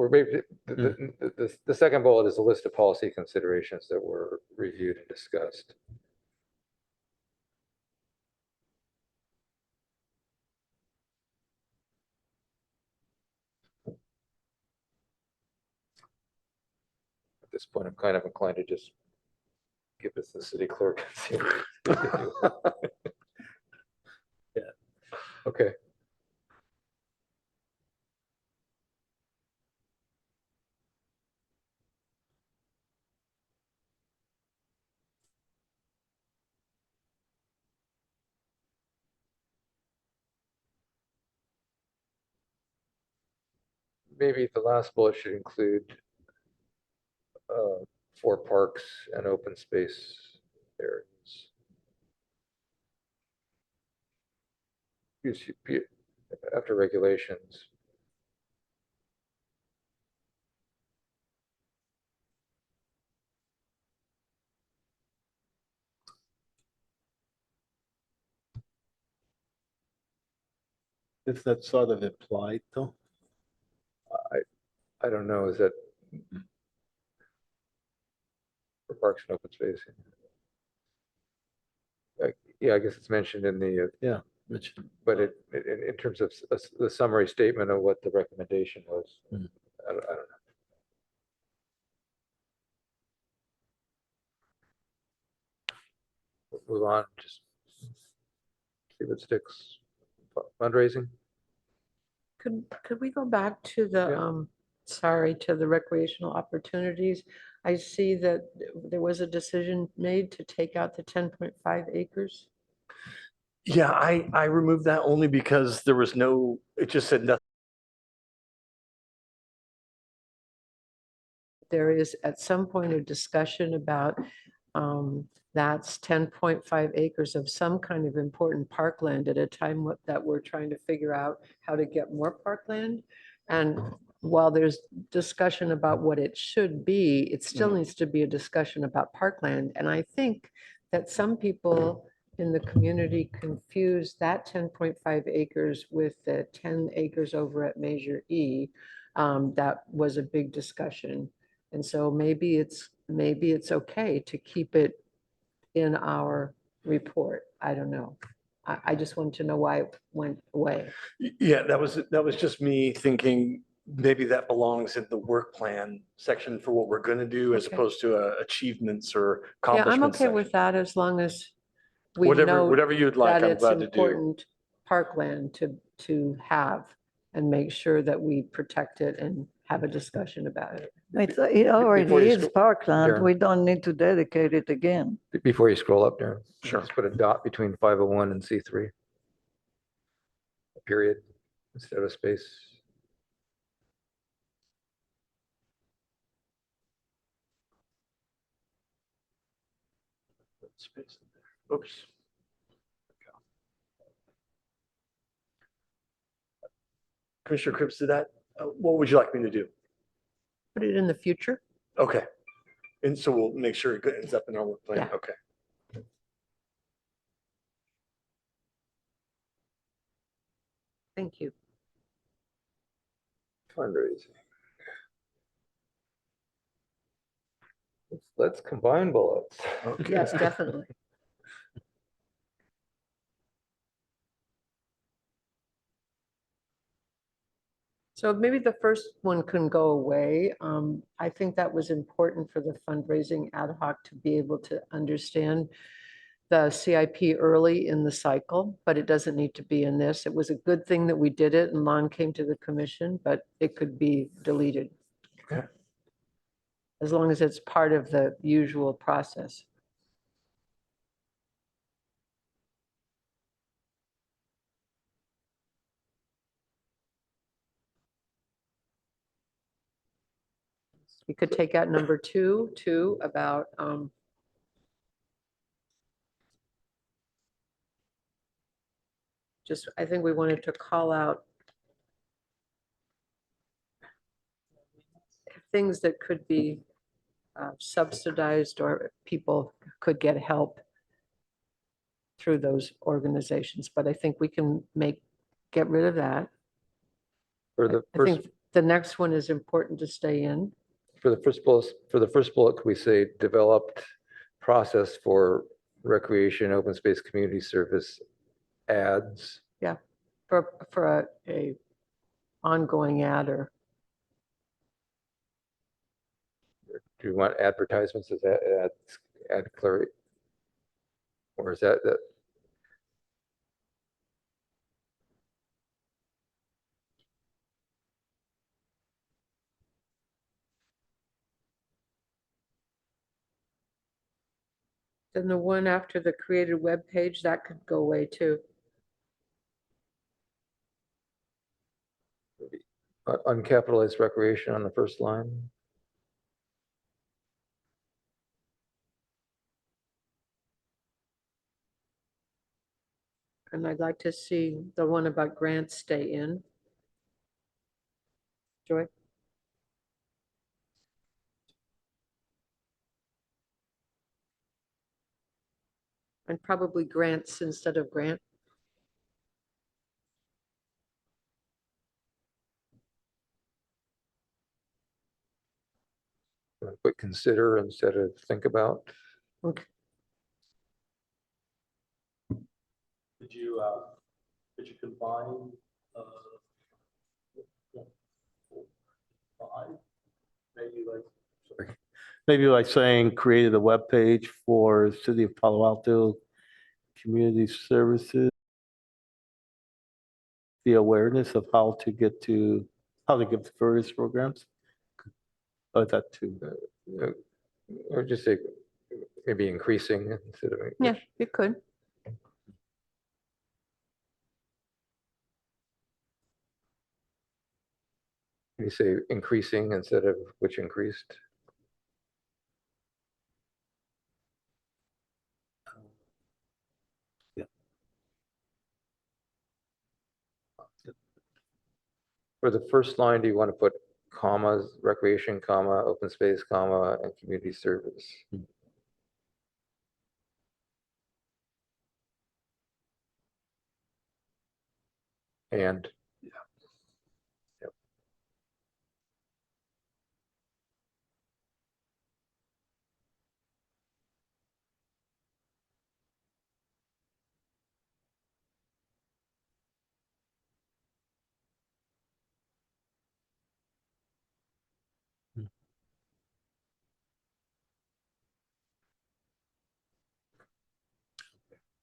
maybe, the second bullet is a list of policy considerations that were reviewed and discussed. At this point, I'm kind of inclined to just give this to the city clerk. And see what they do. Yeah. Okay. Maybe the last bullet should include 4 parks and open space areas. After regulations. Is that sort of implied though? I don't know, is that for parks and open space? Yeah, I guess it's mentioned in the, Which, but in terms of the summary statement of what the recommendation was, Mhm. I don't know. We'll move on, just see what sticks. Fundraising? Could we go back to the, Yeah. sorry, to the recreational opportunities? I see that there was a decision made to take out the 10.5 acres. Yeah, I removed that only because there was no, it just said nothing. There is at some point a discussion about that's 10.5 acres of some kind of important parkland at a time that we're trying to figure out how to get more parkland. And while there's discussion about what it should be, it still needs to be a discussion about parkland. And I think that some people in the community confuse that 10.5 acres with the 10 acres over at Measure E. That was a big discussion. And so maybe it's okay to keep it in our report. I don't know. I just wanted to know why it went away. Yeah, that was just me thinking maybe that belongs in the work plan section for what we're going to do as Okay. opposed to achievements or Yeah, I'm accomplishments. okay with that as long as we Whatever, know whatever you'd like, that I'm it's glad to do. important parkland to have and make sure that we protect it and have a discussion about it. It already Before you is scroll- parkland. Darren. We don't need to dedicate it again. Before you scroll up, Darren. Sure. Just put a dot between 501 and C3. A period instead of a space. Space in there. Oops. Commissioner Cripps, did that, what would you like me to do? Put it in the future. Okay. And so we'll make sure it ends up in our work plan. Yeah. Okay. Thank you. Fundraising. Let's combine bullets. Okay. Yes, definitely. So maybe the first one can go away. I think that was important for the fundraising ad hoc to be able to understand the CIP early in the cycle, but it doesn't need to be in this. It was a good thing that we did it and Lon came to the commission, but it could be deleted. Okay. As long as it's part of the usual process. We could take out number two about, just, I think we wanted to call out things that could be subsidized or people could get help through those organizations, but I think we can get rid of that. For the I first, think the next one is important to stay in. for the first bullet, could we say developed process for recreation, open space, community service ads? For a ongoing ad or, Do you want advertisements as ad clear? Or is that, then the one after the created web page, that could go away too. uncapitalized recreation on the first line? And I'd like to see the one about grants stay in. Joy? And probably grants instead of grant. But consider instead of think about? Okay. Did you combine, five? Maybe like saying created a web page for City of Palo Alto Community Services. The awareness of how to get to various programs. Oh, that too. Or just say maybe increasing instead of. Yeah, you could. You say increasing instead of which increased? For the first line, do you want to put commas, recreation, comma, open space, comma, and community service? And. Yep.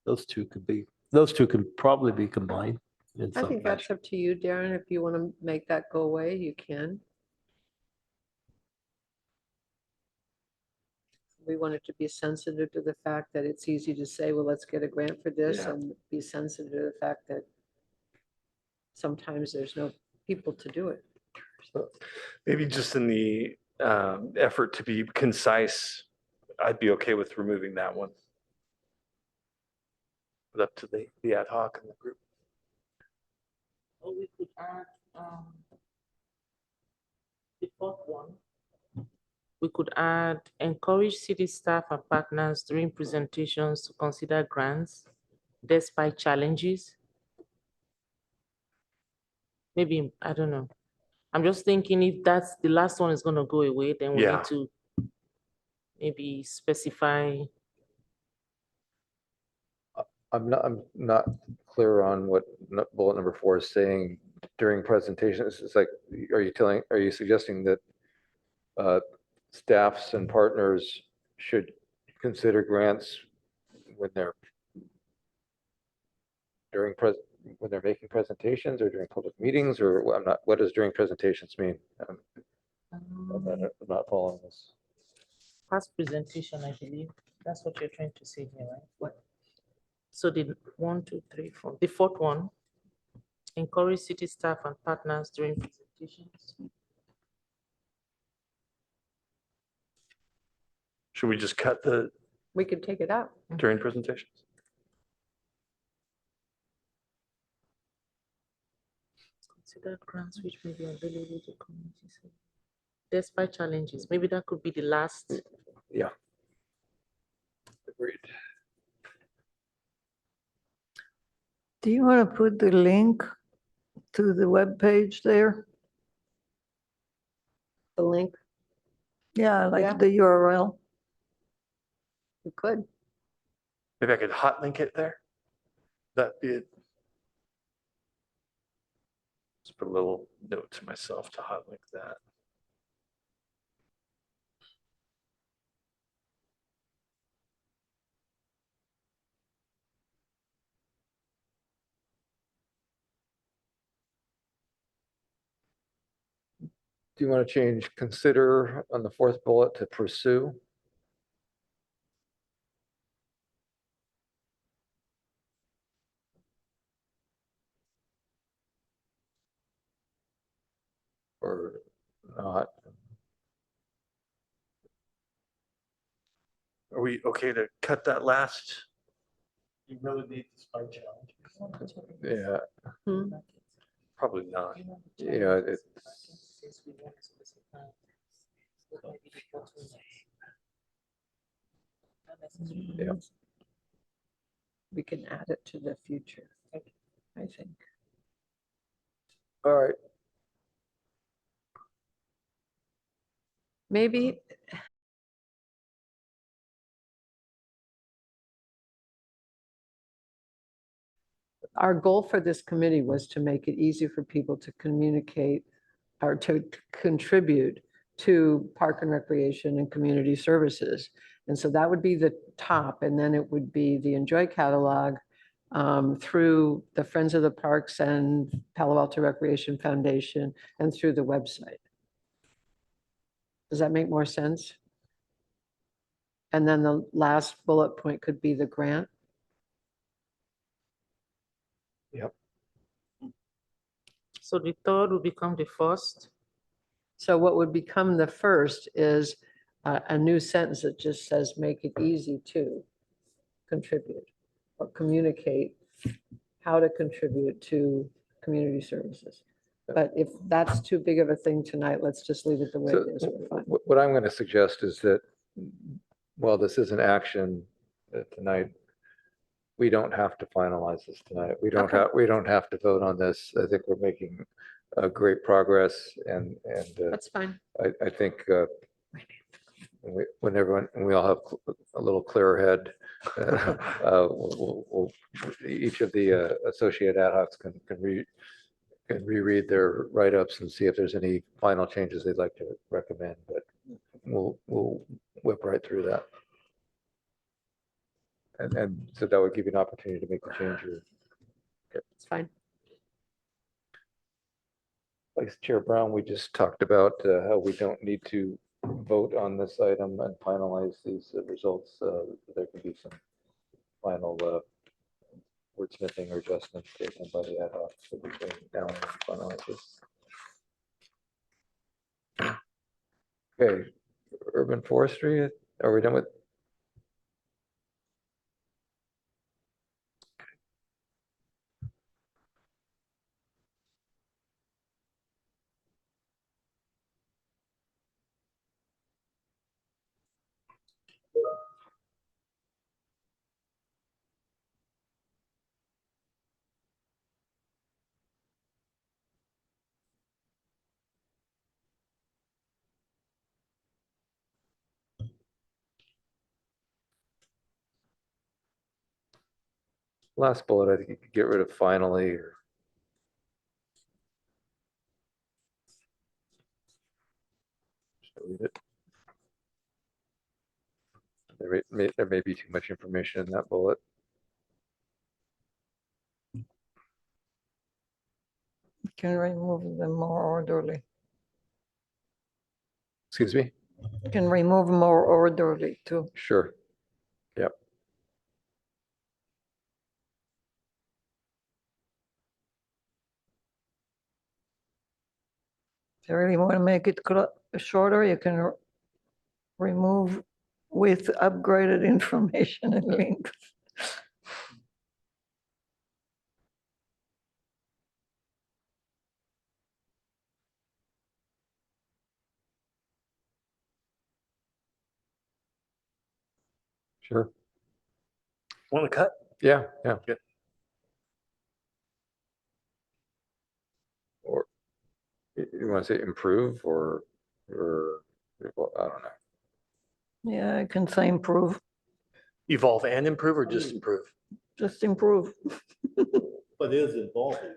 Those two could probably be combined. In I some think that's fashion. up to you, Darren. If you want to make that go away, you can. We wanted to be sensitive to the fact that it's easy to say, well, let's get a grant for this, Yeah. and be sensitive to the fact that sometimes there's no people to do it. So maybe just in the effort to be concise, I'd be okay with removing that one. But up to the ad hoc and the group. Or we could add the fourth one. We could add encourage city staff and partners during presentations to consider grants despite challenges. Maybe, I don't know. I'm just thinking if that's the last one is going to go away, then we Yeah. need to maybe specify. I'm not clear on what bullet number 4 is saying during presentations. It's like, are you suggesting that staffs and partners should consider grants when they're when they're making presentations or during public meetings, or I'm not, what does during presentations mean? I'm not following this. Past presentation, I believe. That's what you're trying to say here, right? What? So the 1, 2, 3, 4, the fourth one, encourage city staff and partners during presentations. Should we just cut the We could take it out. during presentations? Consider grants which may be available to communities. Despite challenges, maybe that could be the last. Yeah. Agreed. Do you want to put the link to the web page there? The link, Yeah, Yeah. like the URL. we could. Maybe I could hot link it there. That'd be it. Just put a little note to myself to hot link that. Do you want to change consider on the fourth bullet to pursue? Or not? Are we okay to cut that last? You really need this by challenge. Yeah, Probably not. yeah, it's, yeah. We can add it to the future, I think. All right. Maybe our goal for this committee was to make it easy for people to communicate or to contribute to park and recreation and community services. And so that would be the top, and then it would be the Enjoy catalog through the Friends of the Parks and Palo Alto Recreation Foundation and through the website. Does that make more sense? And then the last bullet point could be the grant. So the third will become the first. So what would become the first is a new sentence that just says, make it easy to contribute or communicate how to contribute to community services. But if that's too big of a thing tonight, let's just leave it the way So it is. We're fine. what I'm going to suggest is that while this is an action tonight, we don't have to finalize this tonight. We don't Okay. have, we don't have to vote on this. I think we're making great progress, and That's fine. I think when everyone, when we all have a little clearer head, each of the associate ad hocs can reread their write-ups and see if there's any final changes they'd like to recommend, but we'll whip right through that. And so that would give you an opportunity to make the change. It's fine. Vice Chair Brown, we just talked about how we don't need to vote on this item and finalize these results. There could be some final wordsmithing or adjustments taken by the ad hoc between now and finalize this. Okay, urban forestry, are we done with? Last bullet, I think you could get rid of finally, or just delete it. There there may be too much information in that bullet. Can remove them more orderly. Excuse me? Can remove more orderly too. Sure. Yep. If you really want to make it shorter, you can remove with upgraded information and links. Sure. Want to cut? Yeah, yeah. Good. Or you want to say improve or, well, I don't know. Yeah, I can say improve, Evolve and improve or just improve? just improve. But it is evolving.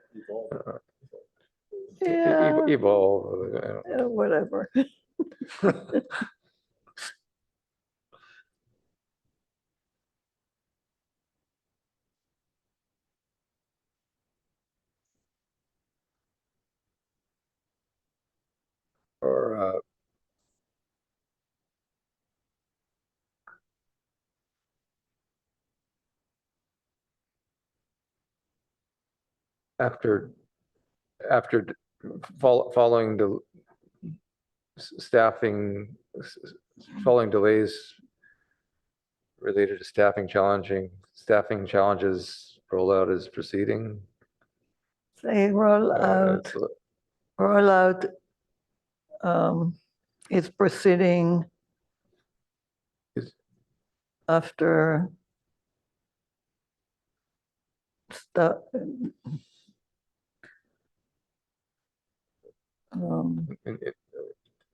Yeah, Evolve. whatever. Or after following the staffing, following delays related to staffing challenges, rollout is proceeding. Say roll out, It's- roll out is proceeding Is- after stuff.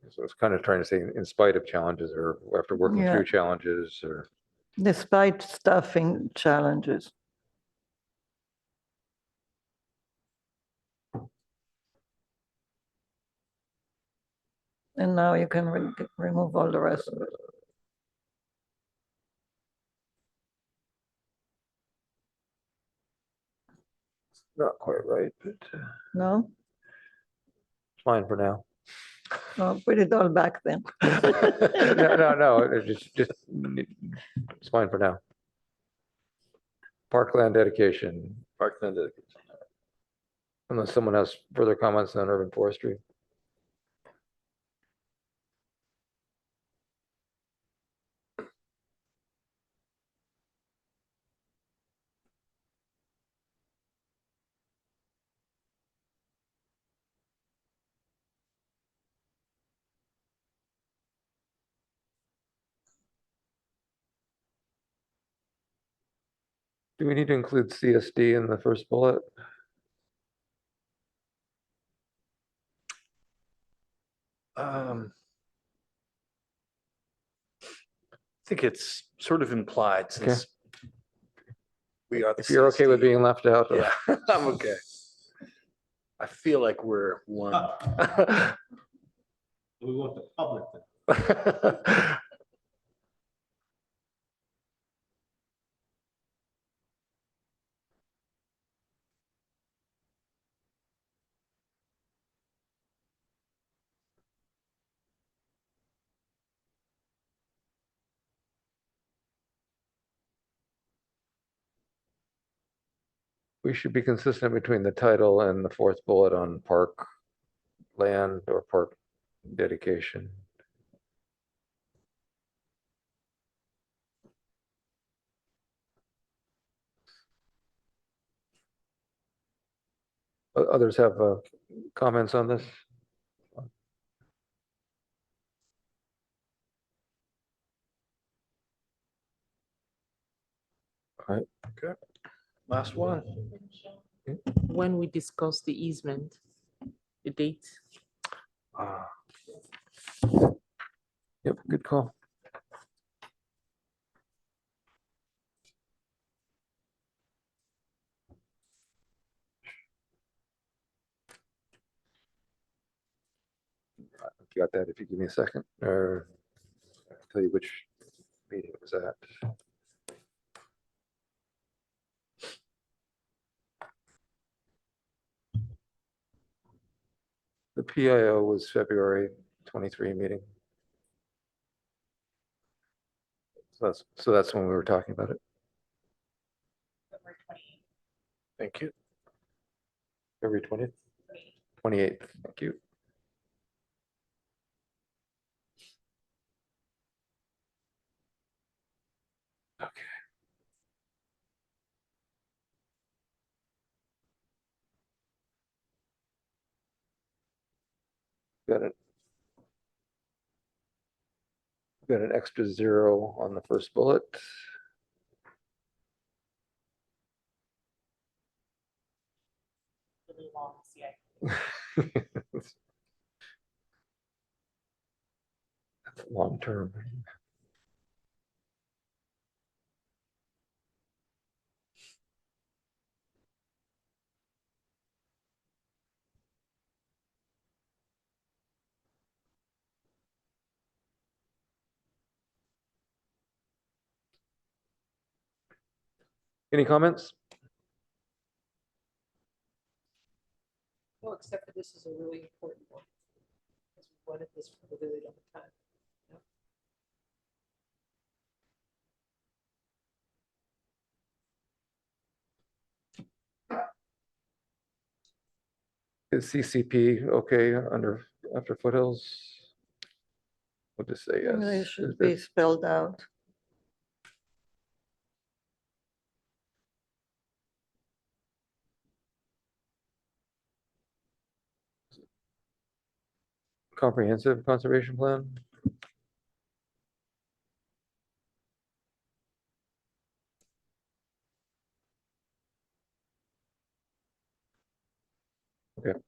So it's kind of trying to say in spite of challenges or after working Yeah. through challenges or. Despite staffing challenges. And now you can remove all the rest of it. Not quite right, but No? it's fine for now. I'll put it all back then. No, it's just, it's fine for now. Parkland dedication. Parkland dedication. Unless someone has further comments on urban forestry. Do we need to include CSD in the first bullet? I think it's sort of implied since we are the If you're okay with CSD. being left out. Yeah, I'm okay. I feel like we're one. We want the public to. We should be consistent between the title and the fourth bullet on park land or park dedication. Others have comments on this? All right. Okay. Last one. When we discuss the easement, the date. Yep, good call. Got that if you give me a second, or I'll tell you which meeting was that? The PIO was February 23 meeting. So that's when we were talking about it. Thank you. February 20th? 28th, thank you. Okay. Got it. Got an extra 0 on the first bullet. That's long term. Any comments? Well, except for this is a really important one. Because we wanted this for a really long time. Is CCP okay after Foothills? We'll just say yes. It should be spelled out. Comprehensive conservation plan? Okay.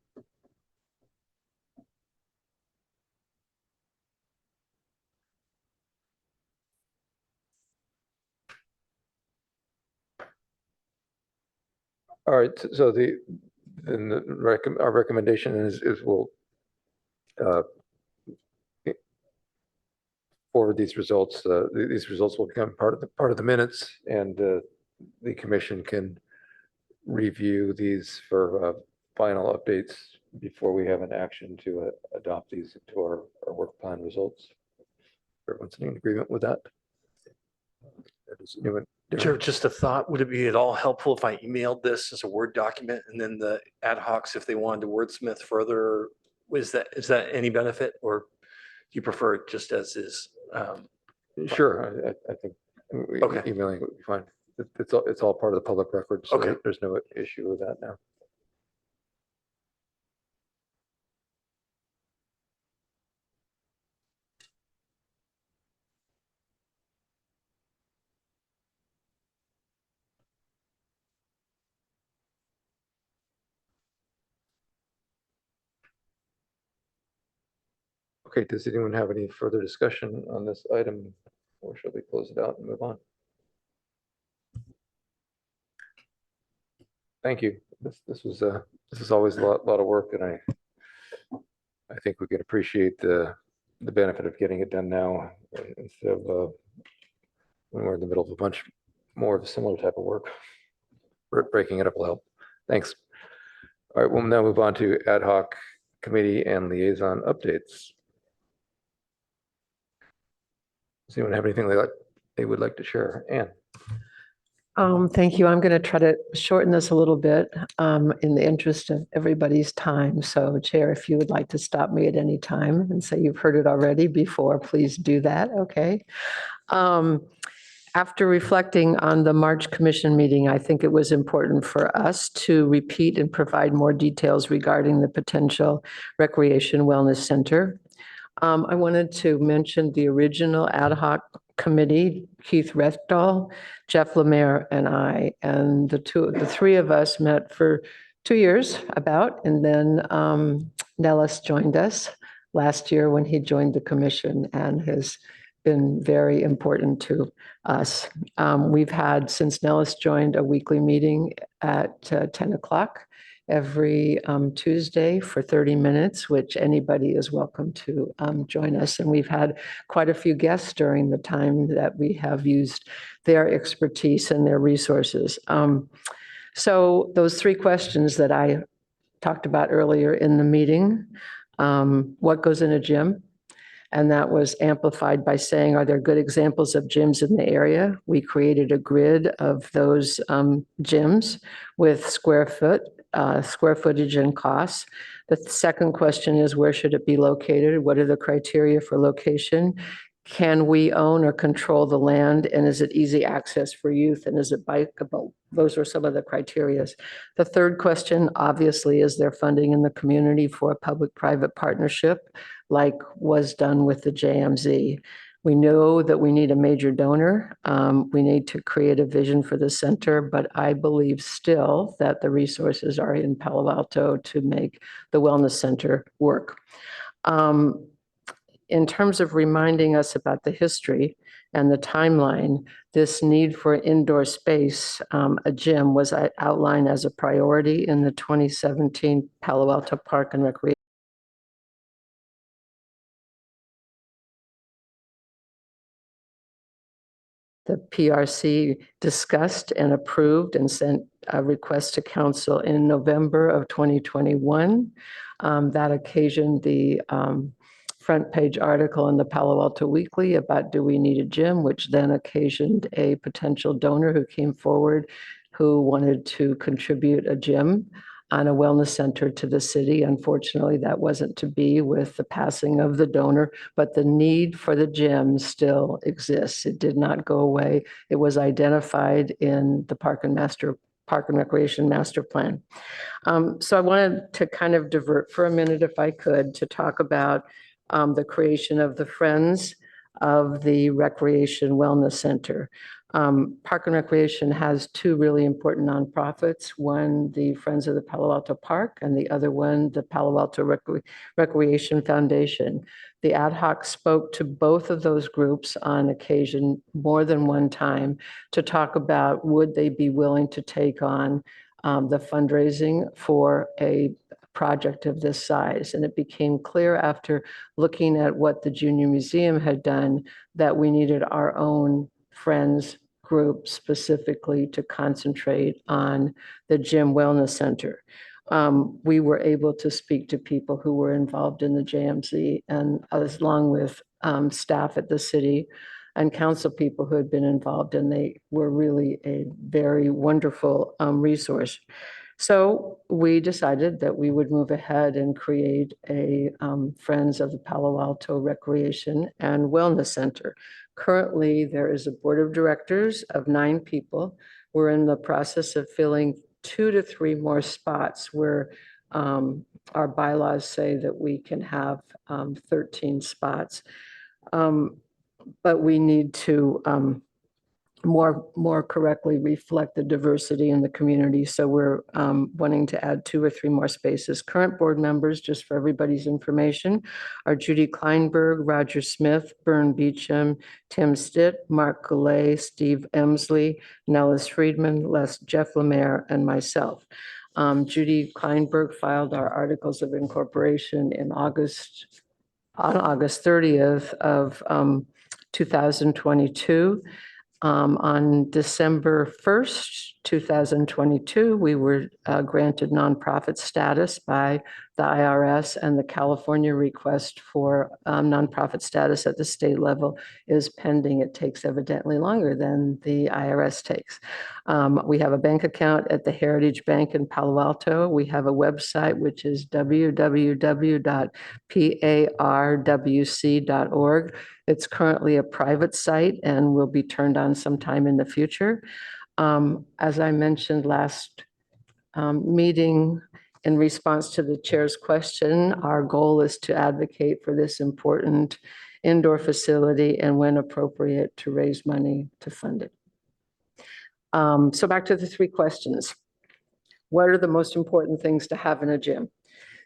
All right, so our recommendation is we'll forward these results. These results will become part of the minutes, and the commission can review these for final updates before we have an action to adopt these into our work plan results. Everyone's in agreement with that? Chair, just a thought, would it be at all helpful if I emailed this as a Word document and then the ad hocs, if they wanted to wordsmith further, is that any benefit, or do you prefer it just as is? Sure, I think Okay. emailing would be fine. It's all part of the public record, so Okay. there's no issue with that now. Okay, does anyone have any further discussion on this item, or shall we close it out and move on? Thank you. This is always a lot of work, and I think we can appreciate the benefit of getting it done now instead of when we're in the middle of a bunch more of a similar type of work. Breaking it up will help. Thanks. All right, we'll now move on to ad hoc committee and liaison updates. Does anyone have anything they would like to share? Anne? Thank you. I'm going to try to shorten this a little bit in the interest of everybody's time. So Chair, if you would like to stop me at any time and say you've heard it already before, please do that. Okay. After reflecting on the March Commission meeting, I think it was important for us to repeat and provide more details regarding the potential Recreation Wellness Center. I wanted to mention the original ad hoc committee, Keith Rechtall, Jeff Lemire, and I, and the three of us met for 2 years and then Nellis joined us last year when he joined the commission and has been very important to us. We've had, since Nellis joined, a weekly meeting at 10 o'clock every Tuesday for 30 minutes, which anybody is welcome to join us. And we've had quite a few guests during the time that we have used their expertise and their resources. So those three questions that I talked about earlier in the meeting, what goes in a gym? And that was amplified by saying, are there good examples of gyms in the area? We created a grid of those gyms with square footage and costs. The second question is, where should it be located? What are the criteria for location? Can we own or control the land? And is it easy access for youth? And is it bikeable? Those are some of the criteria. The third question, obviously, is there funding in the community for a public-private partnership like was done with the JMZ? We know that we need a major donor. We need to create a vision for the center, but I believe still that the resources are in Palo Alto to make the wellness center work. In terms of reminding us about the history and the timeline, this need for indoor space, a gym, was outlined as a priority in the 2017 Palo Alto Park and Recreation. The PRC discussed and approved and sent a request to council in November of 2021. That occasioned the front page article in the Palo Alto Weekly about do we need a gym, which then occasioned a potential donor who came forward who wanted to contribute a gym on a wellness center to the city. Unfortunately, that wasn't to be with the passing of the donor, but the need for the gym still exists. It did not go away. It was identified in the Park and Recreation Master Plan. So I wanted to kind of divert for a minute, if I could, to talk about the creation of the Friends of the Recreation Wellness Center. Park and Recreation has two really important nonprofits, one, the Friends of the Palo Alto Park, and the other one, the Palo Alto Recreation Foundation. The ad hoc spoke to both of those groups on occasion more than one time to talk about would they be willing to take on the fundraising for a project of this size. And it became clear after looking at what the Junior Museum had done that we needed our own Friends group specifically to concentrate on the gym wellness center. We were able to speak to people who were involved in the JMZ and along with staff at the city and council people who had been involved, and they were really a very wonderful resource. So we decided that we would move ahead and create a Friends of the Palo Alto Recreation and Wellness Center. Currently, there is a board of directors of 9 people. We're in the process of filling 2 to 3 more spots where our bylaws say that we can have 13 spots. But we need to more correctly reflect the diversity in the community. So we're wanting to add 2 or 3 more spaces. Current board members, just for everybody's information, are Judy Kleinberg, Roger Smith, Bern Beecham, Tim Stitt, Mark Goulet, Steve Emsley, Nellis Friedman, Jeff Lemare, and myself. Judy Kleinberg filed our articles of incorporation on August 30th of 2022. On December 1st, 2022, we were granted nonprofit status by the IRS, and the California request for nonprofit status at the state level is pending. It takes evidently longer than the IRS takes. We have a bank account at the Heritage Bank in Palo Alto. We have a website, which is www.parwc.org. It's currently a private site and will be turned on sometime in the future. As I mentioned last meeting, in response to the chair's question, our goal is to advocate for this important indoor facility and, when appropriate, to raise money to fund it. So back to the 3 questions. What are the most important things to have in a gym?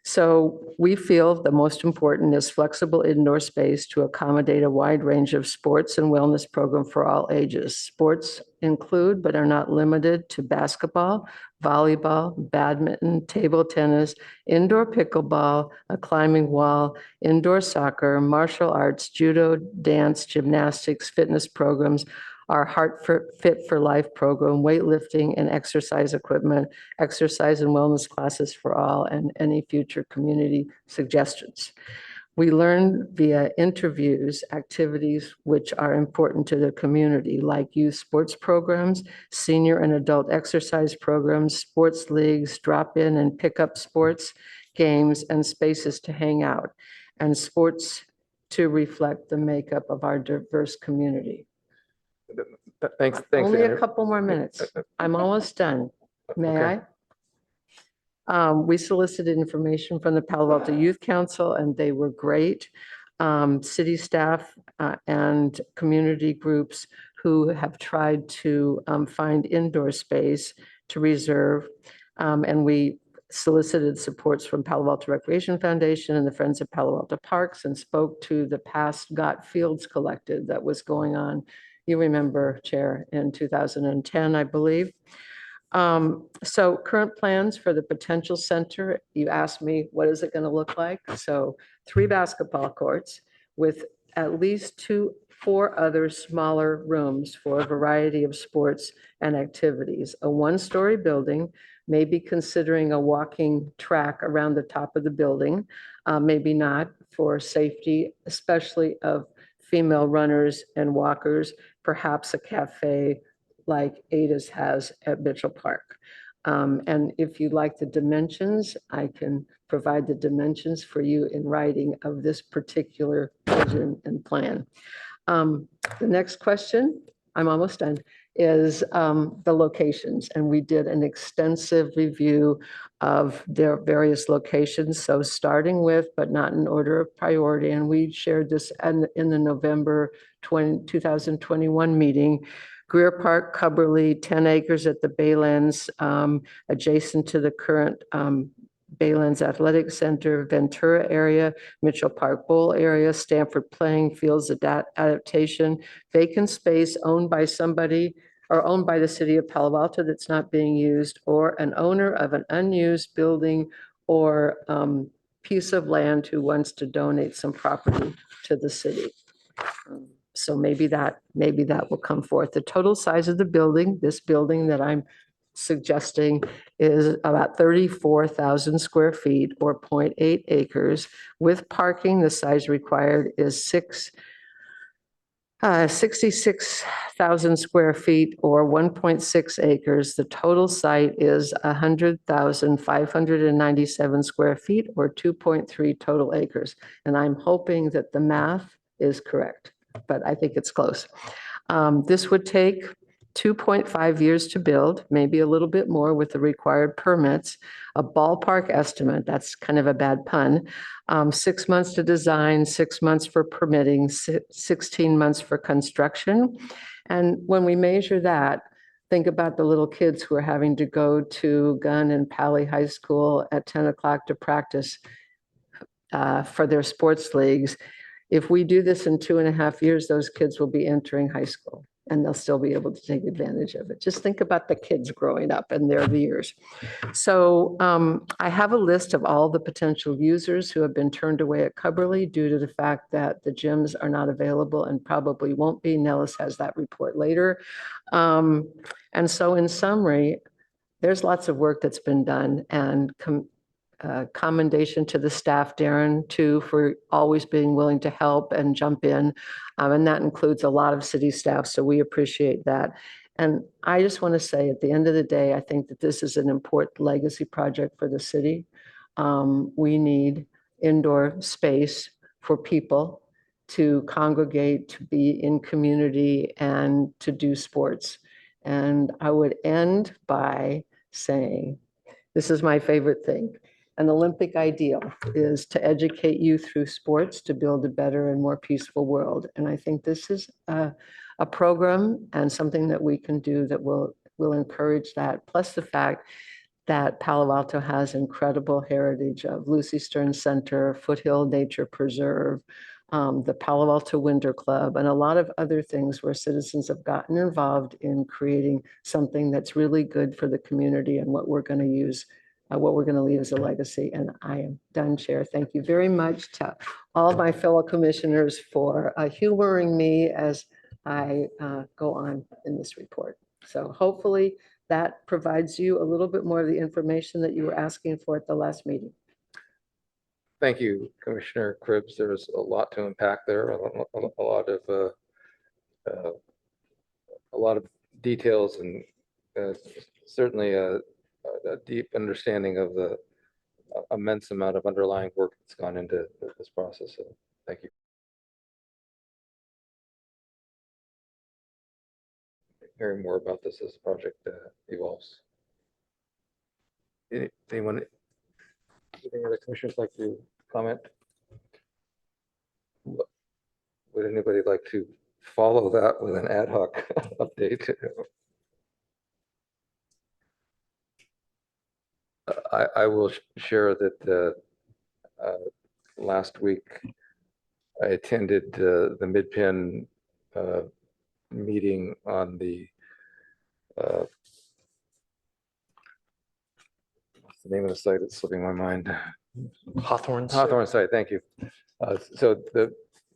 So we feel the most important is flexible indoor space to accommodate a wide range of sports and wellness program for all ages. Sports include, but are not limited to basketball, volleyball, badminton, table tennis, indoor pickleball, a climbing wall, indoor soccer, martial arts, judo, dance, gymnastics, fitness programs, our Fit for Life program, weightlifting and exercise equipment, exercise and wellness classes for all, and any future community suggestions. We learn via interviews activities which are important to the community, like youth sports programs, senior and adult exercise programs, sports leagues, drop-in and pickup sports, games, and spaces to hang out, and sports to reflect the makeup of our diverse community. Thanks, Only a Andrew. couple more minutes. I'm almost done. May Okay. I? We solicited information from the Palo Alto Youth Council, and they were great. City staff and community groups who have tried to find indoor space to reserve. And we solicited supports from Palo Alto Recreation Foundation and the Friends of Palo Alto Parks, and spoke to the past Got Fields Collective that was going on. You remember, Chair, in 2010, I believe. So current plans for the potential center, you asked me, what is it going to look like? So 3 basketball courts with at least 4 other smaller rooms for a variety of sports and activities. A 1-story building, maybe considering a walking track around the top of the building, maybe not, for safety, especially of female runners and walkers, perhaps a cafe like Ada's has at Mitchell Park. And if you'd like the dimensions, I can provide the dimensions for you in writing of this particular vision and plan. The next question, I'm almost done, is the locations. And we did an extensive review of their various locations. So starting with, but not in order of priority, and we shared this in the November 2021 meeting. Greer Park, Cubberley, 10 acres at the Baylands, adjacent to the current Baylands Athletic Center, Ventura area, Mitchell Park Bowl area, Stanford Playing Fields adaptation, vacant space owned by somebody or owned by the city of Palo Alto that's not being used, or an owner of an unused building or piece of land who wants to donate some property to the city. So maybe that will come forth. The total size of the building, this building that I'm suggesting, is about 34,000 square feet or 0.8 acres. With parking, the size required is 66,000 square feet or 1.6 acres. The total site is 100,597 square feet or 2.3 total acres. And I'm hoping that the math is correct, but I think it's close. This would take 2.5 years to build, maybe a little bit more with the required permits. A ballpark estimate, that's kind of a bad pun, 6 months to design, 6 months for permitting, 16 months for construction. And when we measure that, think about the little kids who are having to go to Gunn and Pali High School at 10 o'clock to practice for their sports leagues. If we do this in 2.5 years, those kids will be entering high school and they'll still be able to take advantage of it. Just think about the kids growing up and their years. So I have a list of all the potential users who have been turned away at Cubberley due to the fact that the gyms are not available and probably won't be. Nellis has that report later. And so in summary, there's lots of work that's been done, and commendation to the staff, Darren, too, for always being willing to help and jump in. And that includes a lot of city staff, so we appreciate that. And I just want to say, at the end of the day, I think that this is an important legacy project for the city. We need indoor space for people to congregate, to be in community, and to do sports. And I would end by saying, this is my favorite thing. An Olympic ideal is to educate you through sports to build a better and more peaceful world. And I think this is a program and something that we can do that will encourage that. Plus the fact that Palo Alto has incredible heritage of Lucy Stern Center, Foothill Nature Preserve, the Palo Alto Winter Club, and a lot of other things where citizens have gotten involved in creating something that's really good for the community and what we're going to use, what we're going to leave as a legacy. And I am done, Chair. Thank you very much to all my fellow commissioners for humoring me as I go on in this report. So hopefully that provides you a little bit more of the information that you were asking for at the last meeting. Thank you, Commissioner Cribbs. There's a lot to unpack there, a lot of details, and certainly a deep understanding of the immense amount of underlying work that's gone into this process. So thank you. Hearing more about this as the project evolves. Anyone, any other commissioners like to comment? Would anybody like to follow that with an ad hoc update? I will share that last week I attended the Mid-Penn meeting on the what's the name of the site? It's slipping my mind. Hawthorne. Hawthorne site, thank you. So the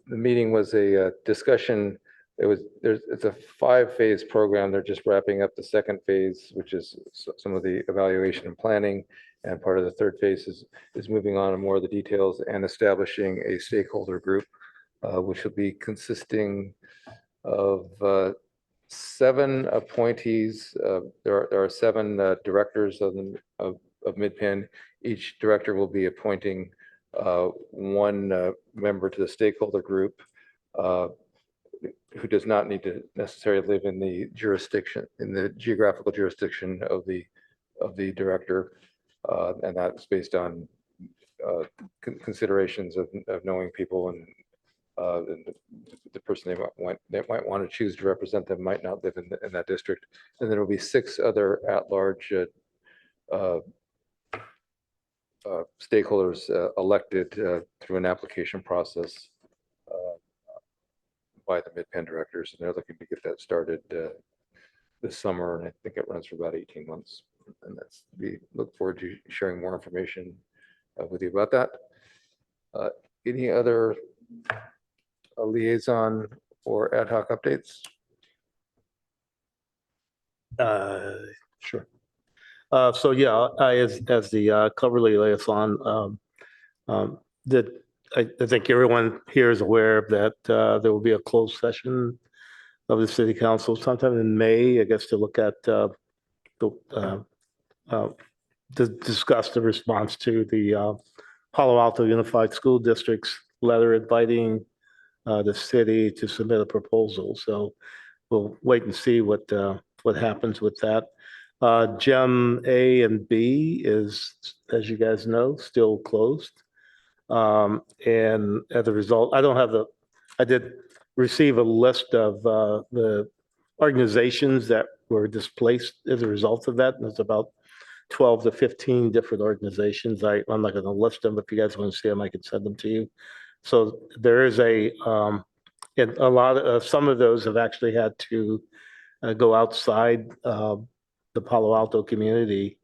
meeting was a discussion. It's a 5-phase program. They're just wrapping up the second phase, which is some of the evaluation and planning. And part of the third phase is moving on to more of the details and establishing a stakeholder group, which will be consisting of 7 appointees. There are 7 directors of Mid-Penn. Each director will be appointing 1 member to the stakeholder group who does not need to necessarily live in the jurisdiction, in the geographical jurisdiction of the director, and that's based on considerations of knowing people, and the person they might want to choose to represent them might not live in that district. And there will be 6 other at-large stakeholders elected through an application process by the Mid-Penn directors, and they're looking to get that started this summer, and I think it runs for about 18 months. And we look forward to sharing more information with you about that. Any other liaison or ad hoc updates? Sure. So yeah, as the Coverly liaison, I think everyone here is aware that there will be a closed session of the city council sometime in May, I guess, to look at to discuss the response to the Palo Alto Unified School District's letter inviting the city to submit a proposal. So we'll wait and see what happens with that. Gem A and B is, as you guys know, still closed. And as a result, I did receive a list of the organizations that were displaced as a result of that. And it's about 12 to 15 different organizations. I'm not going to list them. If you guys want to see them, I can send them to you. So there is and a lot of some of those have actually had to go outside the Palo Alto community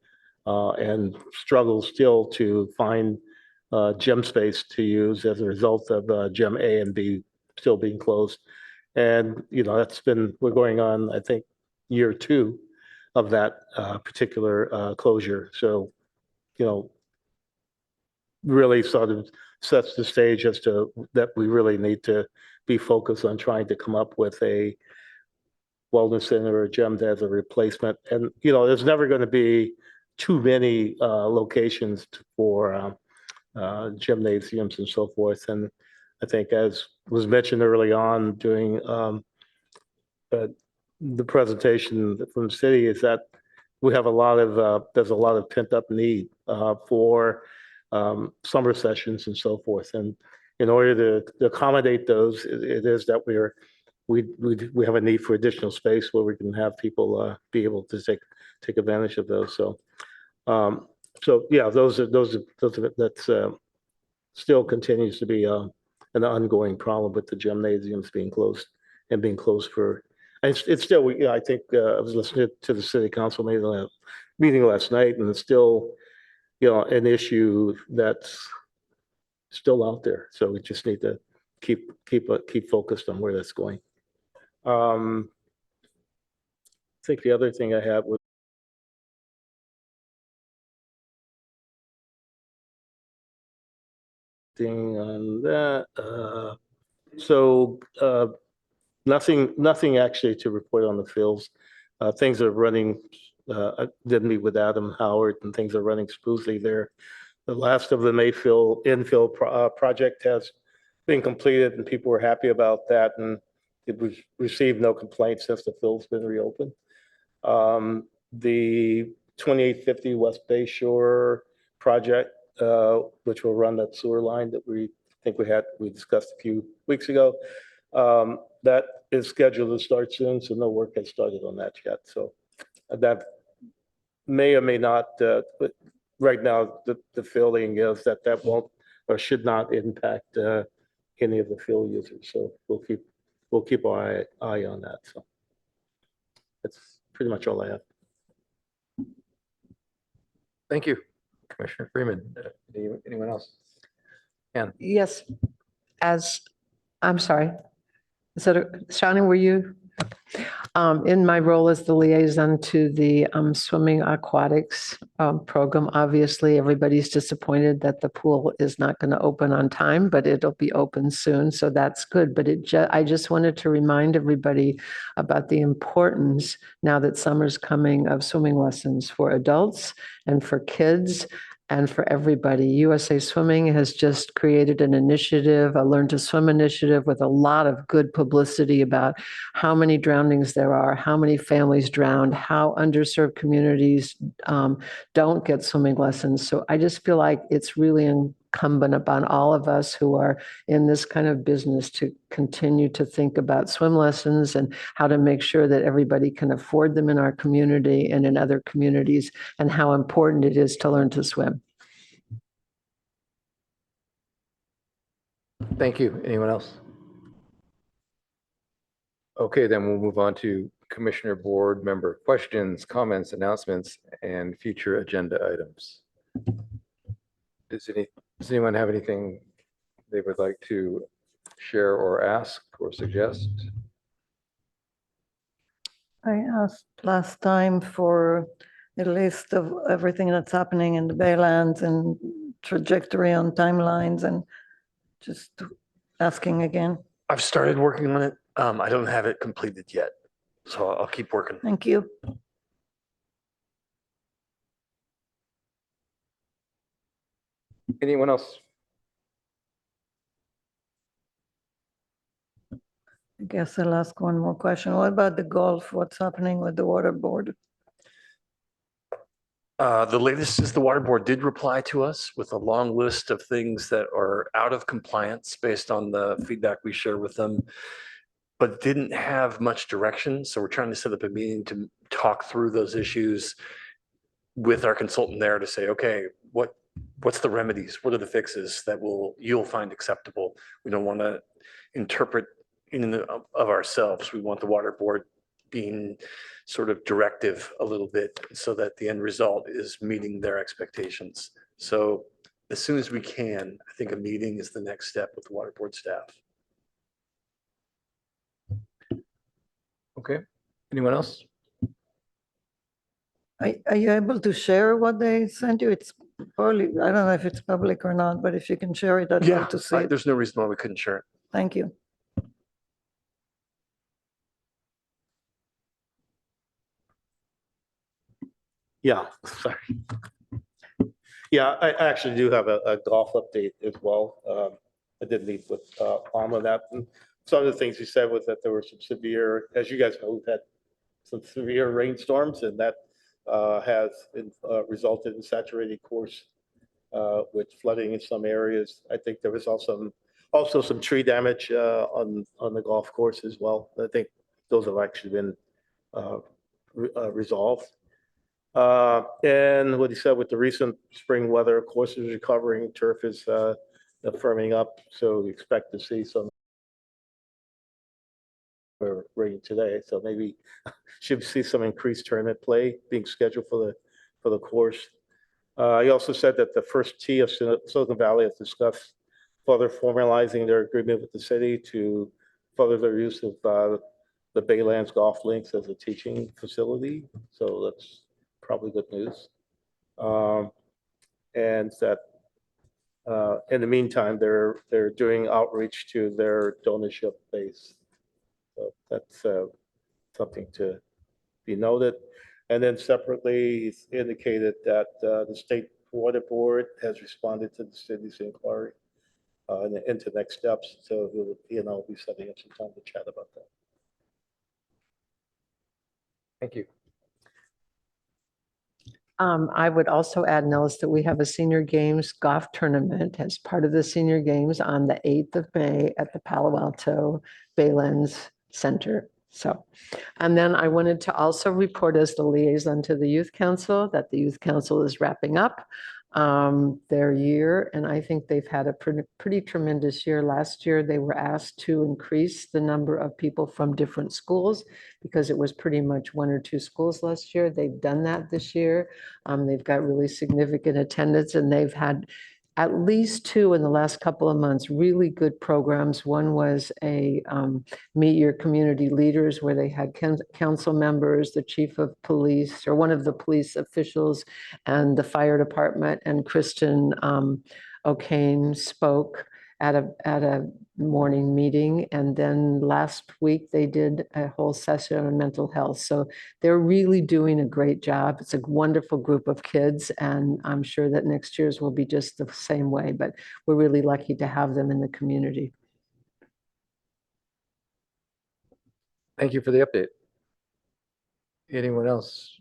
and struggle still to find gem space to use as a result of Gem A and B still being closed. And, we're going on, I think, year 2 of that particular closure. So, really sort of sets the stage as to that we really need to be focused on trying to come up with a wellness center or gem as a replacement. And, there's never going to be too many locations for gymnasiums and so forth. And I think, as was mentioned early on during the presentation from the city, is that we have there's a lot of pent up need for summer sessions and so forth. And in order to accommodate those, it is that we have a need for additional space where we can have people be able to take advantage of those. So So yeah, that's still continues to be an ongoing problem with the gymnasiums being closed and being closed for, and it's still, I think, I was listening to the city council meeting last night, and it's still, an issue that's still out there. So we just need to keep focused on where that's going. I think the other thing I had was thing on that. So nothing actually to report on the fields. Things are running. I did meet with Adam Howard, and things are running smoothly there. The last of the infill project has been completed, and people were happy about that, and it was received no complaints since the field's been reopened. The 2850 West Bay Shore project, which will run that sewer line that we discussed a few weeks ago. That is scheduled to start soon, so no work has started on that yet. So that may or may not, but right now the feeling is that won't or should not impact any of the field users. So we'll keep our eye on that. So that's pretty much all I have. Thank you, Commissioner Freeman. Anyone else? Ann? Yes, I'm sorry. Shawnee, were you? In my role as the liaison to the swimming aquatics program, obviously everybody's disappointed that the pool is not going to open on time, but it'll be open soon, so that's good. But I just wanted to remind everybody about the importance, now that summer's coming, of swimming lessons for adults and for kids and for everybody. USA Swimming has just created an initiative, a Learn to Swim initiative, with a lot of good publicity about how many drownings there are, how many families drowned, how underserved communities don't get swimming lessons. So I just feel like it's really incumbent upon all of us who are in this kind of business to continue to think about swim lessons and how to make sure that everybody can afford them in our community and in other communities, and how important it is to learn to swim. Thank you. Anyone else? Okay, then we'll move on to Commissioner Board member questions, comments, announcements, and future agenda items. Does anyone have anything they would like to share or ask or suggest? I asked last time for a list of everything that's happening in the Baylands and trajectory on timelines, and just asking again. I've started working on it. I don't have it completed yet, so I'll keep working. Thank you. Anyone else? I guess I'll ask one more question. What about the golf? What's happening with the water board? The latest is the water board did reply to us with a long list of things that are out of compliance based on the feedback we share with them, but didn't have much direction. So we're trying to set up a meeting to talk through those issues with our consultant there to say, okay, what's the remedies? What are the fixes that you'll find acceptable? We don't want to interpret in and of ourselves. We want the water board being sort of directive a little bit so that the end result is meeting their expectations. So as soon as we can, I think a meeting is the next step with the water board staff. Okay. Anyone else? Are you able to share what they sent you? It's probably, I don't know if it's public or not, but if you can share it, I'd love to see it. There's no reason why we couldn't share it. Thank you. Yeah, sorry. Yeah, I actually do have a golf update as well. I did meet with Palm on that. And some of the things he said was that there were some severe, as you guys know, we've had some severe rainstorms, and that has resulted in saturated course with flooding in some areas. I think there was also some tree damage on the golf course as well. I think those have actually been resolved. And what he said with the recent spring weather, of course, is recovering, turf is firming up, so we expect to see some rain today, so maybe should see some increased tournament play being scheduled for the course. He also said that the first tee of Silicon Valley has discussed further formalizing their agreement with the city to further their use of the Baylands Golf Links as a teaching facility. So that's probably good news. And that in the meantime, they're doing outreach to their donorship base. So that's something to be noted. And then separately, he's indicated that the State Water Board has responded to the city's inquiry and into next steps. So he'll be setting up some time to chat about that. Thank you. I would also add, Nellis, that we have a senior games golf tournament as part of the senior games on the 8th of May at the Palo Alto Baylands Center. So, and then I wanted to also report as the liaison to the Youth Council that the Youth Council is wrapping up their year. And I think they've had a pretty tremendous year. Last year, they were asked to increase the number of people from different schools because it was pretty much 1 or 2 schools last year. They've done that this year. They've got really significant attendance and they've had at least 2 in the last couple of months, really good programs. One was a Meet Your Community Leaders where they had council members, the chief of police or one of the police officials and the fire department, and Kristen O'Kane spoke at a morning meeting. And then last week they did a whole session on mental health. So they're really doing a great job. It's a wonderful group of kids, and I'm sure that next year's will be just the same way, but we're really lucky to have them in the community. Thank you for the update. Anyone else?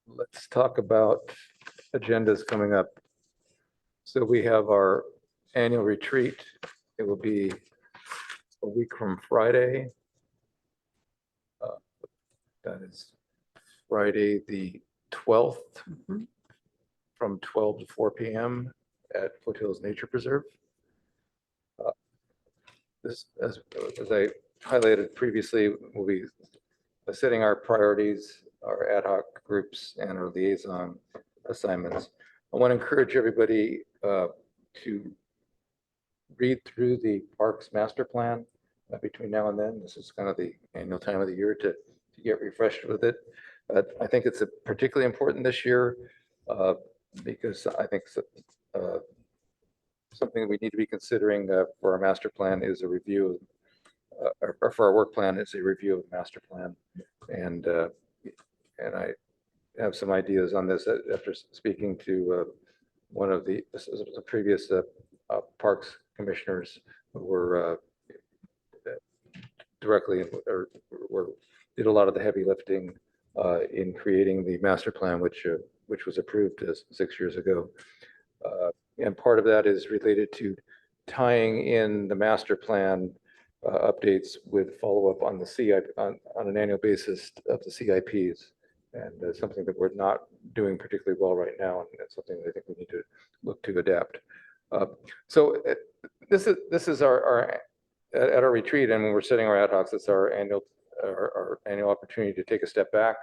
Let's talk about agendas coming up. So we have our annual retreat. It will be a week from Friday. That is Friday, the 12th, from 12 to 4 p.m. at Foothills Nature Preserve. This, as I highlighted previously, we'll be setting our priorities, our ad hoc groups, and our liaison assignments. I want to encourage everybody to read through the Parks Master Plan between now and then. This is kind of the annual time of the year to get refreshed with it. I think it's particularly important this year because I think something that we need to be considering for our master plan is a review, or for our work plan is a review of the master plan. And I have some ideas on this after speaking to one of the previous parks commissioners who were directly or did a lot of the heavy lifting in creating the master plan, which was approved 6 years ago. And part of that is related to tying in the master plan updates with follow-up on the CIP on an annual basis of the CIPs. And something that we're not doing particularly well right now, and that's something that I think we need to look to adapt. So this is our at our retreat, and when we're setting our ad hocs, it's our annual opportunity to take a step back,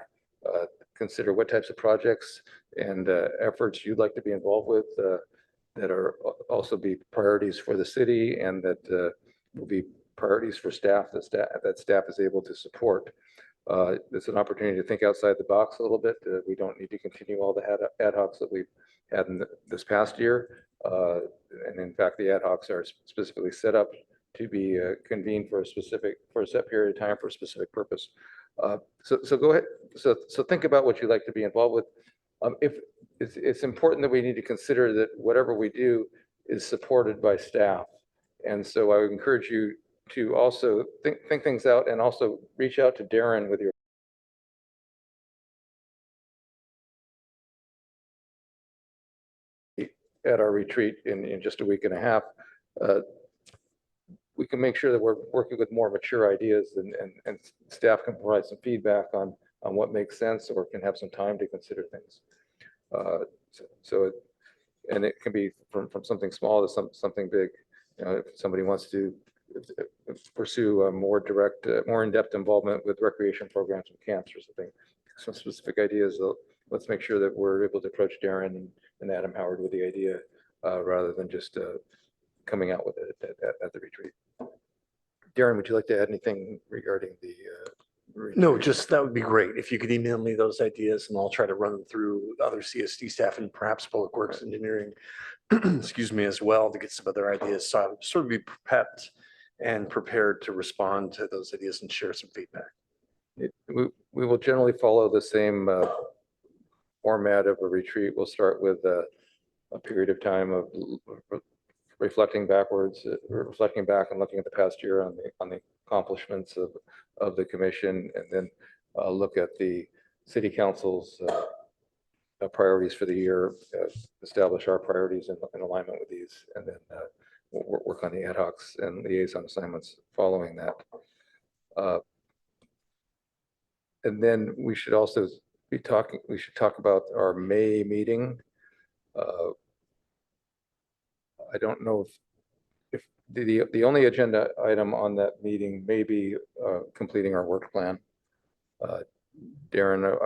consider what types of projects and efforts you'd like to be involved with that are also be priorities for the city, and that will be priorities for staff that staff is able to support. It's an opportunity to think outside the box a little bit. We don't need to continue all the ad hocs that we've had in this past year. And in fact, the ad hocs are specifically set up to be convened for a set period of time for a specific purpose. So go ahead. So think about what you'd like to be involved with. If it's important that we need to consider that whatever we do is supported by staff. And so I would encourage you to also think things out, and also reach out to Darren with your at our retreat in just a week and a half. We can make sure that we're working with more mature ideas, and staff can provide some feedback on on what makes sense or can have some time to consider things. And it can be from something small to something big. You know, if somebody wants to pursue a more direct, more in-depth involvement with recreation programs and camps or something, some specific ideas, let's make sure that we're able to approach Darren and Adam Howard with the idea rather than just coming out with it at the retreat. Darren, would you like to add anything regarding the? No, retreat? just that would be great. If you could email me those ideas and I'll try to run them through other CSD staff and perhaps Public Works Engineering, excuse me, as well, to get some other ideas. So I would sort of be prepped and prepared to respond to those ideas and share some feedback. We will generally follow the same format of a retreat. We'll start with a period of time of reflecting backwards, reflecting back and looking at the past year on the accomplishments of the commission, and then look at the city council's priorities for the year, establish our priorities in alignment with these, and then we'll work on the ad hocs and liaison assignments following that. And then we should also we should talk about our May meeting. I don't know if the only agenda item on that meeting may be completing our work plan. Darren, I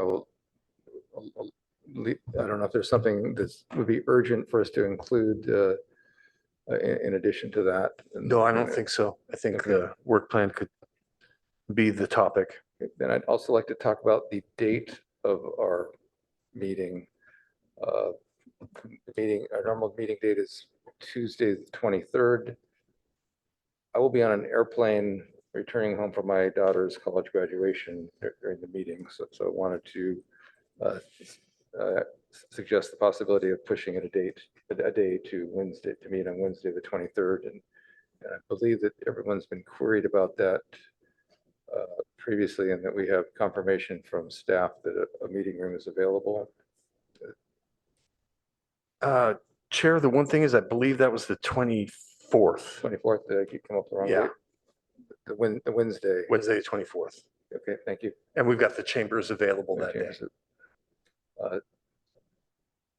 don't know if there's something that would be urgent for us to include in addition to that. No, I don't think so. I think Okay. the work plan could be the topic. Then I'd also like to talk about the date of our meeting. Our normal meeting date is Tuesday, the 23rd. I will be on an airplane returning home from my daughter's college graduation during the meeting. So I wanted to suggest the possibility of pushing it a day to Wednesday, to meet on Wednesday, the 23rd. And I believe that everyone's been queried about that previously, and that we have confirmation from staff that a meeting room is available. Chair, the one thing is, I believe that was the 24th, 24th, did I come up with the wrong Yeah. date? The Wednesday. Wednesday, the 24th. Okay, thank you. And we've got the chambers available that day.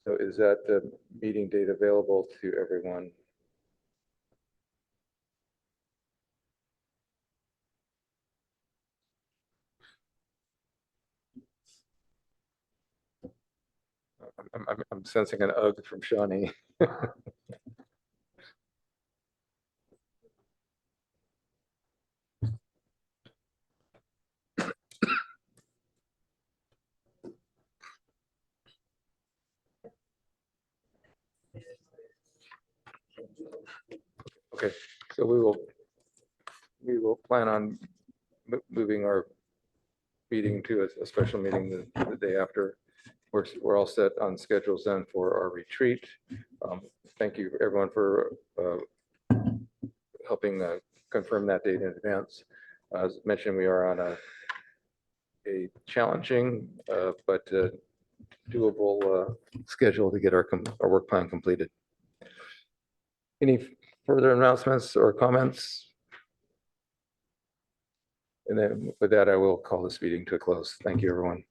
So is that the meeting date available to everyone? I'm sensing an ugh from Shawnee. Okay, so we will plan on moving our meeting to a special meeting the day after. We're all set on schedules then for our retreat. Thank you everyone for helping confirm that date in advance. As mentioned, we are on a challenging but doable schedule to get our work plan completed. Any further announcements or comments? And then with that, I will call this meeting to a close. Thank you, everyone.